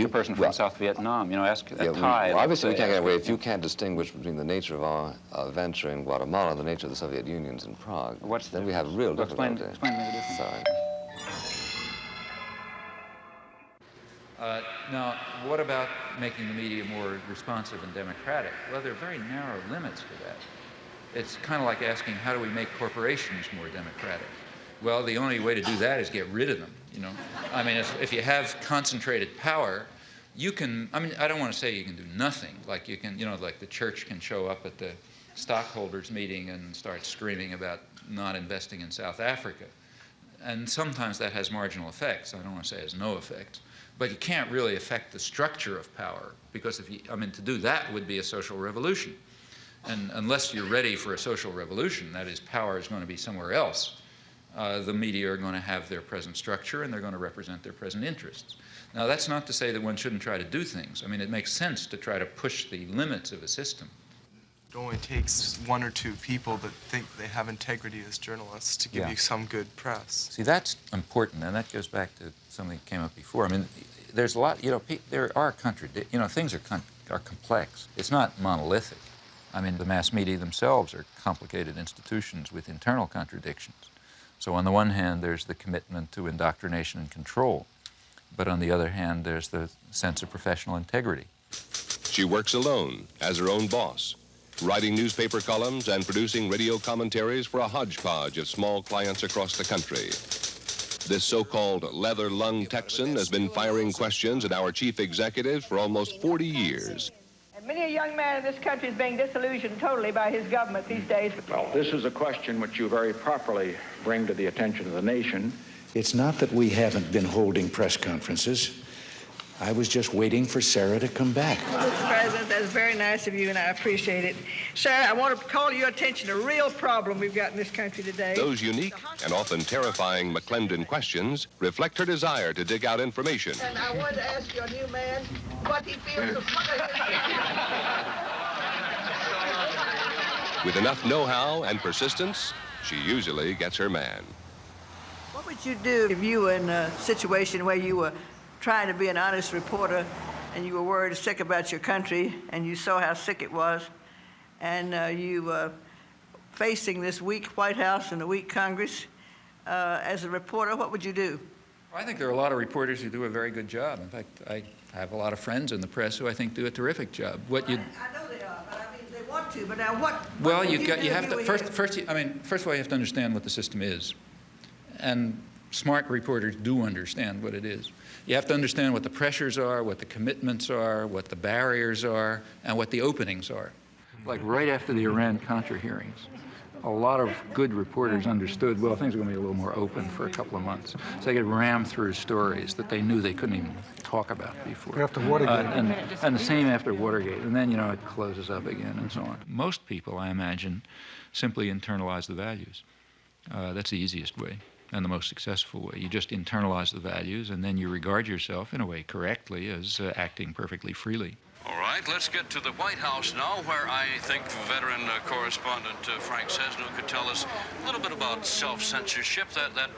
person from South Vietnam, ask a Thai.
Well, obviously, we can't get away. If you can't distinguish between the nature of our venture in Guatemala and the nature of the Soviet Union's in Prague, then we have real difficulty.
Explain to me the difference.
Sorry.
Now, what about making the media more responsive and democratic? Well, there are very narrow limits to that. It's kind of like asking, how do we make corporations more democratic? Well, the only way to do that is get rid of them, I mean, if you have concentrated power, you can, I don't want to say you can do nothing. Like you can, like the church can show up at the stockholders meeting and start screaming about
not investing in South Africa. And sometimes that has marginal effects. I don't want to say it has no effects. But you can't really affect the structure of power, because to do that would be a social revolution. And unless you're ready for a social revolution, that is, power is going to be somewhere else, the media are going to have their present structure and they're going to represent their present interests. Now, that's not to say that one shouldn't try to do things. I mean, it makes sense to try to push the limits of a system.
It only takes one or two people that think they have integrity as journalists to give you some good press.
See, that's important, and that goes back to something that came up before. I mean, there's a lot, there are things are complex. It's not monolithic. I mean, the mass media themselves are complicated institutions with internal contradictions. So on the one hand, there's the commitment to indoctrination and control. But on the other hand, there's the sense of professional integrity.
She works alone, as her own boss, writing newspaper columns and producing radio commentaries for a hodgepodge of small clients across the country. This so-called leather-lung Texan has been firing questions at our chief executives for almost 40 years.
And many a young man in this country is being disillusioned totally by his government these days.
Well, this is a question which you very properly bring to the attention of the nation. It's not that we haven't been holding press conferences. I was just waiting for Sarah to come back.
Well, Mr. President, that's very nice of you, and I appreciate it. Sarah, I want to call your attention to a real problem we've got in this country today.
Those unique and often terrifying McClendon questions reflect her desire to dig out information.
And I wanted to ask your new man what he feels of...
With enough know-how and persistence, she usually gets her man.
What would you do if you were in a situation where you were trying to be an honest reporter and you were worried sick about your country and you saw how sick it was, and you were facing this weak White House and a weak Congress as a reporter? What would you do?
I think there are a lot of reporters who do a very good job. In fact, I have a lot of friends in the press who I think do a terrific job.
I know they are, but I mean, they want to. But now what?
Well, you have to first of all, you have to understand what the system is, and smart reporters do understand what it is. You have to understand what the pressures are, what the commitments are, what the barriers are, and what the openings are. Like right after the Iran-Contra hearings, a lot of good reporters understood, well, things are going to be a little more open for a couple of months. So they could ram through stories that they knew they couldn't even talk about before.
After Watergate.
And the same after Watergate. And then, it closes up again and so on. Most people, I imagine, simply internalize the values. That's the easiest way and the most successful way. You just internalize the values, and then you regard yourself, in a way, correctly as acting perfectly freely.
All right, let's get to the White House now, where I think veteran correspondent Frank Sesno could tell us a little bit about self-censorship. That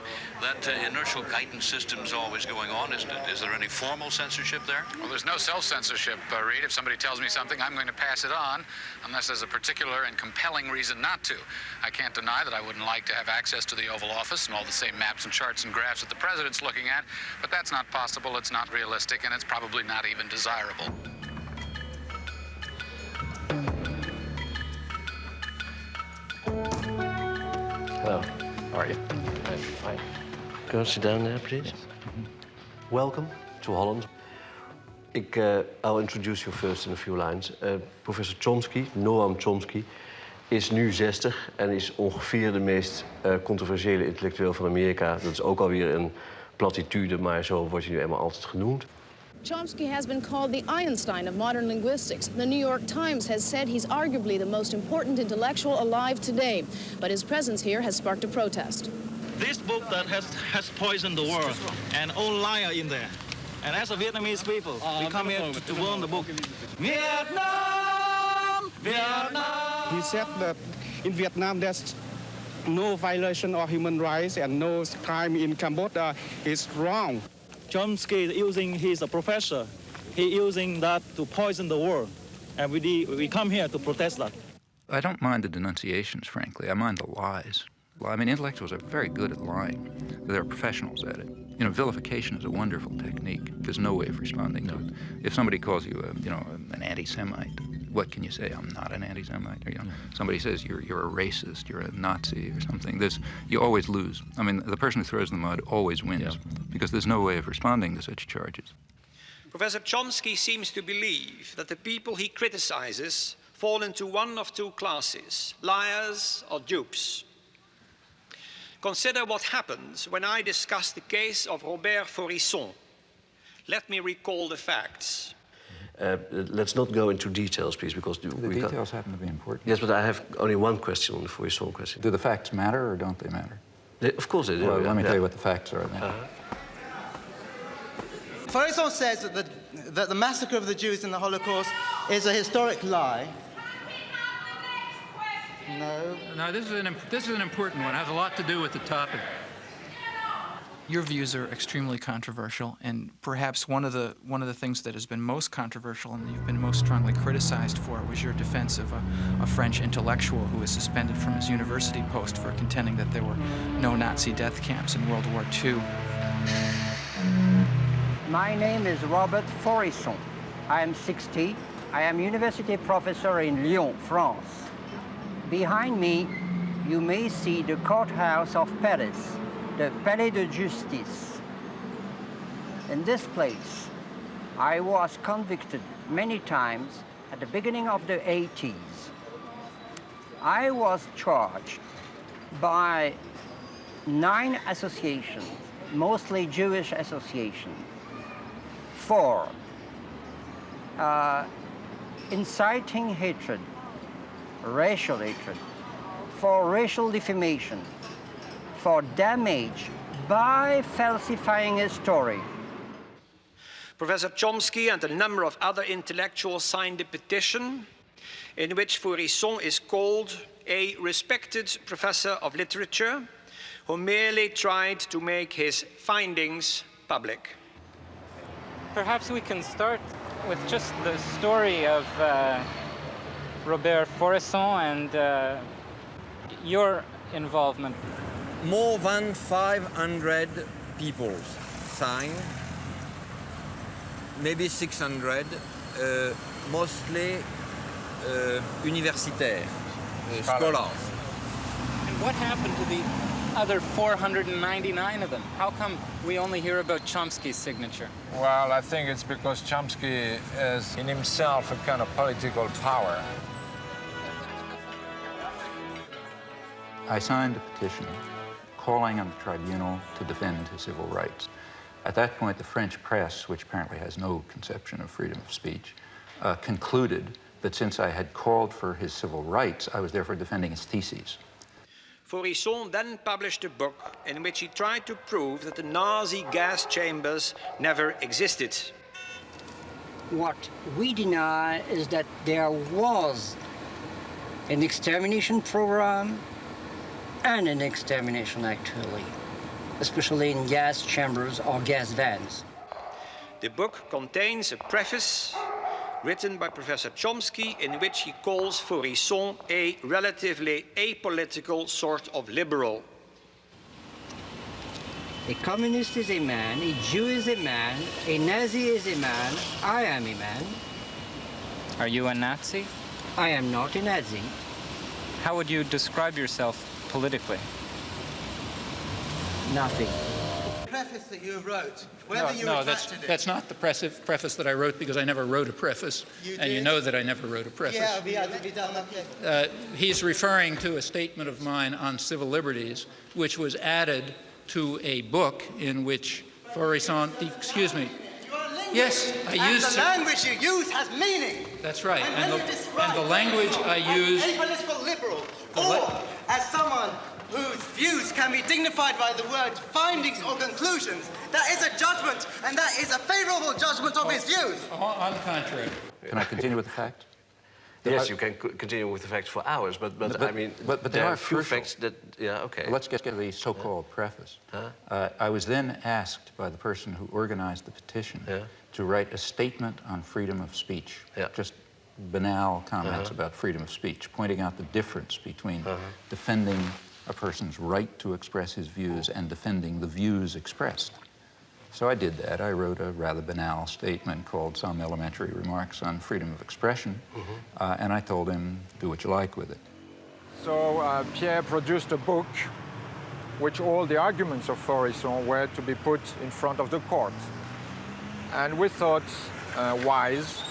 inertial guidance system's always going on, isn't it? Is there any formal censorship there?
Well, there's no self-censorship, Reed. If somebody tells me something, I'm going to pass it on, unless there's a particular and compelling reason not to. I can't deny that I wouldn't like to have access to the Oval Office and all the same maps and charts and graphs that the president's looking at, but that's not possible, it's not realistic, and it's probably not even desirable.
Hello. How are you? I'm fine. Go sit down there, please. Welcome to Holland. I'll introduce you first in a few lines. Professor Chomsky, Noam Chomsky, is nu 60 en is ongeveer de meest controversiële intellectueel van Amerika. Dat is ook alweer een platitude, maar zo wordt hij nu eenmaal altijd genoemd.
Chomsky has been called the Einstein of modern linguistics. The New York Times has said he's arguably the most important intellectual alive today. But his presence here has sparked a protest.
This book that has poisoned the world, and all liar in there. And as a Vietnamese people, we come here to burn the book. Vietnam! Vietnam!
He said that in Vietnam there's no violation of human rights and no crime in Cambodia is wrong.
Chomsky he's a professor. He's using that to poison the world. And we come here to protest that.
I don't mind the denunciations, frankly. I mind the lies. Well, I mean, intellectuals are very good at lying. They're professionals at it. Vilification is a wonderful technique. There's no way of responding to it. If somebody calls you, an anti-Semite, what can you say? I'm not an anti-Semite. Or, somebody says you're a racist, you're a Nazi or something. You always lose. I mean, the person who throws in the mud always wins because there's no way of responding to such charges.
Professor Chomsky seems to believe that the people he criticizes fall into one of two classes, liars or dupes. Consider what happens when I discuss the case of Robert Faurisson. Let me recall the facts.
Let's not go into details, please, because
the details happen to be important.
Yes, but I have only one question on the Faurisson question.
Do the facts matter or don't they matter?
Of course they do.
Well, let me tell you what the facts are then.
Faurisson says that the massacre of the Jews in the Holocaust is a historic lie. No.
No, this is an important one. It has a lot to do with the topic.
Your views are extremely controversial, and perhaps one of the things that has been most controversial and you've been most strongly criticized for was your defense of a French intellectual who was suspended from his university post for contending that there were no Nazi death camps in World War II.
My name is Robert Faurisson. I am 60. I am university professor in Lyon, France. Behind me, you may see the courthouse of Paris, the Palais de Justice. In this place, I was convicted many times at the beginning of the 80s. I was charged by 9 associations, mostly Jewish associations, for inciting hatred, racial hatred, for racial defamation, for damage by falsifying a story.
Professor Chomsky and a number of other intellectuals signed a petition in which Faurisson is called a respected professor of literature who merely tried to make his findings public.
Perhaps we can start with just the story of Robert Faurisson and your involvement.
More than 500 people signed, maybe 600, mostly universitaires, scholars.
And what happened to the other 499 of them? How come we only hear about Chomsky's signature?
Well, I think it's because Chomsky is in himself a kind of political power.
I signed a petition calling on the tribunal to defend his civil rights. At that point, the French press, which apparently has no conception of freedom of speech, concluded that since I had called for his civil rights, I was therefore defending his theses.
Faurisson then published a book in which he tried to prove that the Nazi gas chambers never existed.
What we deny is that there was an extermination program and an extermination actually, especially in gas chambers or gas vans.
The book contains a preface written by Professor Chomsky in which he calls Faurisson a relatively apolitical sort of liberal.
A communist is a man, a Jew is a man, a Nazi is a man, I am a man.
Are you a Nazi?
I am not a Nazi.
How would you describe yourself politically?
Nothing.
Preface that you wrote, whether you attached it.
That's not the preface that I wrote, because I never wrote a preface. And you know that I never wrote a preface.
Yeah,
he's referring to a statement of mine on civil liberties, which was added to a book in which Faurisson, excuse me. Yes, I used...
And the language you use has meaning.
That's right. And the language I use...
As a political liberal, or as someone whose views can be dignified by the word findings or conclusions, that is a judgment, and that is a favorable judgment of his views.
On the contrary.
Can I continue with the facts?
Yes, you can continue with the facts for hours, but I mean,
but
there are
few
facts that, yeah, okay.
Let's get to the so-called preface. I was then asked by the person who organized the petition to write a statement on freedom of speech, just banal comments about freedom of speech, pointing out the difference between defending a person's right to express his views and defending the views expressed. So I did that. I wrote a rather banal statement called Some Elementary Remarks on Freedom of Expression, and I told him, do what you like with it.
So Pierre produced a book which all the arguments of Faurisson were to be put in front of the court. And we thought wise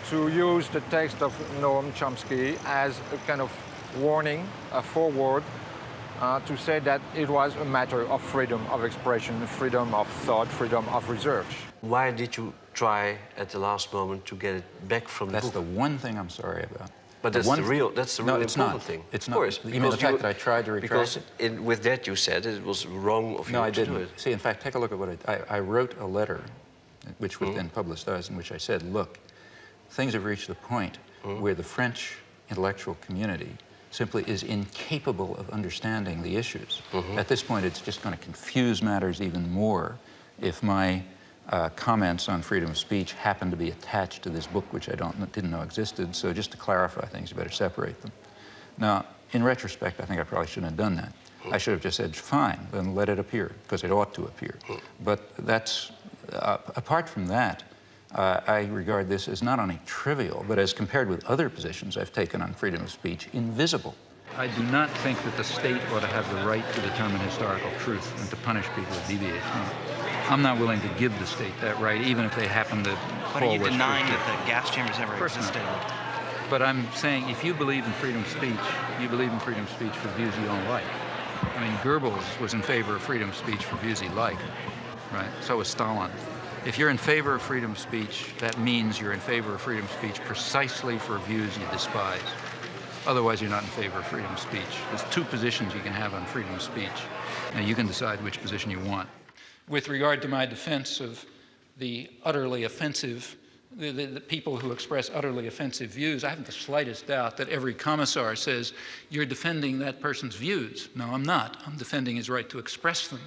to use the text of Noam Chomsky as a kind of warning, a foreword, to say that it was a matter of freedom of expression, freedom of thought, freedom of research.
Why did you try at the last moment to get it back from the book?
That's the one thing I'm sorry about.
But that's the real important thing.
It's
of
not.
course,
You mean the fact that I tried to retract
it? With that you said it was wrong of you
No, I
to do
didn't.
it.
See, in fact, take a look at what I wrote a letter, which was then publicized, in which I said, look, things have reached the point where the French intellectual community simply is incapable of understanding the issues. At this point, it's just going to confuse matters even more if my comments on freedom of speech happen to be attached to this book, which I didn't know existed. So just to clarify things, you better separate them. Now, in retrospect, I think I probably shouldn't have done that. I should have just said, fine, then let it appear, because it ought to appear. But that's, apart from that, I regard this as not only trivial, but as compared with other positions I've taken on freedom of speech, invisible. I do not think that the state ought to have the right to determine historical truth and to punish people who deviate from it. I'm not willing to give the state that right, even if they happen to
But are you denying that the gas chambers ever existed?
But I'm saying if you believe in freedom of speech, you believe in freedom of speech for views you don't like. I mean, Goebbels was in favor of freedom of speech for views he liked, right? So was Stalin. If you're in favor of freedom of speech, that means you're in favor of freedom of speech precisely for views you despise. Otherwise, you're not in favor of freedom of speech. There's two positions you can have on freedom of speech. Now, you can decide which position you want. With regard to my defense of the utterly offensive, the people who express utterly offensive views, I haven't the slightest doubt that every commissar says, you're defending that person's views. No, I'm not. I'm defending his right to express them.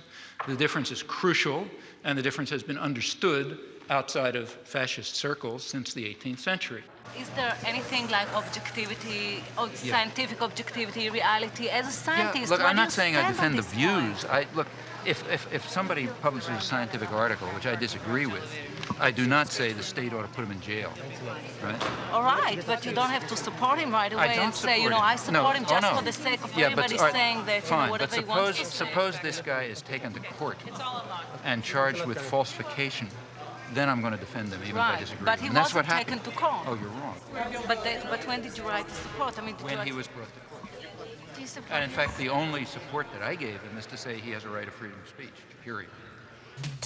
The difference is crucial, and the difference has been understood outside of fascist circles since the 18th century.
Is there anything like objectivity, or scientific objectivity, reality? As a scientist,
look, I'm not saying I
stand
defend
on
the
this
views.
point?
Look, if somebody publishes a scientific article, which I disagree with, I do not say the state ought to put him in jail, right?
All right, but you don't have to support him right away and say, you know, I support him just for the sake of everybody saying that, you know, whatever he wants to say.
Suppose this guy is taken to court and charged with falsification. Then I'm going to defend him, even if I disagree.
But he
and that's
wasn't
what
taken
happened.
to court.
Oh, you're wrong.
But when did you write the support? I mean,
When he was brought to court. And in fact, the only support that I gave him is to say he has a right of freedom of speech, period.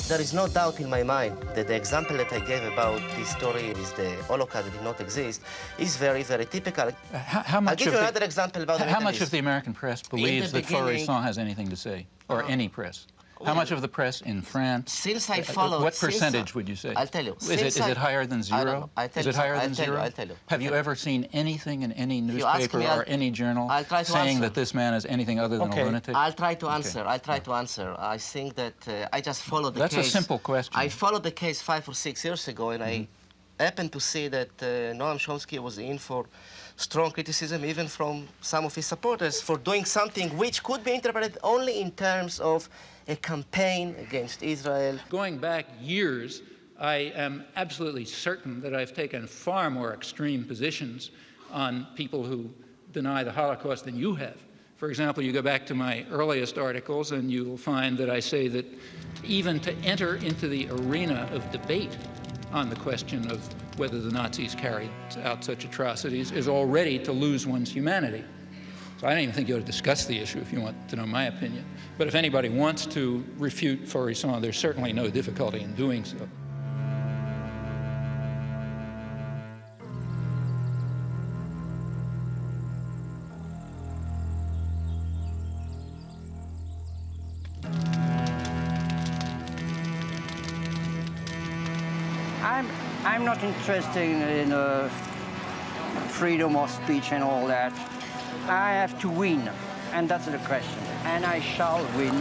There is no doubt in my mind that the example that I gave about this story is the Holocaust that did not exist is very, very typical.
How much
I'll give you another example about the
How
Middle
much
East.
of the American press believes that Faurisson has anything to say, or any press? How much of the press in France?
Since I follow...
What percentage would you say?
I'll tell you.
Is it higher than zero? Is it higher than zero?
I'll tell you.
Have you ever seen anything in any newspaper or any journal saying that this man is anything other than a lunatic?
I'll try to answer. I'll try to answer. I think that I just followed the case.
That's a simple question.
I followed the case 5 or 6 years ago, and I happened to see that Noam Chomsky was in for strong criticism, even from some of his supporters, for doing something which could be interpreted only in terms of a campaign against Israel.
Going back years, I am absolutely certain that I've taken far more extreme positions on people who deny the Holocaust than you have. For example, you go back to my earliest articles and you will find that I say that even to enter into the arena of debate on the question of whether the Nazis carried out such atrocities is already to lose one's humanity. So I don't even think you ought to discuss the issue if you want to know my opinion. But if anybody wants to refute Faurisson, there's certainly no difficulty in doing so.
I'm not interested in freedom of speech and all that. I have to win, and that's the question. And I shall win.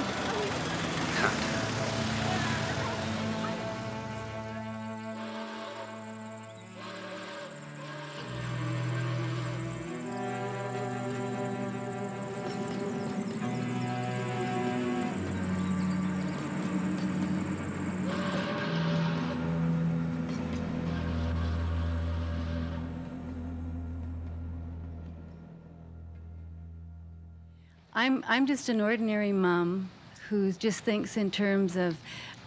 I'm just an ordinary mom who just thinks in terms of,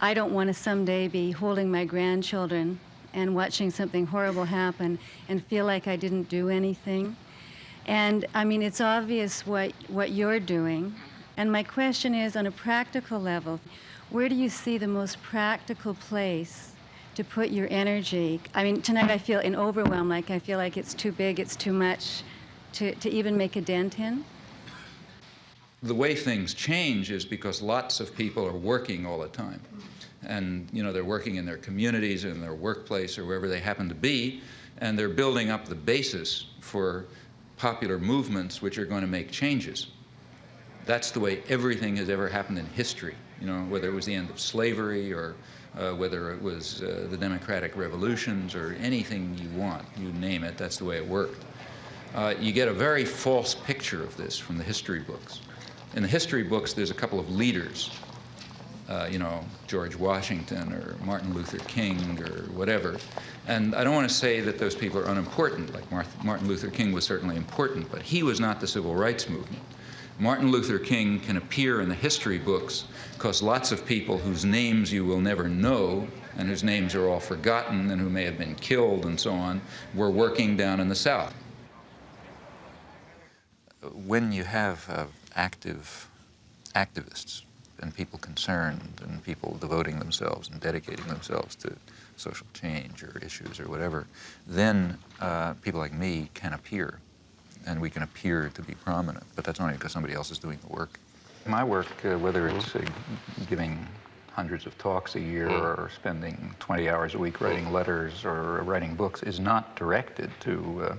I don't want to someday be holding my grandchildren and watching something horrible happen and feel like I didn't do anything. And I mean, it's obvious what you're doing, And my question is, on a practical level, where do you see the most practical place to put your energy? I mean, tonight I feel in overwhelm, like I feel like it's too big, it's too much to even make a dent in.
The way things change is because lots of people are working all the time. And, you know, they're working in their communities, in their workplace, or wherever they happen to be, and they're building up the basis for popular movements which are going to make changes. That's the way everything has ever happened in history, you know, whether it was the end of slavery or whether it was the democratic revolutions or anything you want, you name it, that's the way it worked. You get a very false picture of this from the history books. In the history books, there's a couple of leaders, you know, George Washington or Martin Luther King or whatever. And I don't want to say that those people are unimportant, like Martin Luther King was certainly important, but he was not the civil rights movement. Martin Luther King can appear in the history books because lots of people whose names you will never know and whose names are all forgotten and who may have been killed and so on were working down in the South.
When you have active activists and people concerned and people devoting themselves and dedicating themselves to social change or issues or whatever, then people like me can appear, and we can appear to be prominent, but that's only because somebody else is doing the work. My work, whether it's giving hundreds of talks a year or spending 20 hours a week writing letters or writing books, is not directed to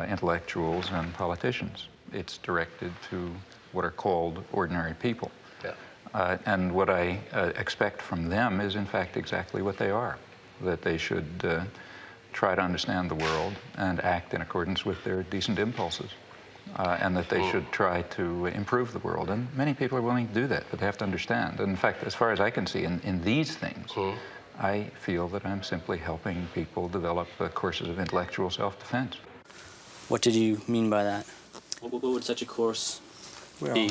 intellectuals and politicians. It's directed to what are called ordinary people. Yeah. And what I expect from them is, in fact, exactly what they are, that they should try to understand the world and act in accordance with their decent impulses, and that they should try to improve the world. And many people are willing to do that, but they have to understand. And in fact, as far as I can see, in these things, I feel that I'm simply helping people develop courses of intellectual self-defense.
What did you mean by that? What would such a course be?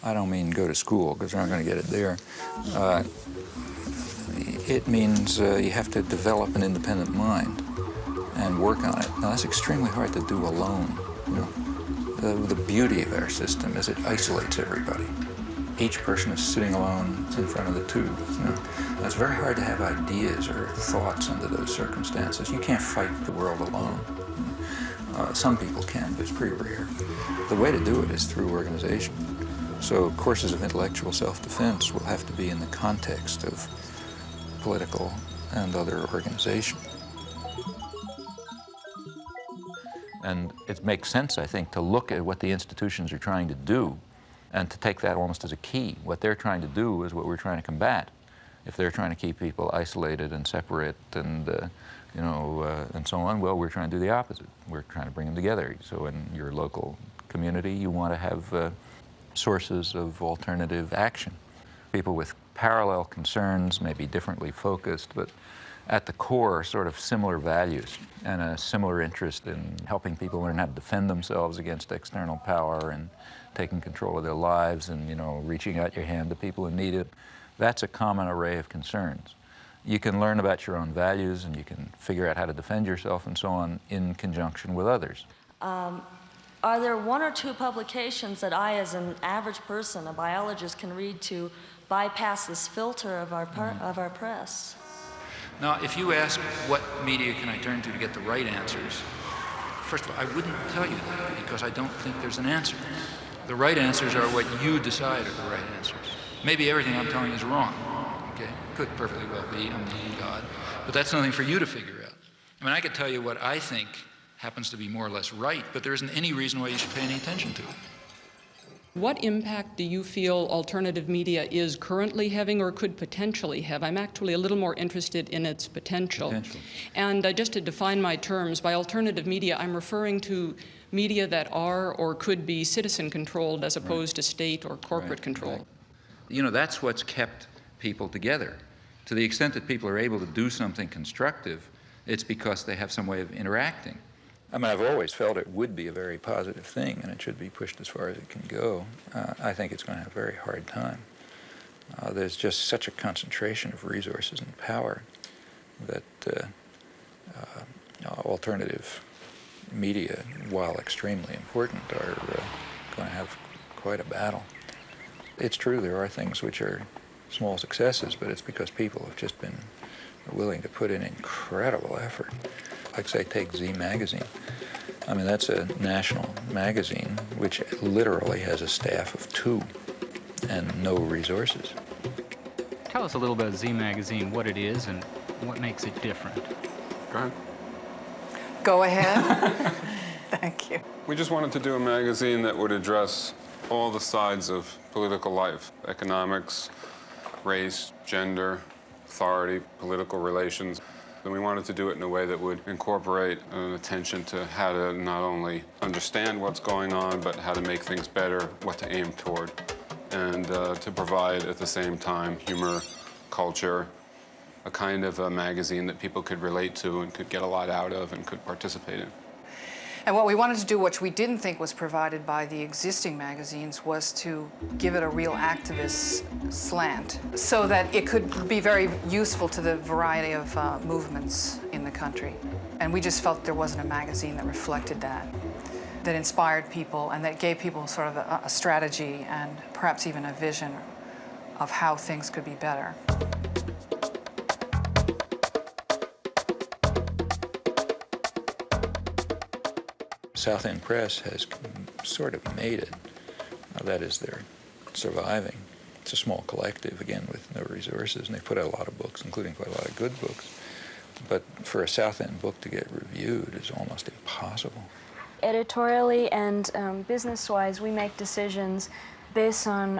I don't mean go to school, because they're not going to get it there. It means you have to develop an independent mind and work on it. Now, that's extremely hard to do alone. You know, the beauty of our system is it isolates everybody. Each person is sitting alone in front of the tube. You know, it's very hard to have ideas or thoughts under those circumstances. You can't fight the world alone. Some people can, but it's pretty rare. The way to do it is through organization. So courses of intellectual self-defense will have to be in the context of political and other organization. And it makes sense, I think, to look at what the institutions are trying to do and to take that almost as a key. What they're trying to do is what we're trying to combat. If they're trying to keep people isolated and separate and you know, and so on, well, we're trying to do the opposite. We're trying to bring them together. So in your local community, you want to have sources of alternative action. People with parallel concerns, maybe differently focused, but at the core, sort of similar values and a similar interest in helping people learn how to defend themselves against external power and taking control of their lives and, you know, reaching out your hand to people who need it. That's a common array of concerns. You can learn about your own values and you can figure out how to defend yourself and so on in conjunction with others.
Are there one or two publications that I, as an average person, a biologist, can read to bypass this filter of our press?
Now, if you ask what media can I turn to get the right answers, first of all, I wouldn't tell you that because I don't think there's an answer. The right answers are what you decide are the right answers. Maybe everything I'm telling you is wrong, okay? Could perfectly well be, I'm not God, but that's nothing for you to figure out. I mean, I could tell you what I think happens to be more or less right, but there isn't any reason why you should pay any attention to it.
What impact do you feel alternative media is currently having or could potentially have? I'm actually a little more interested in its potential. And just to define my terms, by alternative media, I'm referring to media that are or could be citizen-controlled as opposed to state or corporate control.
You know, that's what's kept people together. To the extent that people are able to do something constructive, it's because they have some way of interacting.
I mean, I've always felt it would be a very positive thing, and it should be pushed as far as it can go. I think it's going to have a very hard time. There's just such a concentration of resources and power that alternative media, while extremely important, are going to have quite a battle. It's true there are things which are small successes, but it's because people have just been willing to put in incredible effort. Like, say, take Z Magazine. I mean, that's a national magazine which literally has a staff of 2 and no resources.
Tell us a little about Z Magazine, what it is and what makes it different.
Go ahead.
Go ahead. Thank you.
We just wanted to do a magazine that would address all the sides of political life: economics, race, gender, authority, political relations. And we wanted to do it in a way that would incorporate an attention to how to not only understand what's going on, but how to make things better, what to aim toward, and to provide at the same time humor, culture, a kind of a magazine that people could relate to and could get a lot out of and could participate in.
And what we wanted to do, which we didn't think was provided by the existing magazines, was to give it a real activist slant so that it could be very useful to the variety of movements in the country. And we just felt there wasn't a magazine that reflected that inspired people and that gave people sort of a strategy and perhaps even a vision of how things could be better.
South End Press has sort of made it. That is, they're surviving. It's a small collective, again, with no resources, and they put out a lot of books, including quite a lot of good books. But for a South End book to get reviewed is almost impossible.
Editorially and business-wise, we make decisions based on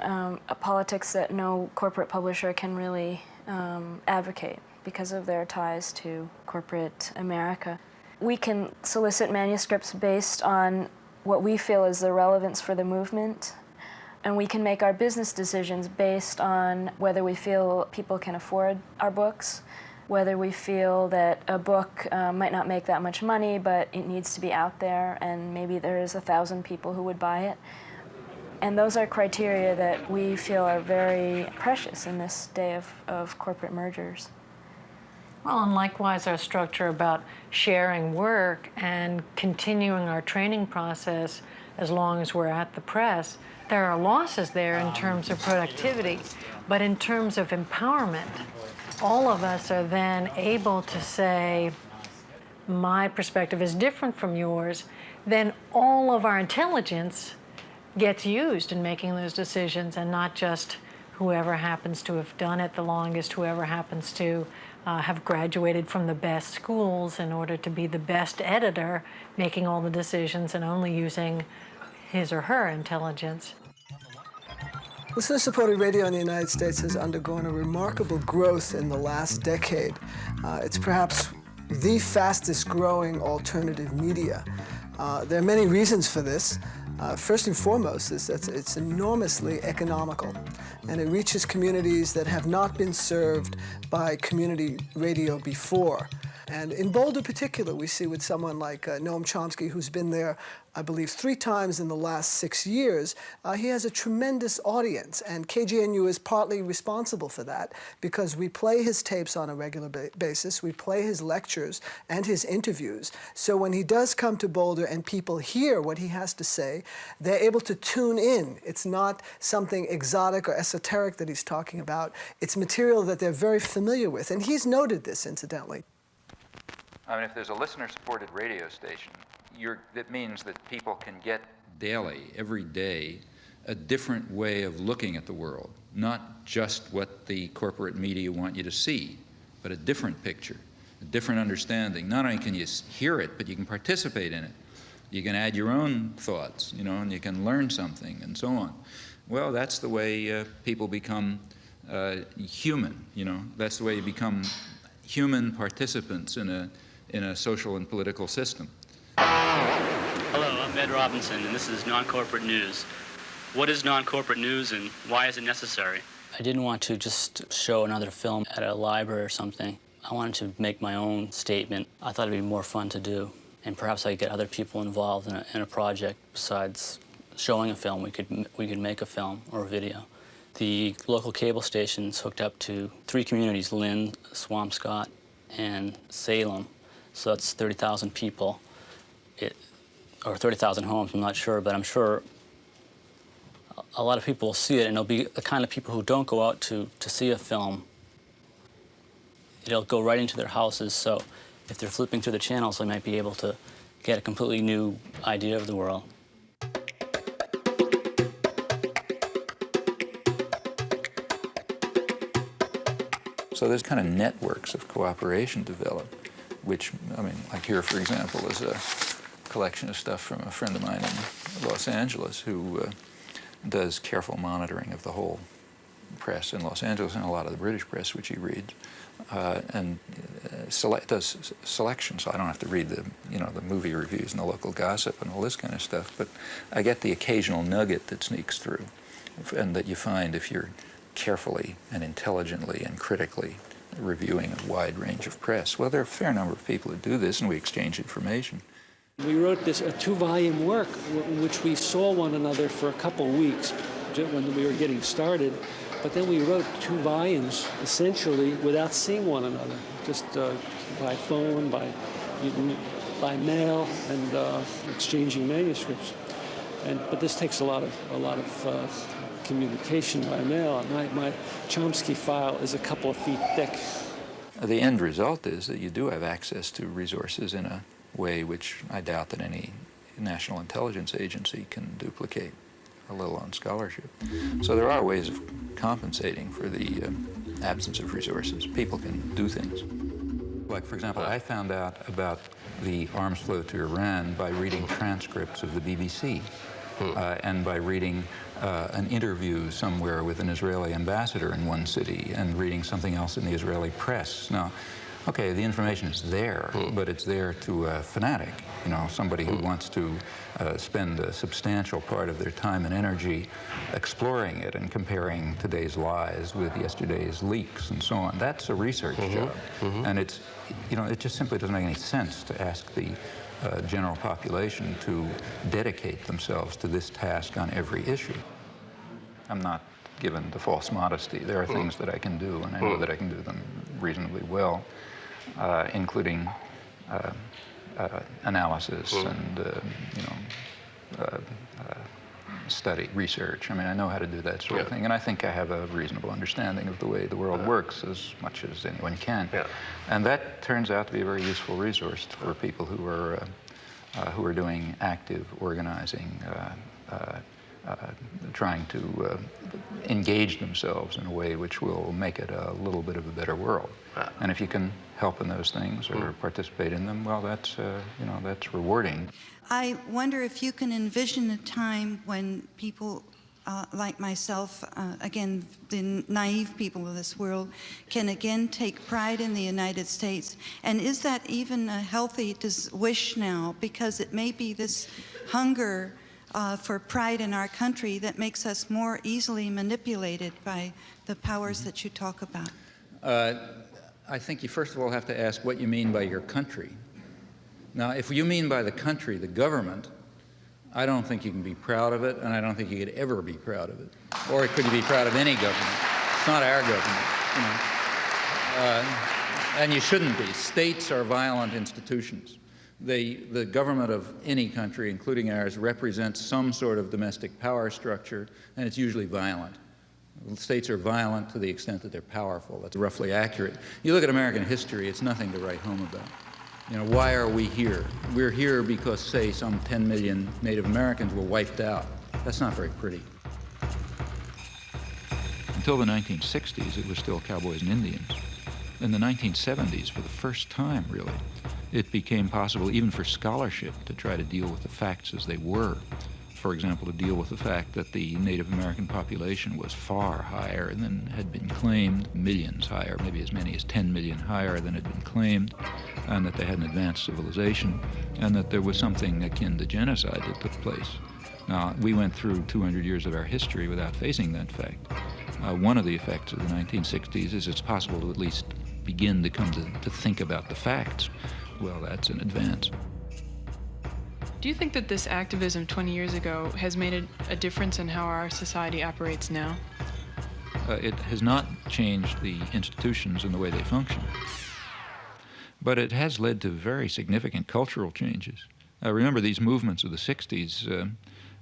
a politics that no corporate publisher can really advocate because of their ties to corporate America. We can solicit manuscripts based on what we feel is the relevance for the movement, and we can make our business decisions based on whether we feel people can afford our books, whether we feel that a book might not make that much money, but it needs to be out there, and maybe there's 1,000 people who would buy it. And those are criteria that we feel are very precious in this day of corporate mergers.
Well, and likewise, our structure about sharing work and continuing our training process as long as we're at the press, there are losses there in terms of productivity, but in terms of empowerment, all of us are then able to say, my perspective is different from yours, then all of our intelligence gets used in making those decisions, and not just whoever happens to have done it the longest, whoever happens to have graduated from the best schools in order to be the best editor, making all the decisions and only using his or her intelligence.
Listener-supported radio in the United States has undergone a remarkable growth in the last decade. It's perhaps the fastest growing alternative media. There are many reasons for this. First and foremost is that it's enormously economical, and it reaches communities that have not been served by community radio before. And in Boulder particular, we see with someone like Noam Chomsky, who's been there, I believe, 3 times in the last 6 years, he has a tremendous audience, and KGNU is partly responsible for that because we play his tapes on a regular basis, we play his lectures and his interviews. So when he does come to Boulder and people hear what he has to say, they're able to tune in. It's not something exotic or esoteric that he's talking about. It's material that they're very familiar with, and he's noted this, incidentally.
I mean, if there's a listener-supported radio station, that means that people can get daily, every day, a different way of looking at the world, not just what the corporate media want you to see, but a different picture, a different understanding. Not only can you hear it, but you can participate in it. You can add your own thoughts, and you can learn something, and so on. Well, that's the way people become human, That's the way you become human participants in a social and political system.
Hello, I'm Ed Robinson, and this is Non-Corporate News. What is non-corporate news, and why is it necessary? I didn't want to just show another film at a library or something. I wanted to make my own statement. I thought it'd be more fun to do, and perhaps I could get other people involved in a project besides showing a film. We could make a film or a video. The local cable station's hooked up to 3 communities: Lynn, Swampscott, and Salem. So that's 30,000 people, or 30,000 homes, I'm not sure, but I'm sure a lot of people will see it, and it'll be the kind of people who don't go out to see a film. It'll go right into their houses, so if they're flipping through the channels, they might be able to get a completely new idea of the world.
So there's kind of networks of cooperation developed, which, I mean, like here, for example, is a collection of stuff from a friend of mine in Los Angeles who does careful monitoring of the whole press in Los Angeles and a lot of the British press, which he reads, and does selection, so I don't have to read the, you know, the movie reviews and the local gossip and all this kind of stuff, but I get the occasional nugget that sneaks through, and that you find if you're carefully and intelligently and critically reviewing a wide range of press. Well, there are a fair number of people who do this, and we exchange information.
We wrote this a 2-volume work in which we saw one another for a couple of weeks when we were getting started, but then we wrote 2 volumes essentially without seeing one another, just by phone, by mail, and exchanging manuscripts. But this takes a lot of communication by mail. My Chomsky file is a couple of feet thick.
The end result is that you do have access to resources in a way which I doubt that any national intelligence agency can duplicate, let alone scholarship. So there are ways of compensating for the absence of resources. People can do things. Like, for example, I found out about the arms flow to Iran by reading transcripts of the BBC. And by reading an interview somewhere with an Israeli ambassador in one city and reading something else in the Israeli press. Now, okay, the information is there, but it's there to a fanatic, you know, somebody who wants to spend a substantial part of their time and energy exploring it and comparing today's lies with yesterday's leaks and so on. That's a research job. And it's, you know, it just simply doesn't make any sense to ask the general population to dedicate themselves to this task on every issue. I'm not given the false modesty. There are things that I can do, and I know that I can do them reasonably well, including analysis and, study, research. I mean, I know how to do that sort of thing, and I think I have a reasonable understanding of the way the world works as much as anyone can. And that turns out to be a very useful resource for people who are doing active organizing, trying to engage themselves in a way which will make it a little bit of a better world. And if you can help in those things or participate in them, well, that's, you know, that's rewarding.
I wonder if you can envision a time when people like myself, again, the naive people of this world, can again take pride in the United States. And is that even a healthy wish now? Because it may be this hunger for pride in our country that makes us more easily manipulated by the powers that you talk about.
I think you first of all have to ask what you mean by your country. Now, if you mean by the country, the government, I don't think you can be proud of it, and I don't think you could ever be proud of it. Or could you be proud of any government? It's not our government, you know. And you shouldn't be. States are violent institutions. The government of any country, including ours, represents some sort of domestic power structure, and it's usually violent. States are violent to the extent that they're powerful. That's roughly accurate. You look at American history, it's nothing to write home about. You know, why are we here? We're here because, say, some 10 million Native Americans were wiped out. That's not very pretty. Until the 1960s, it was still cowboys and Indians. In the 1970s, for the first time, really, it became possible even for scholarship to try to deal with the facts as they were. For example, to deal with the fact that the Native American population was far higher than had been claimed, millions higher, maybe as many as 10 million higher than had been claimed, and that they had an advanced civilization, and that there was something akin to genocide that took place. Now, we went through 200 years of our history without facing that fact. One of the effects of the 1960s is it's possible to at least begin to come to think about the facts. Well, that's an advance.
Do you think that this activism 20 years ago has made a difference in how our society operates now?
It has not changed the institutions and the way they function, but it has led to very significant cultural changes. Remember, these movements of the 60s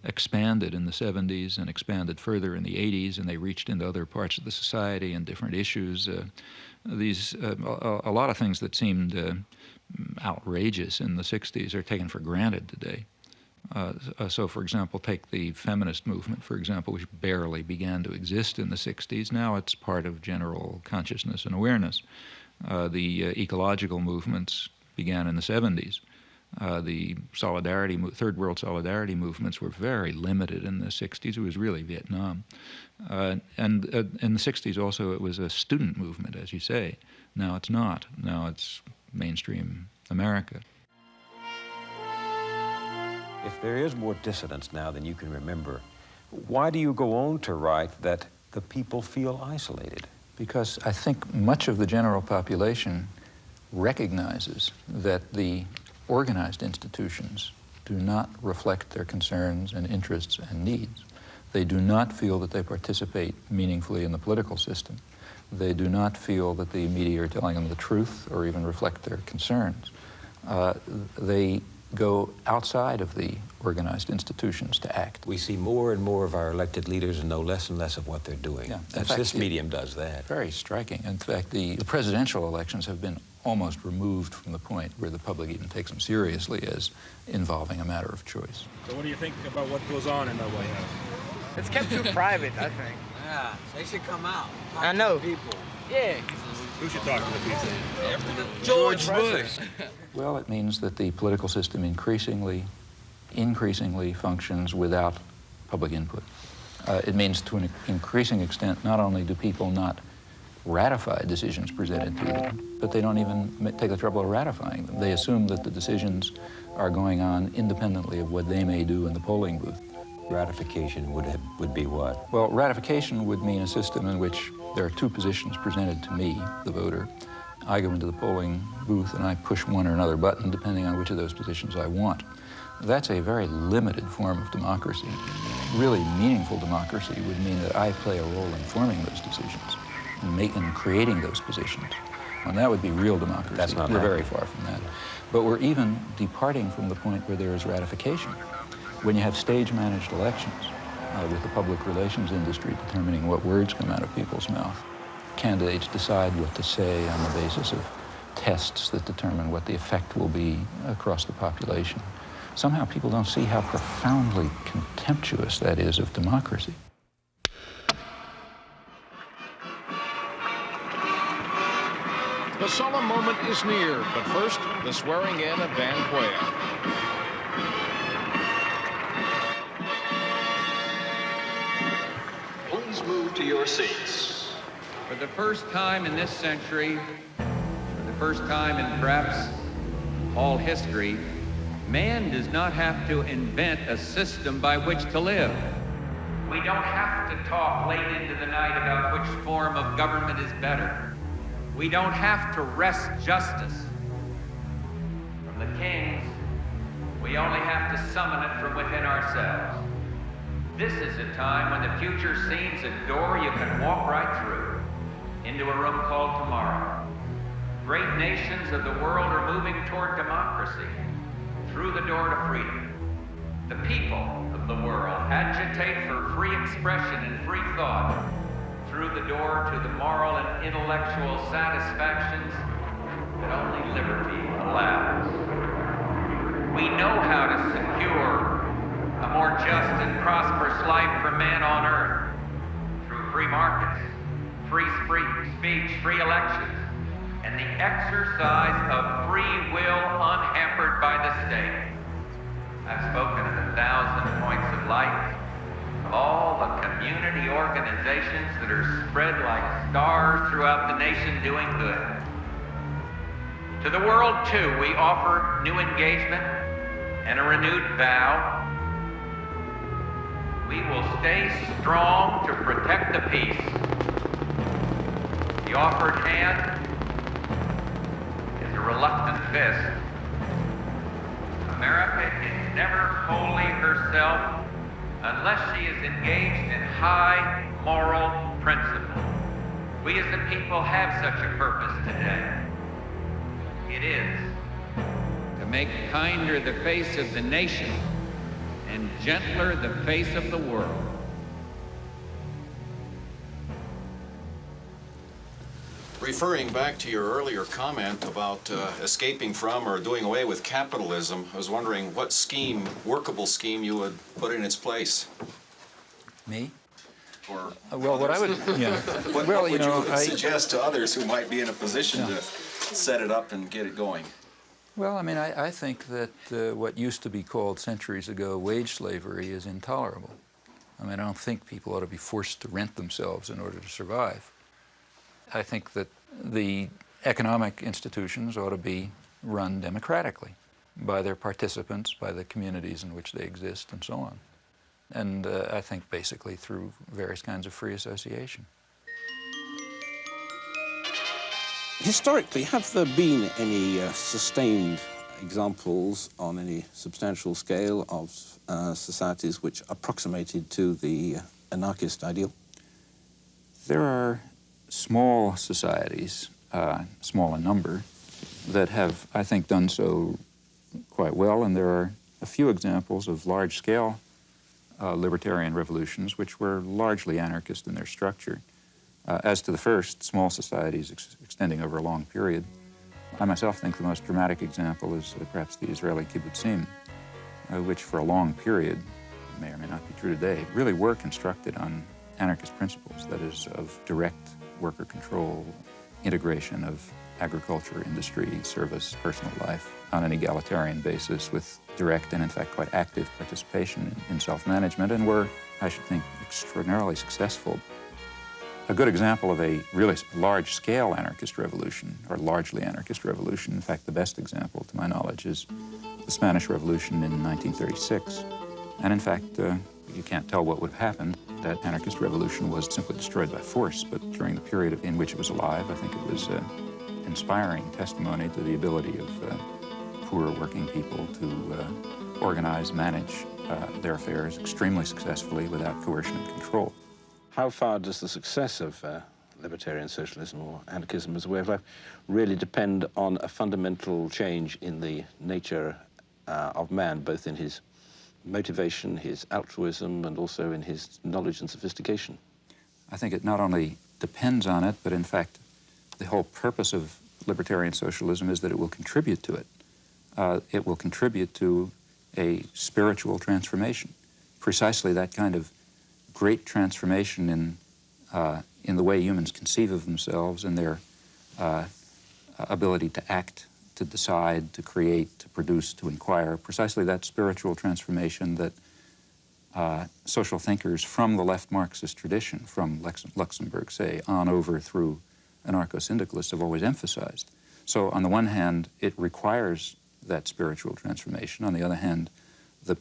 expanded in the 70s and expanded further in the 80s, and they reached into other parts of the society and different issues. A lot of things that seemed outrageous in the 60s are taken for granted today. So, for example, take the feminist movement, for example, which barely began to exist in the 60s. Now it's part of general consciousness and awareness. The ecological movements began in the 70s. The third world solidarity movements were very limited in the 60s. It was really Vietnam. And in the 60s also it was a student movement, as you say. Now it's not. Now it's mainstream America.
If there is more dissidence now than you can remember, why do you go on to write that the people feel isolated?
Because I think much of the general population recognizes that the organized institutions do not reflect their concerns and interests and needs. They do not feel that they participate meaningfully in the political system. They do not feel that the media are telling them the truth or even reflect their concerns. They go outside of the organized institutions to act.
We see more and more of our elected leaders and know less and less of what they're doing.
Yeah.
This medium does that.
Very striking. In fact, the presidential elections have been almost removed from the point where the public even takes them seriously as involving a matter of choice.
So what do you think about what goes on in the White House?
It's kept too private, I think.
Yeah, they should come out.
I know.
People.
Yeah.
Who should talk to the people?
George Bush.
Well, it means that the political system increasingly functions without public input. It means to an increasing extent, not only do people not ratify decisions presented to them, but they don't even take the trouble of ratifying them. They assume that the decisions are going on independently of what they may do in the polling booth.
Ratification would be what?
Well, ratification would mean a system in which there are two positions presented to me, the voter. I go into the polling booth and I push one or another button depending on which of those positions I want. That's a very limited form of democracy. Really meaningful democracy would mean that I play a role in forming those decisions and creating those positions. And that would be real democracy.
That's not
We're
happening.
very far from that. But we're even departing from the point where there is ratification. When you have stage-managed elections with the public relations industry determining what words come out of people's mouth, candidates decide what to say on the basis of tests that determine what the effect will be across the population. Somehow people don't see how profoundly contemptuous that is of democracy.
The solemn moment is near, but first, the swearing in of Van Quayle.
Please move to your seats.
For the first time in this century, for the first time in perhaps all history, man does not have to invent a system by which to live. We don't have to talk late into the night about which form of government is better. We don't have to wrest justice from the kings. We only have to summon it from within ourselves. This is a time when the future seems a door you can walk right through into a room called tomorrow. Great nations of the world are moving toward democracy through the door to freedom. The people of the world agitate for free expression and free thought through the door to the moral and intellectual satisfactions that only liberty allows. We know how to secure a more just and prosperous life for man on earth through free markets, free speech, free elections, and the exercise of free will unhampered by the state. I've spoken at 1,000 points of light of all the community organizations that are spread like stars throughout the nation doing good. To the world, too, we offer new engagement and a renewed vow. We will stay strong to protect the peace. The offered hand is a reluctant fist. America is never wholly herself unless she is engaged in high moral principle. We as a people have such a purpose today. It is to make kinder the face of the nation and gentler the face of the world.
Referring back to your earlier comment about escaping from or doing away with capitalism, I was wondering what scheme, workable scheme, you would put in its place?
Me?
Or
well, what I would, yeah.
what
well,
would
you know,
you suggest to others who might be in a position to set it up and get it going?
Well, I mean, I think that what used to be called centuries ago wage slavery is intolerable. I mean, I don't think people ought to be forced to rent themselves in order to survive. I think that the economic institutions ought to be run democratically by their participants, by the communities in which they exist, and so on. And I think basically through various kinds of free association.
Historically, have there been any sustained examples on any substantial scale of societies which approximated to the anarchist ideal?
There are small societies, small in number, that have, I think, done so quite well, and there are a few examples of large-scale libertarian revolutions which were largely anarchist in their structure. As to the first, small societies extending over a long period, I myself think the most dramatic example is perhaps the Israeli kibbutzim, which for a long period, may or may not be true today, really were constructed on anarchist principles, that is, of direct worker control, integration of agriculture, industry, service, personal life on an egalitarian basis with direct and, in fact, quite active participation in self-management, and were, I should think, extraordinarily successful. A good example of a really large-scale anarchist revolution, or largely anarchist revolution, in fact, the best example, to my knowledge, is the Spanish Revolution in 1936. And in fact, you can't tell what would have happened. That anarchist revolution was simply destroyed by force, but during the period in which it was alive, I think it was inspiring testimony to the ability of poor working people to organize, manage their affairs extremely successfully without coercion and control.
How far does the success of libertarian socialism or anarchism as a way of life really depend on a fundamental change in the nature of man, both in his motivation, his altruism, and also in his knowledge and sophistication?
I think it not only depends on it, but in fact, the whole purpose of libertarian socialism is that it will contribute to it. It will contribute to a spiritual transformation, precisely that kind of great transformation in the way humans conceive of themselves and their ability to act, to decide, to create, to produce, to inquire, precisely that spiritual transformation that social thinkers from the left Marxist tradition, from Luxemburg, say, on over through anarcho-syndicalists have always emphasized. So on the one hand, it requires that spiritual transformation. On the other hand,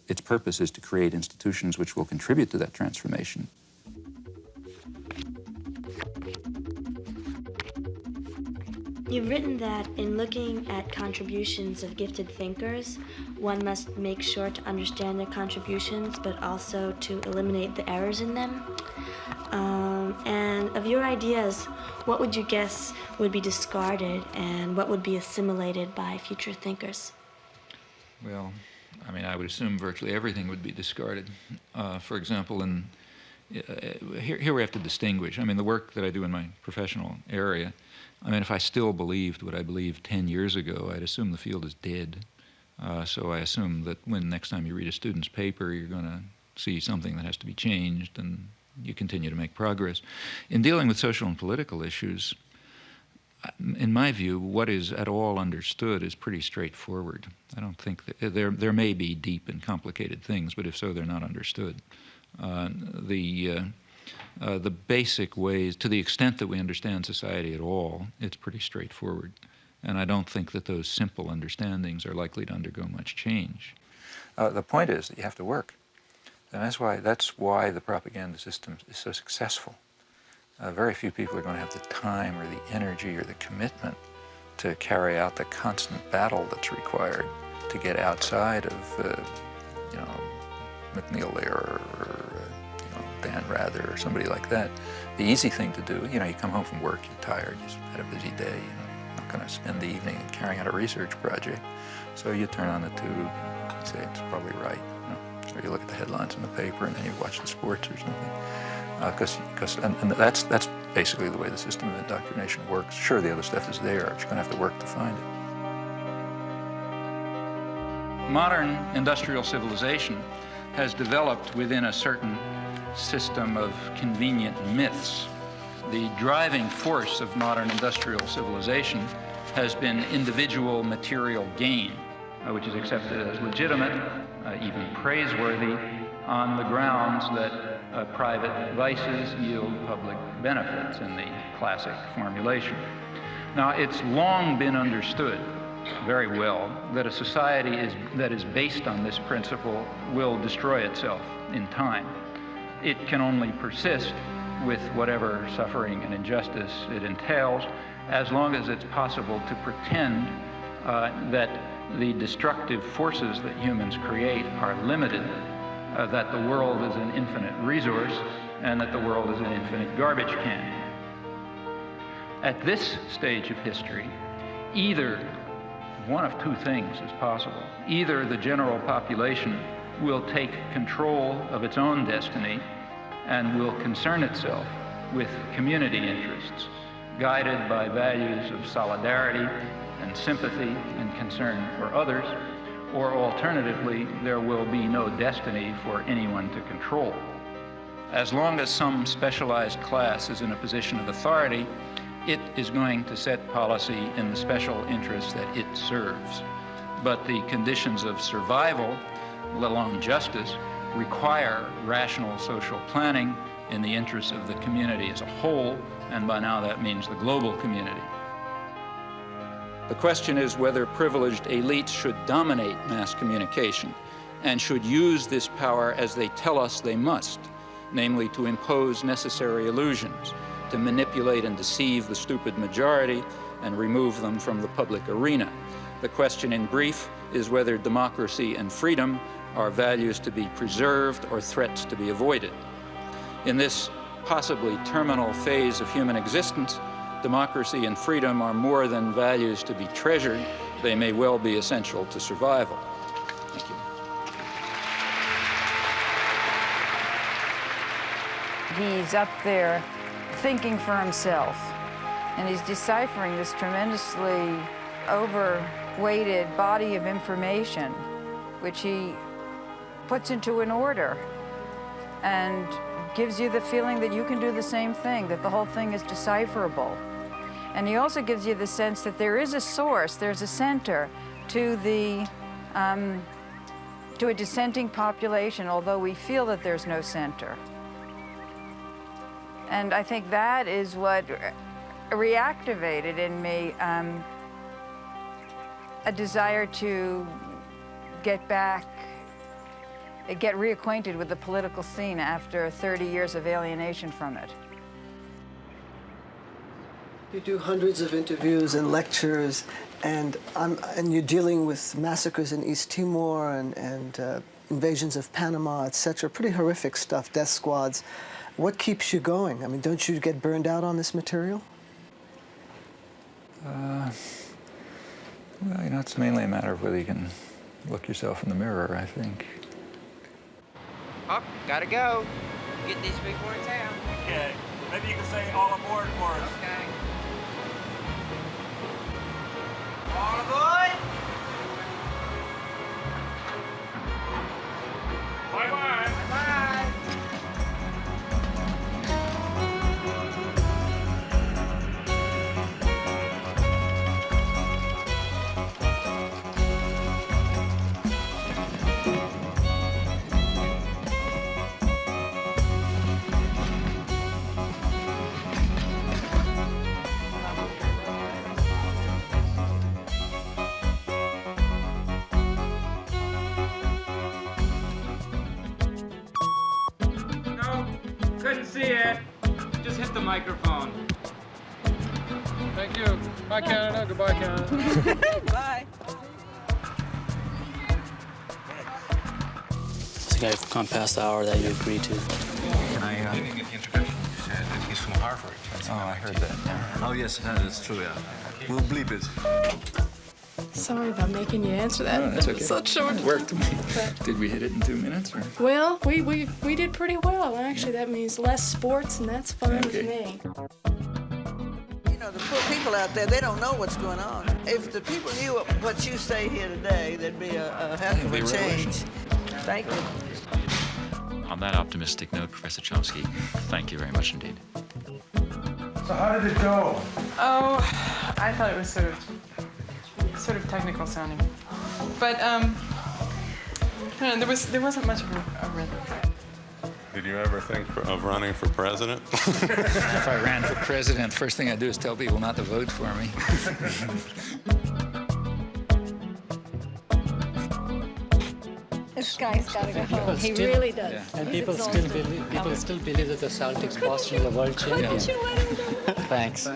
its purpose is to create institutions which will contribute to that transformation.
You've written that in looking at contributions of gifted thinkers, one must make sure to understand their contributions, but also to eliminate the errors in them. And of your ideas, what would you guess would be discarded and what would be assimilated by future thinkers?
Well, I mean, I would assume virtually everything would be discarded. For example, here we have to distinguish. I mean, the work that I do in my professional area, I mean, if I still believed what I believed 10 years ago, I'd assume the field is dead. So I assume that when next time you read a student's paper, you're going to see something that has to be changed, and you continue to make progress. In dealing with social and political issues, in my view, what is at all understood is pretty straightforward. I don't think that there may be deep and complicated things, but if so, they're not understood. The basic ways, to the extent that we understand society at all, it's pretty straightforward. And I don't think that those simple understandings are likely to undergo much change. The point is that you have to work. And that's why the propaganda system is so successful. Very few people are going to have the time or the energy or the commitment to carry out the constant battle that's required to get outside of, McNeil Lehrer or Dan Rather or somebody like that. The easy thing to do, you come home from work, you're tired, you've had a busy day, you're not going to spend the evening carrying out a research project. So you turn on the tube and say, it's probably right. Or you look at the headlines in the paper and then you watch the sports or something. And that's basically the way the system of indoctrination works. Sure, the other stuff is there, but you're going to have to work to find it. Modern industrial civilization has developed within a certain system of convenient myths. The driving force of modern industrial civilization has been individual material gain, which is accepted as legitimate, even praiseworthy, on the grounds that private vices yield public benefits in the classic formulation. Now, it's long been understood very well that a society that is based on this principle will destroy itself in time. It can only persist with whatever suffering and injustice it entails, as long as it's possible to pretend that the destructive forces that humans create are limited, that the world is an infinite resource, and that the world is an infinite garbage can. At this stage of history, either one of two things is possible. Either the general population will take control of its own destiny and will concern itself with community interests, guided by values of solidarity and sympathy and concern for others, or alternatively, there will be no destiny for anyone to control. As long as some specialized class is in a position of authority, it is going to set policy in the special interests that it serves. But the conditions of survival, let alone justice, require rational social planning in the interests of the community as a whole, and by now that means the global community. The question is whether privileged elites should dominate mass communication and should use this power as they tell us they must, namely to impose necessary illusions, to manipulate and deceive the stupid majority and remove them from the public arena. The question in brief is whether democracy and freedom are values to be preserved or threats to be avoided. In this possibly terminal phase of human existence, democracy and freedom are more than values to be treasured. They may well be essential to survival. Thank you.
He's up there thinking for himself, and he's deciphering this tremendously overweighted body of information, which he puts into an order and gives you the feeling that you can do the same thing, that the whole thing is decipherable. And he also gives you the sense that there is a source, there's a center to a dissenting population, although we feel that there's no center. And I think that is what reactivated in me a desire to get reacquainted with the political scene after 30 years of alienation from it.
You do hundreds of interviews and lectures, and you're dealing with massacres in East Timor and invasions of Panama, etc. Pretty horrific stuff, death squads. What keeps you going? I mean, don't you get burned out on this material?
Well, you know, it's mainly a matter of whether you can look yourself in the mirror, I think.
Oh, gotta go. Get these people in town.
Okay. Maybe you can say all aboard for us.
Okay. All aboard!
Bye-bye.
Bye-bye.
Couldn't see it. Just hit the microphone. Thank you. Bye, Canada. Goodbye, Canada.
Bye.
I think I've gone past the hour that you agreed to.
Can I get the introduction? You said that he's from Harvard.
Oh, I heard that.
Oh, yes, that's true, yeah. We'll bleep it.
Sorry about making you answer that.
Oh, that's okay.
Such short.
It worked. Did we hit it in 2 minutes? Or?
Well, we did pretty well. Actually, that means less sports, and that's fine with me.
You know, the poor people out there, they don't know what's going on. If the people knew what you say here today, there'd be a heck of a change. Thank you.
On that optimistic note, Professor Chomsky, thank you very much indeed.
So how did it go?
Oh, I thought it was sort of technical sounding, but I don't know, there wasn't much of a rhythm.
Did you ever think of running for president?
If I ran for president, first thing I'd do is tell people not to vote for me.
This guy's got to go home. He really does.
Yeah. And people still believe that the Celtics, Boston, are the world champions.
Couldn't you let him go?
Thanks.